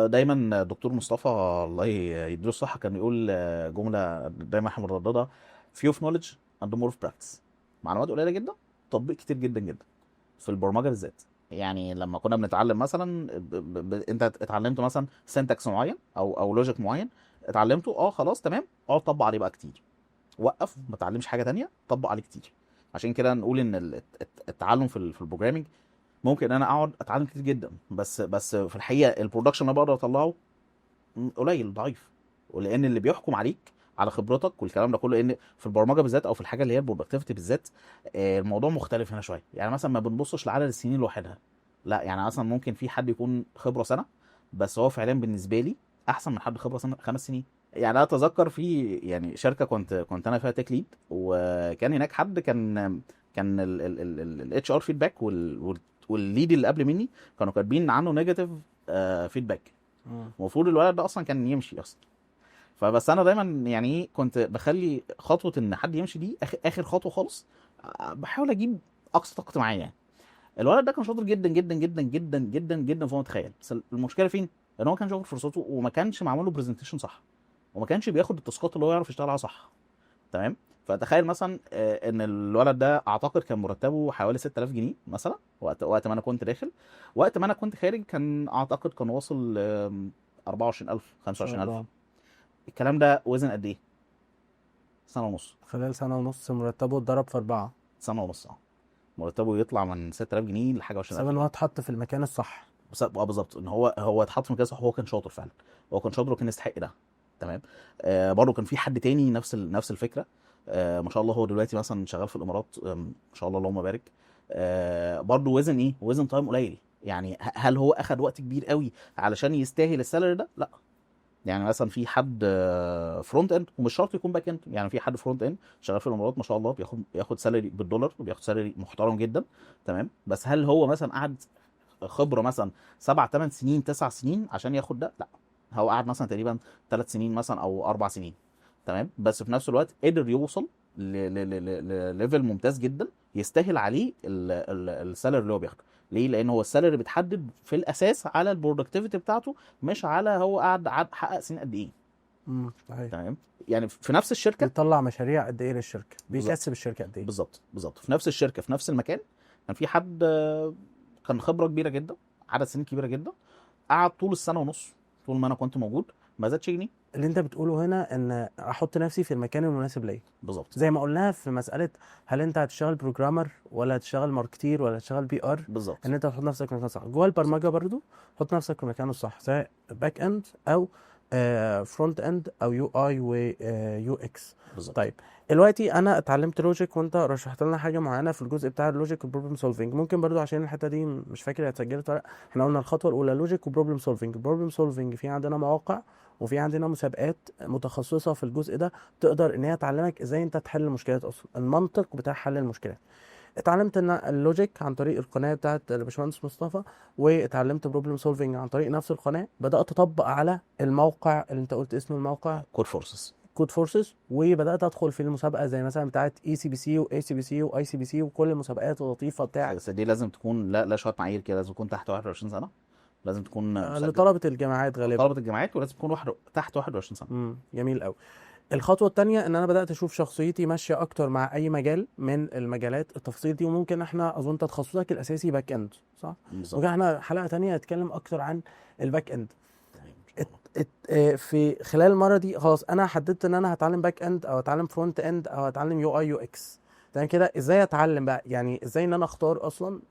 دايما دكتور مصطفى الله يديله الصحه كان يقول جمله دايما احنا بنرددها: few of knowledge and more of practice. معلومات قليله جدا، تطبيق كتير جدا جدا، في البرمجه بالذات. يعني لما كنا بنتعلم مثلا انت اتعلمت مثلا سنتكس معين او لوجيك معين، اتعلمته خلاص تمام، اقعد طبق عليه بقى كتير، وقف ما تعلمش حاجه تانية، طبق عليه كتير. عشان كده نقول ان التعلم في البروجرامينج ممكن انا اقعد اتعلم كتير جدا، بس في الحقيقه البرودكشن اللي أنا بقدر اطلعه قليل ضعيف، ولان اللي بيحكم عليك على خبرتك والكلام ده كله، لان في البرمجه بالذات او في الحاجه اللي هي البرودكتيفيتي بالذات الموضوع مختلف هنا شويه. يعني مثلا ما بنبصش لعدد السنين لوحدها، لا، يعني مثلا ممكن في حد يكون خبره سنه، بس هو فعليا بالنسبه لي احسن من حد خبره سنه 5 سنين. يعني انا اتذكر في يعني شركه كنت انا فيها تيك ليد، وكان هناك حد كان الاتش ار فيدباك والليد اللي قبل مني كانوا كاتبين عنه نيجاتيف فيدباك. مم. المفروض الولد ده اصلا كان يمشي اصلا. فبس انا دايما يعني ايه كنت بخلي خطوه ان حد يمشي دي اخر خطوه خالص، بحاول اجيب اقصى طاقتي معايا يعني. الولد ده كان شاطر جدا جدا جدا جدا جدا جدا فوق ما تتخيل، بس المشكله فين؟ ان هو كانش واخد فرصته، وما كانش معمول له برزنتيشن صح، وما كانش بياخد التاسكات اللي هو يعرف يشتغل عليها صح. تمام، فتخيل مثلا ان الولد ده اعتقد كان مرتبه حوالي 6000 جنيه مثلا وقت ما انا كنت داخل. وقت ما انا كنت خارج كان اعتقد كان واصل 24000 ان شاء 25000. الله. الكلام ده وزن قد ايه؟ سنه ونص. خلال سنه ونص مرتبه اتضرب في 4. سنه ونص مرتبه يطلع من 6000 جنيه لحاجه بسبب 20000 ان هو جنيه اتحط في المكان الصح. بالظبط، ان هو اتحط في مكان صح، هو كان شاطر فعلا، هو كان شاطر وكان يستحق ده. تمام. برضه كان في حد تاني نفس الفكره، ما شاء الله هو دلوقتي مثلا شغال في الامارات، ما شاء الله اللهم بارك. برضه وزن ايه؟ وزن تايم قليل. يعني هل هو اخد وقت كبير قوي علشان يستاهل السالري ده؟ لا. يعني مثلا في حد فرونت اند، ومش شرط يكون باك اند، يعني في حد فرونت اند شغال في الامارات ما شاء الله بياخد سالري بالدولار، وبياخد سالري محترم جدا. تمام، بس هل هو مثلا قعد خبره مثلا 7 8 سنين 9 سنين عشان ياخد ده؟ لا، هو قعد مثلا تقريبا 3 سنين مثلا او 4 سنين. تمام، بس في نفس الوقت قدر يوصل لليفل ممتاز جدا يستاهل عليه السالري اللي هو بياخده. ليه؟ لان هو السالري بيتحدد في الاساس على البرودكتيفيتي بتاعته، مش على هو قعد حقق سنين قد ايه. صحيح. تمام، يعني في نفس الشركه. بيطلع مشاريع قد ايه للشركه، بالظبط بيكسب الشركه قد ايه. بالظبط في نفس الشركه في نفس المكان كان في حد كان خبره كبيره جدا، عدد سنين كبيره جدا، قعد طول السنه ونص، طول ما انا كنت موجود ما زادش جنيه. اللي انت بتقوله هنا ان احط نفسي في المكان المناسب ليا، بالظبط زي ما قلناها في مساله هل انت هتشتغل بروجرامر ولا هتشتغل ماركتير ولا هتشتغل بي ار، بالظبط ان انت تحط نفسك في مكان صح. جوه البرمجه برضو حط نفسك في مكانه الصح، سواء باك اند او فرونت اند او يو اي ويو اكس. بالظبط. طيب دلوقتي انا اتعلمت لوجيك وانت رشحت لنا حاجه معينه في الجزء بتاع اللوجيك والبروبلم سولفنج. ممكن برضو عشان الحته دي مش فاكر هي اتسجلت ولا لأ، احنا قلنا الخطوه الاولى لوجيك وبروبلم سولفنج. بروبلم سولفنج في عندنا مواقع وفي عندنا مسابقات متخصصه في الجزء ده تقدر ان هي تعلمك ازاي انت تحل المشكلات، اصلا المنطق بتاع حل المشكلات. اتعلمت ان اللوجيك عن طريق القناه بتاعت الباشمهندس مصطفى، واتعلمت بروبلم سولفنج عن طريق نفس القناه. بدات اطبق على الموقع اللي انت قلت اسم الموقع كود فورسز. كود فورسز، وبدات ادخل في المسابقه زي مثلا بتاعت اي سي بي سي واي سي بي سي واي سي بي سي وكل المسابقات اللطيفه بتاعت بس دي لازم تكون لا شويه معايير كده، لازم تكون تحت 21 سنه، لازم تكون مسجل لطلبه الجامعات غالبا. طلبه الجامعات، ولازم تكون تحت 21 سنه. جميل قوي. الخطوه الثانيه ان انا بدات اشوف شخصيتي ماشيه اكتر مع اي مجال من المجالات التفاصيل دي. وممكن احنا اظن تخصصك الاساسي باك اند صح؟ بالظبط. ممكن احنا حلقه تانية نتكلم اكتر عن الباك اند. في خلال المره دي خلاص انا حددت ان انا هتعلم باك اند او هتعلم فرونت اند او هتعلم يو اي يو اكس. تمام كده، ازاي اتعلم بقى؟ يعني ازاي ان انا اختار اصلا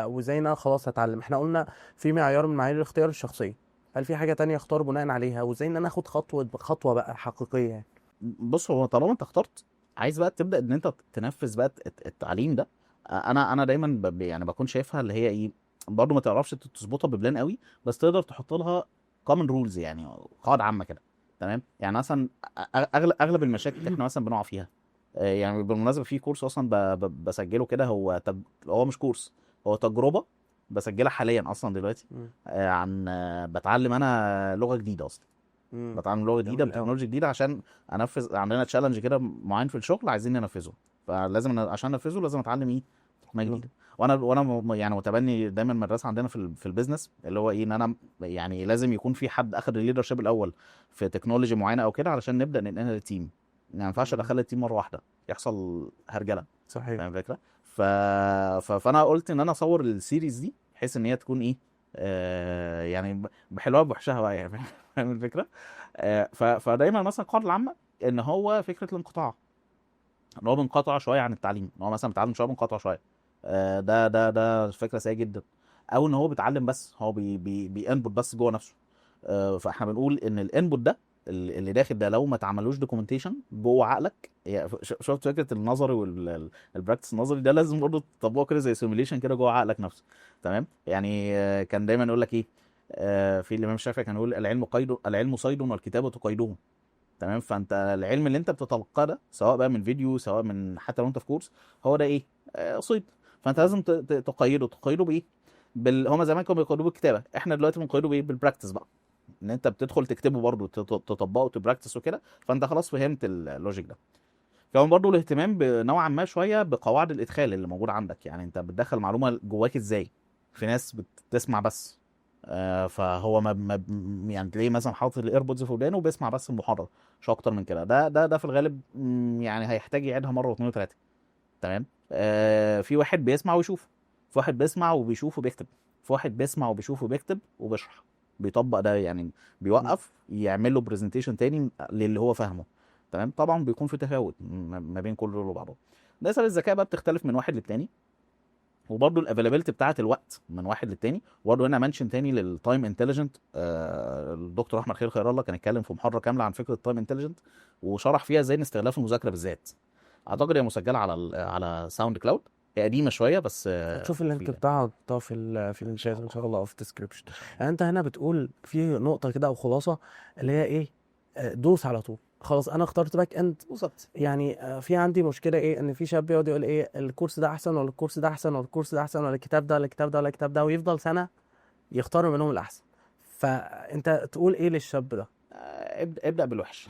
وازاي ان انا خلاص هتعلم؟ احنا قلنا في معيار من معايير الاختيار الشخصيه، هل في حاجه تانية اختار بناء عليها؟ وازاي ان انا اخد خطوه بخطوه بقى حقيقيه يعني؟ بص، هو طالما انت اخترت، عايز بقى تبدا ان انت تنفذ بقى التعليم ده. انا دايما يعني بكون شايفها اللي هي ايه، برضه ما تعرفش تظبطها ببلان قوي، بس تقدر تحط لها common rules، يعني قواعد عامه كده. تمام. يعني مثلا اغلب المشاكل اللي احنا مثلا بنقع فيها، يعني بالمناسبه في كورس اصلا بسجله كده، هو مش كورس، هو تجربه بسجلها حاليا اصلا دلوقتي، عن بتعلم انا لغه جديده اصلا. بتعلم لغه جديده بتكنولوجيا جديده عشان انفذ. عندنا تشالنج كده معين في الشغل عايزين ننفذه، فلازم عشان انفذه لازم اتعلم ايه، تقنيه جديده. وانا يعني متبني دايما مدرسه عندنا في البيزنس، اللي هو ايه، ان انا يعني لازم يكون في حد اخذ الليدرشيب الاول في تكنولوجي معينه او كده، علشان نبدا ننقلها للتيم. يعني ما ينفعش ادخل التيم مره واحده يحصل هرجله. صحيح. فاهم الفكره؟ فانا قلت ان انا اصور السيريز دي بحيث ان هي تكون ايه، يعني بحلوها بوحشها بقى يعني. فاهم الفكره؟ فدايما مثلا القاعده العامه ان هو فكره الانقطاع، ان هو بينقطع شويه عن التعليم، ان هو مثلا بيتعلم شويه بينقطع شويه. ده فكره سيئه جدا. او ان هو بيتعلم بس هو بينبوت بس جوه نفسه. فاحنا بنقول ان الانبوت ده اللي داخل ده لو ما اتعملوش دوكيومنتيشن جوه عقلك، يعني شفت فكره النظري والبراكتس النظري ده لازم برضه تطبقه كده زي سيميليشن كده جوه عقلك نفسه. تمام. يعني كان دايما يقول لك ايه، في الامام الشافعي كان يقول العلم صيد والكتابه قيده. تمام. فانت العلم اللي انت بتتلقاه ده، سواء بقى من فيديو سواء من حتى لو انت في كورس، هو ده ايه، صيد. فانت لازم تقيده بايه، هما زمان كانوا بيقيدوه بالكتابه، احنا دلوقتي بنقيده بايه، بالبراكتس بقى. ان انت بتدخل تكتبه برضه، تطبقه، تبراكتس وكده، فانت خلاص فهمت اللوجيك ده. كمان برضه الاهتمام نوعا ما شويه بقواعد الادخال اللي موجوده عندك، يعني انت بتدخل معلومه جواك ازاي. في ناس بتسمع بس، فهو يعني تلاقيه مثلا حاطط الايربودز في ودانه وبيسمع بس المحاضره، مش اكتر من كده. ده في الغالب يعني هيحتاج يعيدها مره واثنين وثلاثه. تمام. في واحد بيسمع ويشوف، في واحد بيسمع وبيشوف وبيكتب، في واحد بيسمع وبيشوف وبيكتب وبيشرح، بيطبق ده يعني، بيوقف يعمل له برزنتيشن تاني للي هو فاهمه. تمام. طبعا بيكون في تفاوت ما بين كل دول وبعضهم. نسب الذكاء بقى بتختلف من واحد للتاني، وبرضه الافيلابيلتي بتاعه الوقت من واحد للتاني. وبرضه هنا منشن تاني للتايم انتليجنت. الدكتور احمد خير الله كان اتكلم في محاضره كامله عن فكره التايم انتليجنت، وشرح فيها ازاي نستغلها في المذاكره بالذات. اعتقد هي مسجله على ساوند كلاود، هي قديمه شويه بس تشوف اللينك بتاعها حطها في الشات ان شاء الله او في الديسكربشن. يعني انت هنا بتقول في نقطه كده او خلاصه اللي هي ايه، دوس على طول. خلاص انا اخترت باك اند بالظبط. يعني في عندي مشكله ايه، ان في شاب يقعد يقول ايه الكورس ده احسن ولا الكورس ده احسن ولا الكورس ده احسن ولا الكتاب ده ولا الكتاب ده ولا الكتاب ده، ويفضل سنه يختار منهم الاحسن. فانت تقول ايه للشاب ده؟ ابدا بالوحش.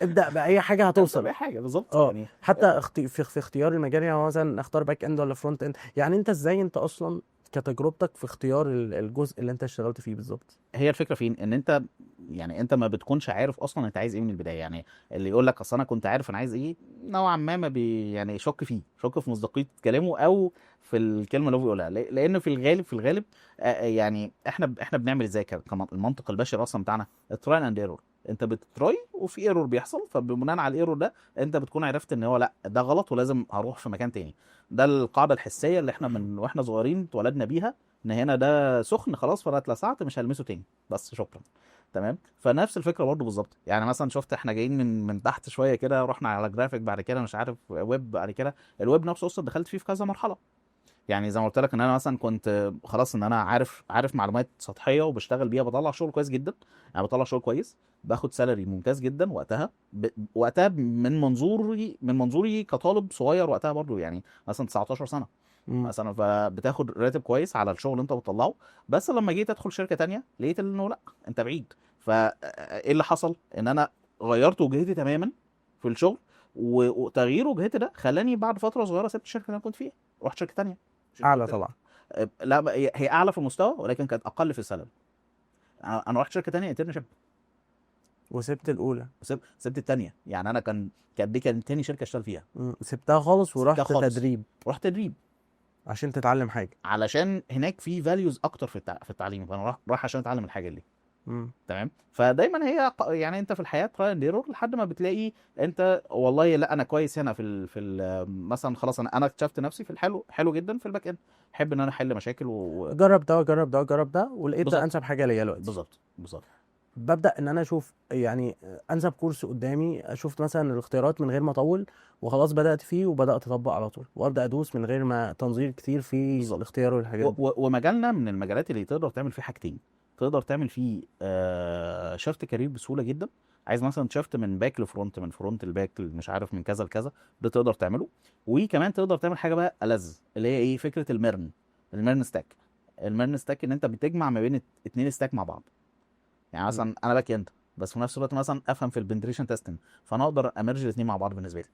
ابدا باي حاجه ابدا هتوصل. باي حاجه بالظبط يعني. حتى في اختيار المجال، يعني مثلا اختار باك اند ولا فرونت اند. يعني انت ازاي انت اصلا كتجربتك في اختيار الجزء اللي انت اشتغلت فيه بالظبط؟ هي الفكره فين، ان انت يعني انت ما بتكونش عارف اصلا انت عايز ايه من البدايه. يعني اللي يقول لك اصل انا كنت عارف انا عايز ايه، نوعا ما يعني يشك فيه، شك في مصداقيه كلامه او في الكلمه اللي هو بيقولها. لان في الغالب يعني احنا بنعمل ازاي المنطق البشري اصلا بتاعنا التراي اند ايرور. انت بتتراي وفي ايرور بيحصل، فبناء على الايرور ده انت بتكون عرفت ان هو لا ده غلط ولازم اروح في مكان تاني. ده القاعده الحسيه اللي احنا من واحنا صغيرين اتولدنا بيها، ان هنا ده سخن خلاص فانا اتلسعت مش هلمسه تاني بس شكرا. تمام. فنفس الفكره برضه بالظبط. يعني مثلا شفت احنا جايين من تحت شويه كده، رحنا على جرافيك، بعد كده مش عارف ويب، بعد كده الويب نفسه اصلا دخلت فيه في كذا مرحله. يعني زي ما قلت لك ان انا مثلا كنت خلاص ان انا عارف معلومات سطحيه وبشتغل بيها، بطلع شغل كويس جدا. يعني بطلع شغل كويس، باخد سالري ممتاز جدا وقتها. وقتها من منظوري كطالب صغير وقتها برضو، يعني مثلا 19 سنه مم. مثلا، فبتاخد راتب كويس على الشغل اللي انت بتطلعه. بس لما جيت ادخل شركه تانية لقيت انه لا، انت بعيد. فايه اللي حصل؟ ان انا غيرت وجهتي تماما في الشغل، وتغيير وجهتي ده خلاني بعد فتره صغيره سبت الشركه اللي انا كنت فيها، رحت شركه تانية. مش انت اعلى قلت طبعا. لا هي اعلى في المستوى ولكن كانت اقل في السالري. انا رحت شركه تانية انترنشيب، وسبت الاولى. سبت التانية. يعني انا كانت تاني شركه اشتغل فيها. سبتها خالص سبتها ورحت خالص، تدريب رحت تدريب عشان تتعلم حاجه. علشان هناك في فاليوز اكتر في التعليم، فانا راح عشان اتعلم الحاجه دي. مم. تمام. فدايما هي يعني انت في الحياه تراي اند ايرور لحد ما بتلاقي انت والله لا انا كويس هنا مثلا خلاص انا اكتشفت نفسي في الحلو حلو جدا في الباك اند، احب ان انا احل مشاكل جرب ده وجرب ده وجرب ده، ولقيت ده بالظبط انسب حاجه ليا دلوقتي. بالظبط. ببدا ان انا اشوف يعني انسب كورس قدامي، اشوف مثلا الاختيارات من غير ما اطول، وخلاص بدات فيه وبدات اطبق على طول، وابدا ادوس من غير ما تنظير كتير في بالظبط. الاختيار والحاجات دي. ومجالنا من المجالات اللي تقدر تعمل فيه حاجتين. تقدر تعمل فيه شفت كارير بسهوله جدا. عايز مثلا شفت من باك لفرونت، من فرونت لباك، مش عارف من كذا لكذا، ده تقدر تعمله. وكمان تقدر تعمل حاجه بقى ألذ، اللي هي ايه؟ فكره الميرن ستاك. الميرن ستاك ان انت بتجمع ما بين اتنين ستاك مع بعض. يعني م. مثلا انا باك اند بس في نفس الوقت مثلا افهم في البنتريشن تيستنج، فانا اقدر امرج الاثنين مع بعض بالنسبه لي.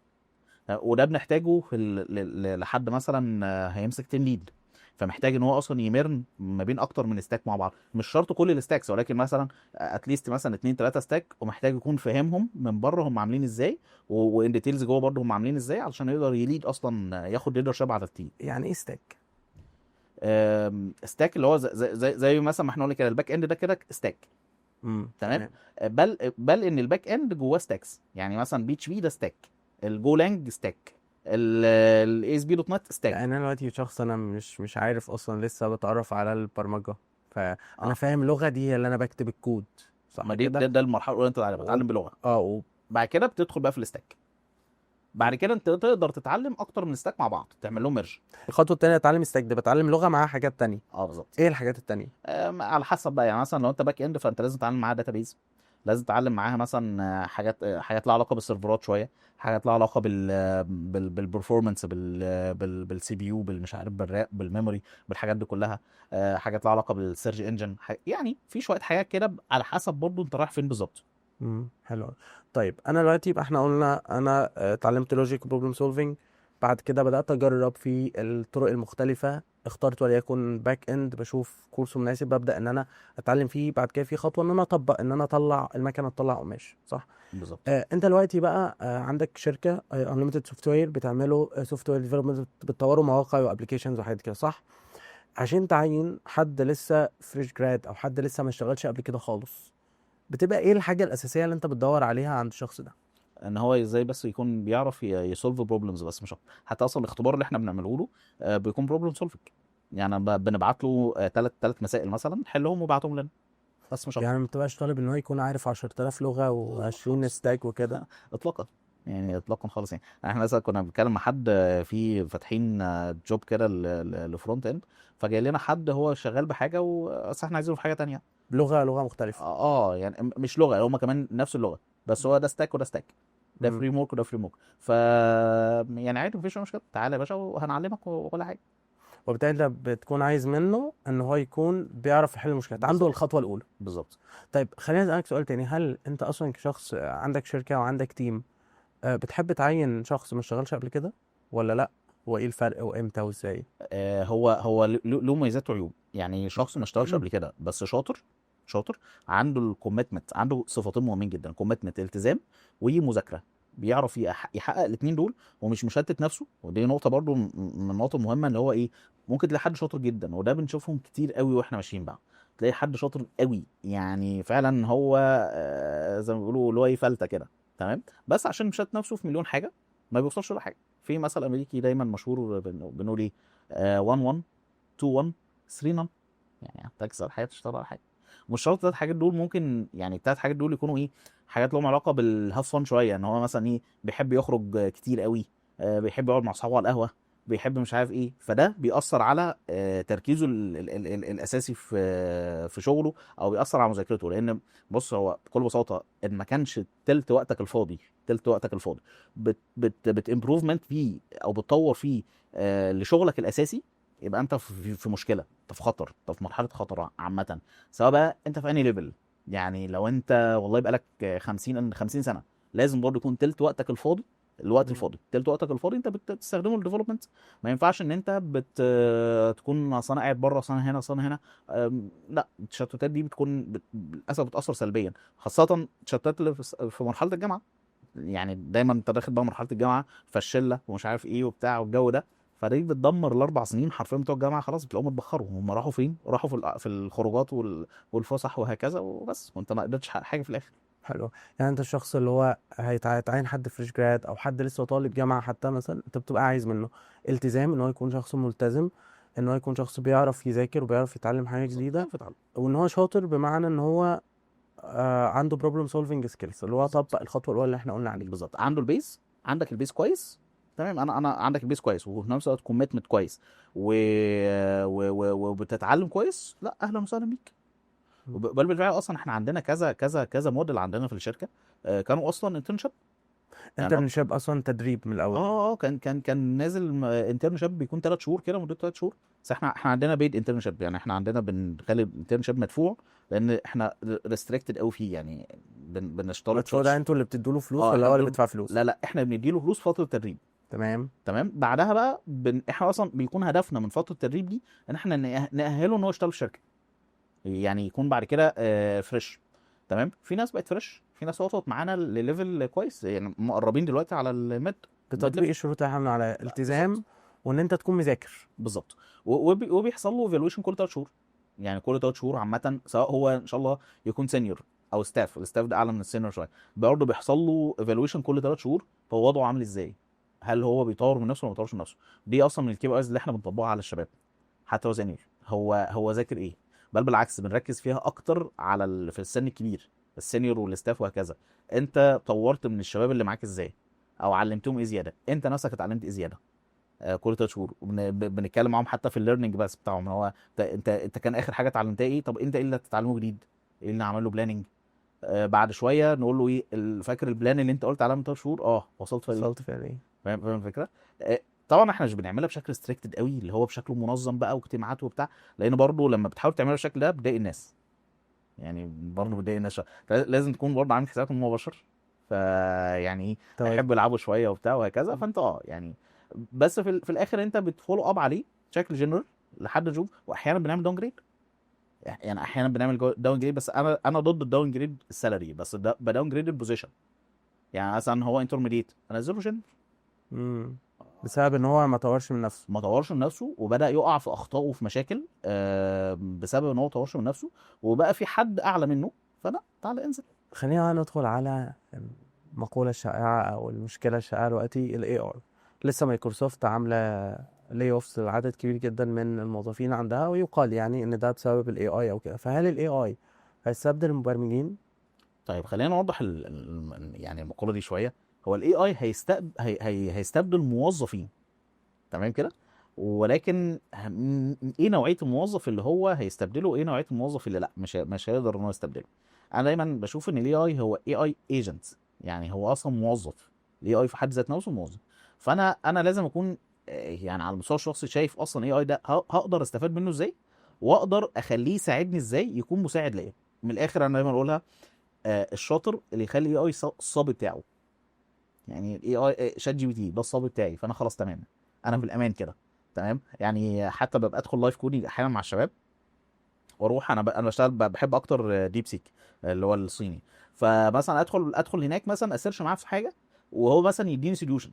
وده بنحتاجه لحد مثلا هيمسك تيم ليد، فمحتاج ان هو اصلا يمرن ما بين اكتر من ستاك مع بعض. مش شرط كل الستاكس ولكن مثلا اتليست مثلا 2 3 ستاك، ومحتاج يكون فاهمهم من بره هم عاملين ازاي، وان ديتيلز جوه برضه هم عاملين ازاي علشان يقدر يليد اصلا، ياخد ليدر شيب على التيم. يعني ايه ستاك؟ ستاك اللي هو زي مثلا ما احنا قلنا كده الباك اند ده كده ستاك. تمام. تمام. بل ان الباك اند جواه ستاكس. يعني مثلا بي اتش بي ده ستاك، الجولانج ستاك، الاي اس بي دوت نت يعني ستاك. انا دلوقتي شخص انا مش عارف اصلا، لسه بتعرف على البرمجه، فانا اه فاهم لغه دي هي اللي انا بكتب الكود، ما صح دي كده؟ ده المرحله الاولى، انت و... بتتعلم بلغه. اه. بعد كده بتدخل بقى في الستاك. بعد كده انت تقدر تتعلم اكتر من ستاك مع بعض، تعمل لهم ميرج. الخطوه التانيه اتعلم ستاك، ده بتعلم لغه معاها حاجات تانية. اه بالظبط. ايه الحاجات التانية؟ على حسب بقى. يعني مثلا لو انت باك اند فانت لازم تتعلم معاها داتابيز، لازم تتعلم معاها مثلا حاجات لها علاقه بالسيرفرات شويه، حاجات لها علاقه بالبرفورمانس، بالسي بي يو، بالمش عارف بالرام، بالميموري، بالحاجات دي كلها. حاجات لها علاقه بالسيرج انجن، يعني في شويه حاجات كده على حسب برضو انت رايح فين بالظبط. حلو أوي. طيب انا دلوقتي يبقى احنا قلنا انا اتعلمت لوجيك وبروبلم سولفينج، بعد كده بدات اجرب في الطرق المختلفه، اخترت وليكن باك اند، بشوف كورس مناسب ببدا ان انا اتعلم فيه، بعد كده في خطوه ان انا اطبق، ان انا اطلع المكنه تطلع قماش، صح؟ بالظبط. انت دلوقتي بقى عندك شركه انليمتد سوفت وير، بتعملوا سوفت وير ديفلوبمنت، بتطوروا مواقع وابلكيشنز وحاجات كده، صح؟ عشان تعين حد لسه فريش جراد او حد لسه ما اشتغلش قبل كده خالص، بتبقى ايه الحاجه الاساسيه اللي انت بتدور عليها عند الشخص ده؟ ان هو ازاي بس يكون بيعرف يسولف بروبلمز بس مش اكتر. حتى اصلا الاختبار اللي احنا بنعمله له بيكون بروبلم سولفنج. يعني بنبعت له ثلاث مسائل مثلا حلهم وبعتهم لنا بس مش اكتر. يعني ما بتبقاش طالب ان هو يكون عارف 10,000 لغه لا و20 خالص. ستاك وكده؟ اطلاقا. يعني اطلاقا خالص. يعني احنا مثلا كنا بنتكلم مع حد في فاتحين جوب كده لفرونت اند، فجاي لنا حد هو شغال بحاجه بس احنا عايزينه في حاجه تانية. لغه مختلفه. يعني مش لغه، هما كمان نفس اللغه بس هو ده ستاك وده ستاك، ده امم فريم ورك وده فريم ورك. يعني عادي مفيش مشكله، تعالى يا باشا وهنعلمك ولا حاجه. وبالتالي انت بتكون عايز منه ان هو يكون بيعرف يحل المشكلات، عنده بالظبط الخطوه الاولى. بالظبط. طيب خليني اسالك سؤال تاني، هل انت اصلا كشخص عندك شركه وعندك تيم، بتحب تعين شخص ما اشتغلش قبل كده ولا لا؟ وايه الفرق وامتى وازاي؟ هو له مميزات وعيوب. يعني شخص ما اشتغلش قبل كده بس شاطر، شاطر عنده الكوميتمنت، عنده صفتين مهمين جدا، كوميتمنت التزام ومذاكره، بيعرف يحقق الاثنين دول ومش مشتت نفسه. ودي نقطه برضو من النقط المهمه، اللي هو ايه، ممكن تلاقي حد شاطر جدا وده بنشوفهم كتير قوي واحنا ماشيين بقى، تلاقي حد شاطر قوي يعني فعلا هو زي ما بيقولوا اللي هو ايه فلته كده، تمام، بس عشان مشتت نفسه في مليون حاجه ما بيوصلش لحاجه. في مثل امريكي دايما مشهور بنقول ايه، 1 1 2 1 3 نون، يعني تكسر حاجه تشتغل على حاجه. مش شرط الثلاث حاجات دول، ممكن يعني الثلاث حاجات دول يكونوا ايه، حاجات لهم علاقه بالهاف فن شويه، ان هو مثلا ايه بيحب يخرج كتير قوي، بيحب يقعد مع اصحابه على القهوه، بيحب مش عارف ايه، فده بيأثر على تركيزه الاساسي في شغله، او بيأثر على مذاكرته. لان بص، هو بكل بساطه ان ما كانش تلت وقتك الفاضي، تلت وقتك الفاضي بتمبروفمنت فيه او بتطور فيه لشغلك الاساسي، يبقى انت في مشكله، انت في خطر، انت في مرحله خطر عامه، سواء بقى انت في انهي ليفل. يعني لو انت والله بقالك 50 سنه، لازم برضه يكون تلت وقتك الفاضي، الوقت الفاضي تلت وقتك الفاضي انت بتستخدمه للديفلوبمنت. ما ينفعش ان انت تكون اصل انا قاعد بره، اصل انا هنا، اصل انا هنا. لا، التشتتات دي بتكون للاسف بتاثر سلبيا، خاصه التشتتات اللي في مرحله الجامعه. يعني دايما انت داخل بقى مرحله الجامعه، فالشله ومش عارف ايه وبتاع والجو ده، فدي بتدمر الاربع سنين حرفيا بتوع الجامعه. خلاص بتلاقيهم اتبخروا، هم راحوا فين؟ راحوا في الخروجات والفسح وهكذا وبس، وانت ما قدرتش تحقق حاجه في الاخر. حلو. يعني انت الشخص اللي هو هيتعين حد فريش جراد او حد لسه طالب جامعه حتى مثلا، انت بتبقى عايز منه التزام، ان هو يكون شخص ملتزم، ان هو يكون شخص بيعرف يذاكر وبيعرف يتعلم حاجه بالظبط، جديده، فتعال. وان هو شاطر بمعنى ان هو عنده بروبلم سولفنج سكيلز، اللي هو بالظبط، طبق الخطوه الاولى اللي احنا قلنا عليها. بالظبط، عنده البيز، عندك البيز كويس، تمام. انا عندك البيز كويس وفي نفس الوقت كوميتمنت كويس وبتتعلم كويس، لا اهلا وسهلا بيك. بل بالفعل اصلا احنا عندنا كذا كذا كذا موديل عندنا في الشركه، كانوا اصلا انترنشيب. يعني انترنشيب اصلا تدريب من الاول. كان نازل انترنشيب بيكون 3 شهور كده، مدته 3 شهور. بس احنا عندنا بيد انترنشيب، يعني احنا عندنا بنخلي الانترنشيب مدفوع، لان احنا ريستريكتد قوي فيه، يعني بنشترط المدفوع ده انتوا اللي بتدوا له فلوس ولا احنا هو اللي بنديله، بيدفع فلوس؟ لا احنا بنديله فلوس فتره تدريب، تمام. تمام. بعدها بقى احنا اصلا بيكون هدفنا من فتره التدريب دي ان احنا نأهله ان هو يشتغل في الشركه، يعني يكون بعد كده فريش، تمام. في ناس بقت فريش، في ناس وصلت معانا لليفل كويس، يعني مقربين دلوقتي على الميد بتطبيق ليفل. الشروط اللي احنا قلنا على بالظبط، التزام، وان انت تكون مذاكر. بالظبط. وبيحصل له ايفالويشن كل 3 شهور، يعني كل 3 شهور عامه، سواء هو ان شاء الله يكون سينيور او ستاف، الستاف ده اعلى من السينيور شويه، برضه بيحصل له ايفالويشن كل 3 شهور، فهو وضعه عامل ازاي، هل هو بيطور من نفسه ولا ما بيطورش من نفسه. دي اصلا من الكي بي ايز اللي احنا بنطبقها على الشباب، حتى هو سينيور، هو ذاكر ايه. بل بالعكس بنركز فيها اكتر على في السن الكبير، السينيور والستاف وهكذا. انت طورت من الشباب اللي معاك ازاي، او علمتهم ايه زياده، انت نفسك اتعلمت ايه زياده. كل 3 شهور بنتكلم معاهم حتى في الليرنينج بس بتاعهم، هو انت كان اخر حاجه اتعلمتها ايه، طب انت ايه اللي هتتعلمه جديد، ايه اللي عمل له بلاننج. بعد شويه نقول له ايه فاكر البلان اللي انت قلت عليها من 3 شهور، وصلت فيها ايه. وصلت فيها ايه؟ فاهم الفكره. طبعا احنا مش بنعملها بشكل ستريكتد قوي، اللي هو بشكل منظم بقى واجتماعات وبتاع، لان برضه لما بتحاول تعملها بالشكل ده بتضايق الناس، يعني برضه بتضايق الناس شويه، لازم تكون برضه عامل حسابك ان هو بشر، فيعني ايه توازن. هيحبوا يلعبوا شويه وبتاع وهكذا، فانت يعني بس في الاخر انت بتفولو اب عليه بشكل جنرال لحد جوب، واحيانا بنعمل داون جريد، يعني احيانا بنعمل داون جريد، بس انا ضد الداون جريد السالري، بس بداون جريد البوزيشن. يعني مثلا هو انترميديت انزله جن، امم بسبب ان هو ما طورش من نفسه. ما طورش من نفسه وبدا يقع في اخطاء وفي مشاكل بسبب ان هو ما طورش من نفسه، وبقى في حد اعلى منه، فلا تعالى انزل. خلينا ندخل على المقولة الشائعة او المشكلة الشائعة دلوقتي، الاي اي. لسه مايكروسوفت عاملة لي اوفس لعدد كبير جدا من الموظفين عندها، ويقال يعني ان ده بسبب الاي اي او كده. فهل الاي اي هيستبدل المبرمجين؟ طيب خلينا نوضح يعني المقوله دي شويه. هو الاي اي هيستبدل موظفين، تمام كده، ولكن ايه نوعيه الموظف اللي هو هيستبدله، وايه نوعيه الموظف اللي لا مش هيقدر ان هو يستبدله. انا دايما بشوف ان الاي اي هو اي اي ايجنت، يعني هو اصلا موظف، الاي اي في حد ذات نفسه موظف. فانا لازم اكون يعني على المستوى الشخصي شايف اصلا اي اي ده هقدر استفاد منه ازاي، واقدر اخليه يساعدني ازاي يكون مساعد ليا. من الاخر انا دايما اقولها، الشاطر اللي يخلي الاي اي الصبي بتاعه، يعني الاي اي شات جي بي تي ده الصبي بتاعي، فانا خلاص تمام، انا في الامان كده، تمام. يعني حتى ببقى ادخل لايف كودينج احيانا مع الشباب، واروح انا بشتغل بحب اكتر ديب سيك اللي هو الصيني. فمثلا ادخل هناك مثلا اسيرش معاه في حاجه، وهو مثلا يديني سوليوشن،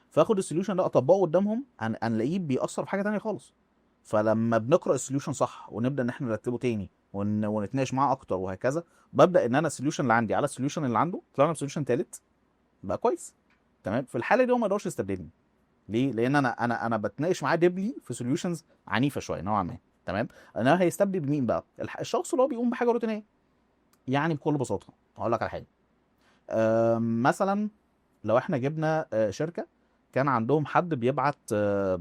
فاخد السوليوشن ده اطبقه قدامهم، هنلاقيه بيأثر في حاجه تانية خالص. فلما بنقرا السوليوشن صح ونبدا ان احنا نرتبه تاني ونتناقش معاه اكتر وهكذا، ببدا ان انا السوليوشن اللي عندي على السوليوشن اللي عنده طلعنا بسوليوشن ثالث بقى كويس. تمام. في الحاله دي هو ما يقدرش يستبدلني. ليه؟ لان انا بتناقش معاه ديبلي في سوليوشنز عنيفه شويه نوعا ما. تمام. انا هيستبدل مين بقى؟ الشخص اللي هو بيقوم بحاجه روتينيه. يعني بكل بساطه هقول لك على حاجه. مثلا لو احنا جبنا شركه كان عندهم حد بيبعت،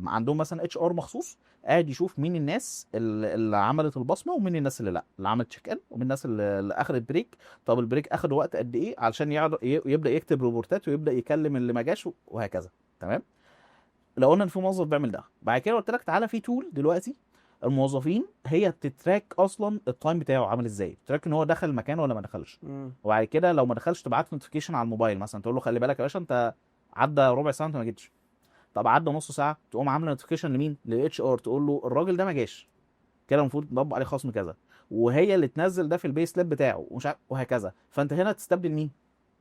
عندهم مثلا HR مخصوص قاعد يشوف مين الناس اللي عملت البصمه ومين الناس اللي لا، اللي عملت تشيك ان ومين الناس اللي اخذت بريك. طب البريك اخد وقت قد ايه علشان يبدا يكتب ريبورتات ويبدا يكلم اللي ما جاش وهكذا. تمام. لو قلنا ان في موظف بيعمل ده، بعد كده قلت لك تعالى في تول دلوقتي الموظفين هي بتتراك اصلا التايم بتاعه عامل ازاي، بتتراك ان هو دخل المكان ولا ما دخلش. وبعد كده لو ما دخلش تبعت نوتيفيكيشن على الموبايل مثلا تقول له خلي بالك يا باشا انت عدى ربع ساعه انت ما جيتش. طب عدى نص ساعه تقوم عامله نوتيفيكيشن لمين؟ للHR تقول له الراجل ده ما جاش كده المفروض نطبق عليه خصم كذا، وهي اللي تنزل ده في البيس سليب بتاعه ومش عارف وهكذا. فانت هنا تستبدل مين؟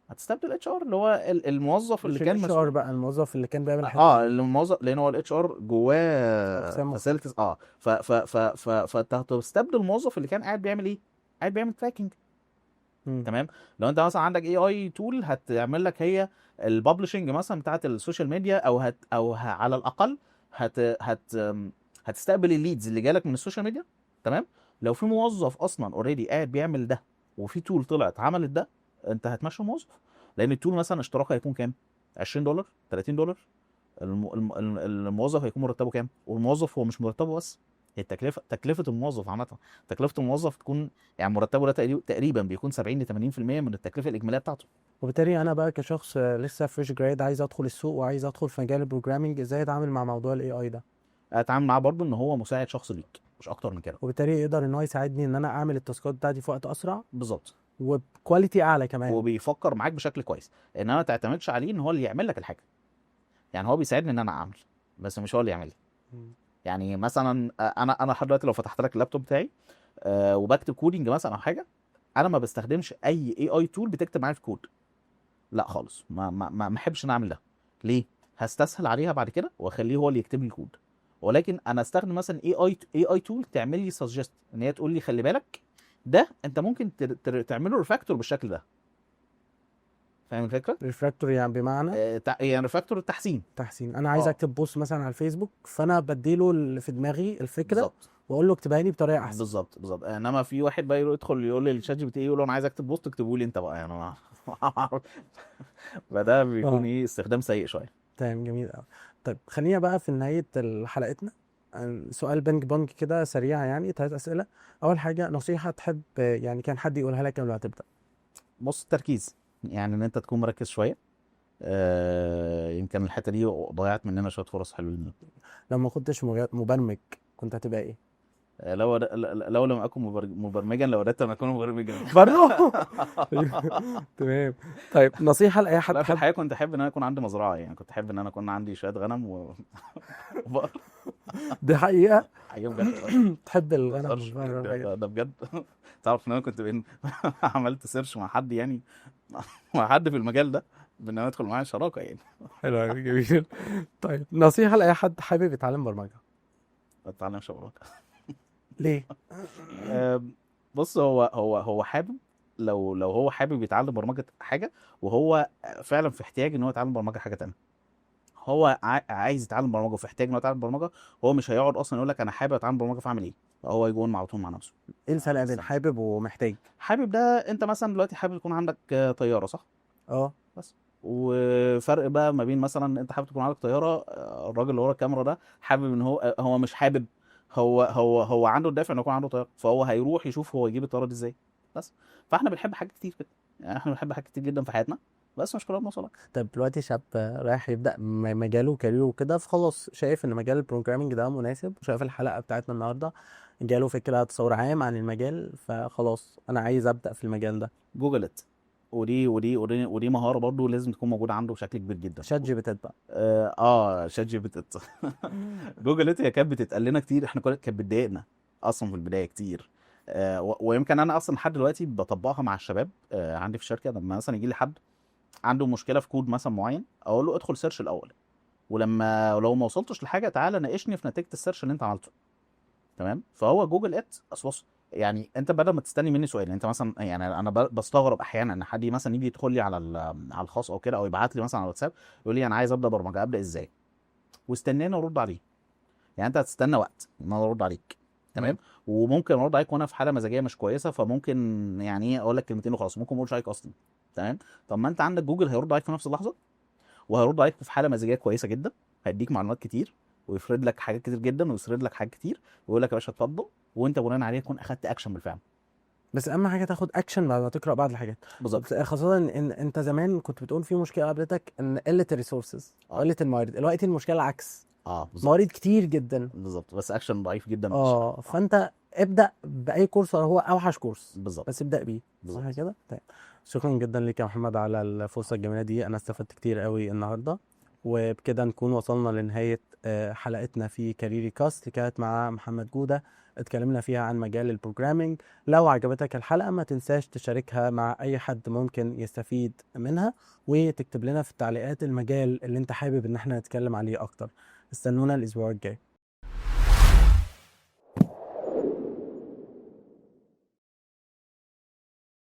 هتستبدل HR اللي هو الموظف اللي مش كان الاتش ار مسؤول. بقى، الموظف اللي كان بيعمل الحته دي. الموظف لان هو HR جواه اقسام فاسيلتيز. فانت هتستبدل الموظف اللي كان قاعد بيعمل ايه؟ قاعد بيعمل تراكنج. مم. تمام. لو انت مثلا عندك AI تول هتعمل لك هي الببلشنج مثلا بتاعت السوشيال ميديا، على الاقل هتستقبل الليدز اللي جالك من السوشيال ميديا. تمام. لو في موظف اصلا اوريدي قاعد بيعمل ده وفي تول طلعت عملت ده، انت هتمشي الموظف. لان التول مثلا اشتراكها هيكون كام؟ $20 $30. الموظف هيكون مرتبه كام؟ والموظف هو مش مرتبه بس، هي تكلفه الموظف عامه. تكلفه الموظف تكون يعني مرتبه ده تقريبا بيكون 70 ل 80% من التكلفه الاجماليه بتاعته. وبالتالي انا بقى كشخص لسه فريش جراد عايز ادخل السوق وعايز ادخل في مجال البروجرامينج، ازاي اتعامل مع موضوع الاي اي ده؟ اتعامل معاه برضه ان هو مساعد شخص ليك مش اكتر من كده. وبالتالي يقدر ان هو يساعدني ان انا اعمل التاسكات بتاعتي في وقت اسرع بالظبط. وبكواليتي اعلى كمان. وبيفكر معاك بشكل كويس، ان انا ما تعتمدش عليه ان هو اللي يعمل لك الحاجه. يعني هو بيساعدني ان انا اعمل، بس مش هو اللي يعمل لي. مم. يعني مثلا انا لحد دلوقتي لو فتحت لك اللابتوب بتاعي وبكتب كودينج مثلا او حاجه، انا ما بستخدمش اي اي تول بتكتب معايا في كود. لا خالص، ما احبش ان اعمل ده. ليه؟ هستسهل عليها بعد كده واخليه هو اللي يكتب لي الكود. ولكن انا استخدم مثلا اي اي تول تعمل لي سجست، ان هي تقول لي خلي بالك ده انت ممكن تعمله ريفاكتور بالشكل ده. فاهم الفكره؟ ريفراكتور يعني بمعنى يعني ريفاكتور التحسين. تحسين. انا عايز اه اكتب بوست مثلا على الفيسبوك، فانا بديله اللي في دماغي الفكره بالظبط. واقول له اكتبها لي بطريقه احسن. بالظبط. انما في واحد بقى يدخل يقول لي الشات جي بي تي يقول له انا عايز اكتب بوست اكتبه لي انت بقى، يعني انا فده بيكون اه ايه استخدام سيء شويه. تمام، جميل قوي. طيب خلينا بقى في نهايه حلقتنا سؤال بينج بونج كده سريع، يعني 3 اسئله. اول حاجه نصيحه تحب يعني كان حد يقولها لك قبل ما تبدا؟ بص التركيز، يعني ان انت تكون مركز شويه. يمكن الحته دي ضيعت مننا شويه فرص حلوين. لو ما كنتش مبرمج كنت هتبقى ايه؟ لو لم اكن مبرمجا لوددت ان اكون مبرمجا. برضه. تمام. طيب نصيحه لاي حد لا في تحب. الحقيقه كنت احب ان انا يكون عندي مزرعه، يعني كنت احب ان انا يكون عندي شويه غنم وبقر. دي حقيقه. حقيقه بجد. تحب ما الغنم بهزرش، والبقر والحاجات ده بجد. تعرف ان انا كنت عملت سيرش مع حد يعني مع حد في المجال ده بان انا ادخل معاه شراكه يعني. حلو أوي، جميل. طيب نصيحة لأي حد حابب يتعلم برمجة؟ ما تتعلمش شراكه. ليه؟ بص هو حابب، لو هو حابب يتعلم برمجه حاجه وهو فعلا في احتياج ان هو يتعلم برمجه حاجه تانية، هو عايز يتعلم برمجه وفي احتياج ان هو يتعلم برمجه، هو مش هيقعد اصلا يقول لك انا حابب اتعلم برمجه فاعمل ايه. هو يجون على طول مع نفسه. ايه الفرق بين استنى. حابب ومحتاج؟ حابب ده انت مثلا دلوقتي حابب يكون عندك طياره صح؟ اه بس. وفرق بقى ما بين مثلا انت حابب تكون عندك طياره، الراجل اللي ورا الكاميرا ده حابب ان هو مش حابب، هو عنده الدافع انه يكون عنده طياره، فهو هيروح يشوف هو يجيب الطياره دي ازاي. بس. فاحنا بنحب حاجات كتير كده، يعني احنا بنحب حاجات كتير جدا في حياتنا، بس مش كلنا بنوصل. طيب دلوقتي شاب رايح يبدأ مجاله كاريره وكده، فخلاص شايف ان مجال البروجرامينج ده مناسب، وشايف الحلقة بتاعتنا النهاردة جاله فكرة تصور عام عن المجال، فخلاص انا عايز أبدأ في المجال ده. جوجلت. ودي مهاره برضو لازم تكون موجوده عنده بشكل كبير جدا. شات جي بي تي بقى. شات جي بي تي. جوجلت هي كانت بتتقال لنا كتير، احنا كانت بتضايقنا اصلا في البدايه كتير. ويمكن انا اصلا لحد دلوقتي بطبقها مع الشباب عندي في الشركه. لما مثلا يجي لي حد عنده مشكله في كود مثلا معين، اقول له ادخل سيرش الاول، لو ما وصلتش لحاجه تعالى ناقشني في نتيجه السيرش اللي انت عملته. تمام. فهو جوجل ات بص، يعني انت بدل ما تستني مني سؤال، انت مثلا يعني انا بستغرب احيانا ان حد مثلا يجي يدخل لي على على الخاص او كده، او يبعت لي مثلا على الواتساب يقول لي انا عايز ابدا برمجه، ابدا ازاي؟ واستناني ارد عليه. يعني انت هتستنى وقت ان انا ارد عليك. تمام. وممكن ارد عليك وانا في حاله مزاجيه مش كويسه، فممكن يعني ايه اقول لك كلمتين وخلاص، ممكن ما اقولش عليك اصلا. تمام. طب ما انت عندك جوجل هيرد عليك في نفس اللحظه، وهيرد عليك في حاله مزاجيه كويسه جدا، هيديك معلومات كتير، ويفرد لك حاجات كتير جدا، ويسرد لك حاجات كتير، ويقول لك يا باشا اتفضل، وانت بناء عليه تكون اخدت اكشن بالفعل. بس اهم حاجه تاخد اكشن بعد ما تقرا بعض الحاجات. بالظبط. خاصه ان انت زمان كنت بتقول في مشكله قابلتك ان قله الريسورسز، اه قله الموارد. دلوقتي المشكله العكس، بالظبط. موارد كتير جدا. بالظبط، بس اكشن ضعيف جدا مفيش. فانت ابدا باي كورس، هو اوحش كورس بالظبط. بس ابدا بيه. صح بالظبط. كده؟ طيب، شكرا جدا ليك يا محمد على الفرصه الجميله دي، انا استفدت كتير قوي النهارده. وبكده نكون وصلنا لنهايه حلقتنا في كاريري كاست اللي كانت مع محمد جوده، اتكلمنا فيها عن مجال البروجرامينج. لو عجبتك الحلقه ما تنساش تشاركها مع اي حد ممكن يستفيد منها، وتكتب لنا في التعليقات المجال اللي انت حابب ان احنا نتكلم عليه اكتر. استنونا الاسبوع الجاي.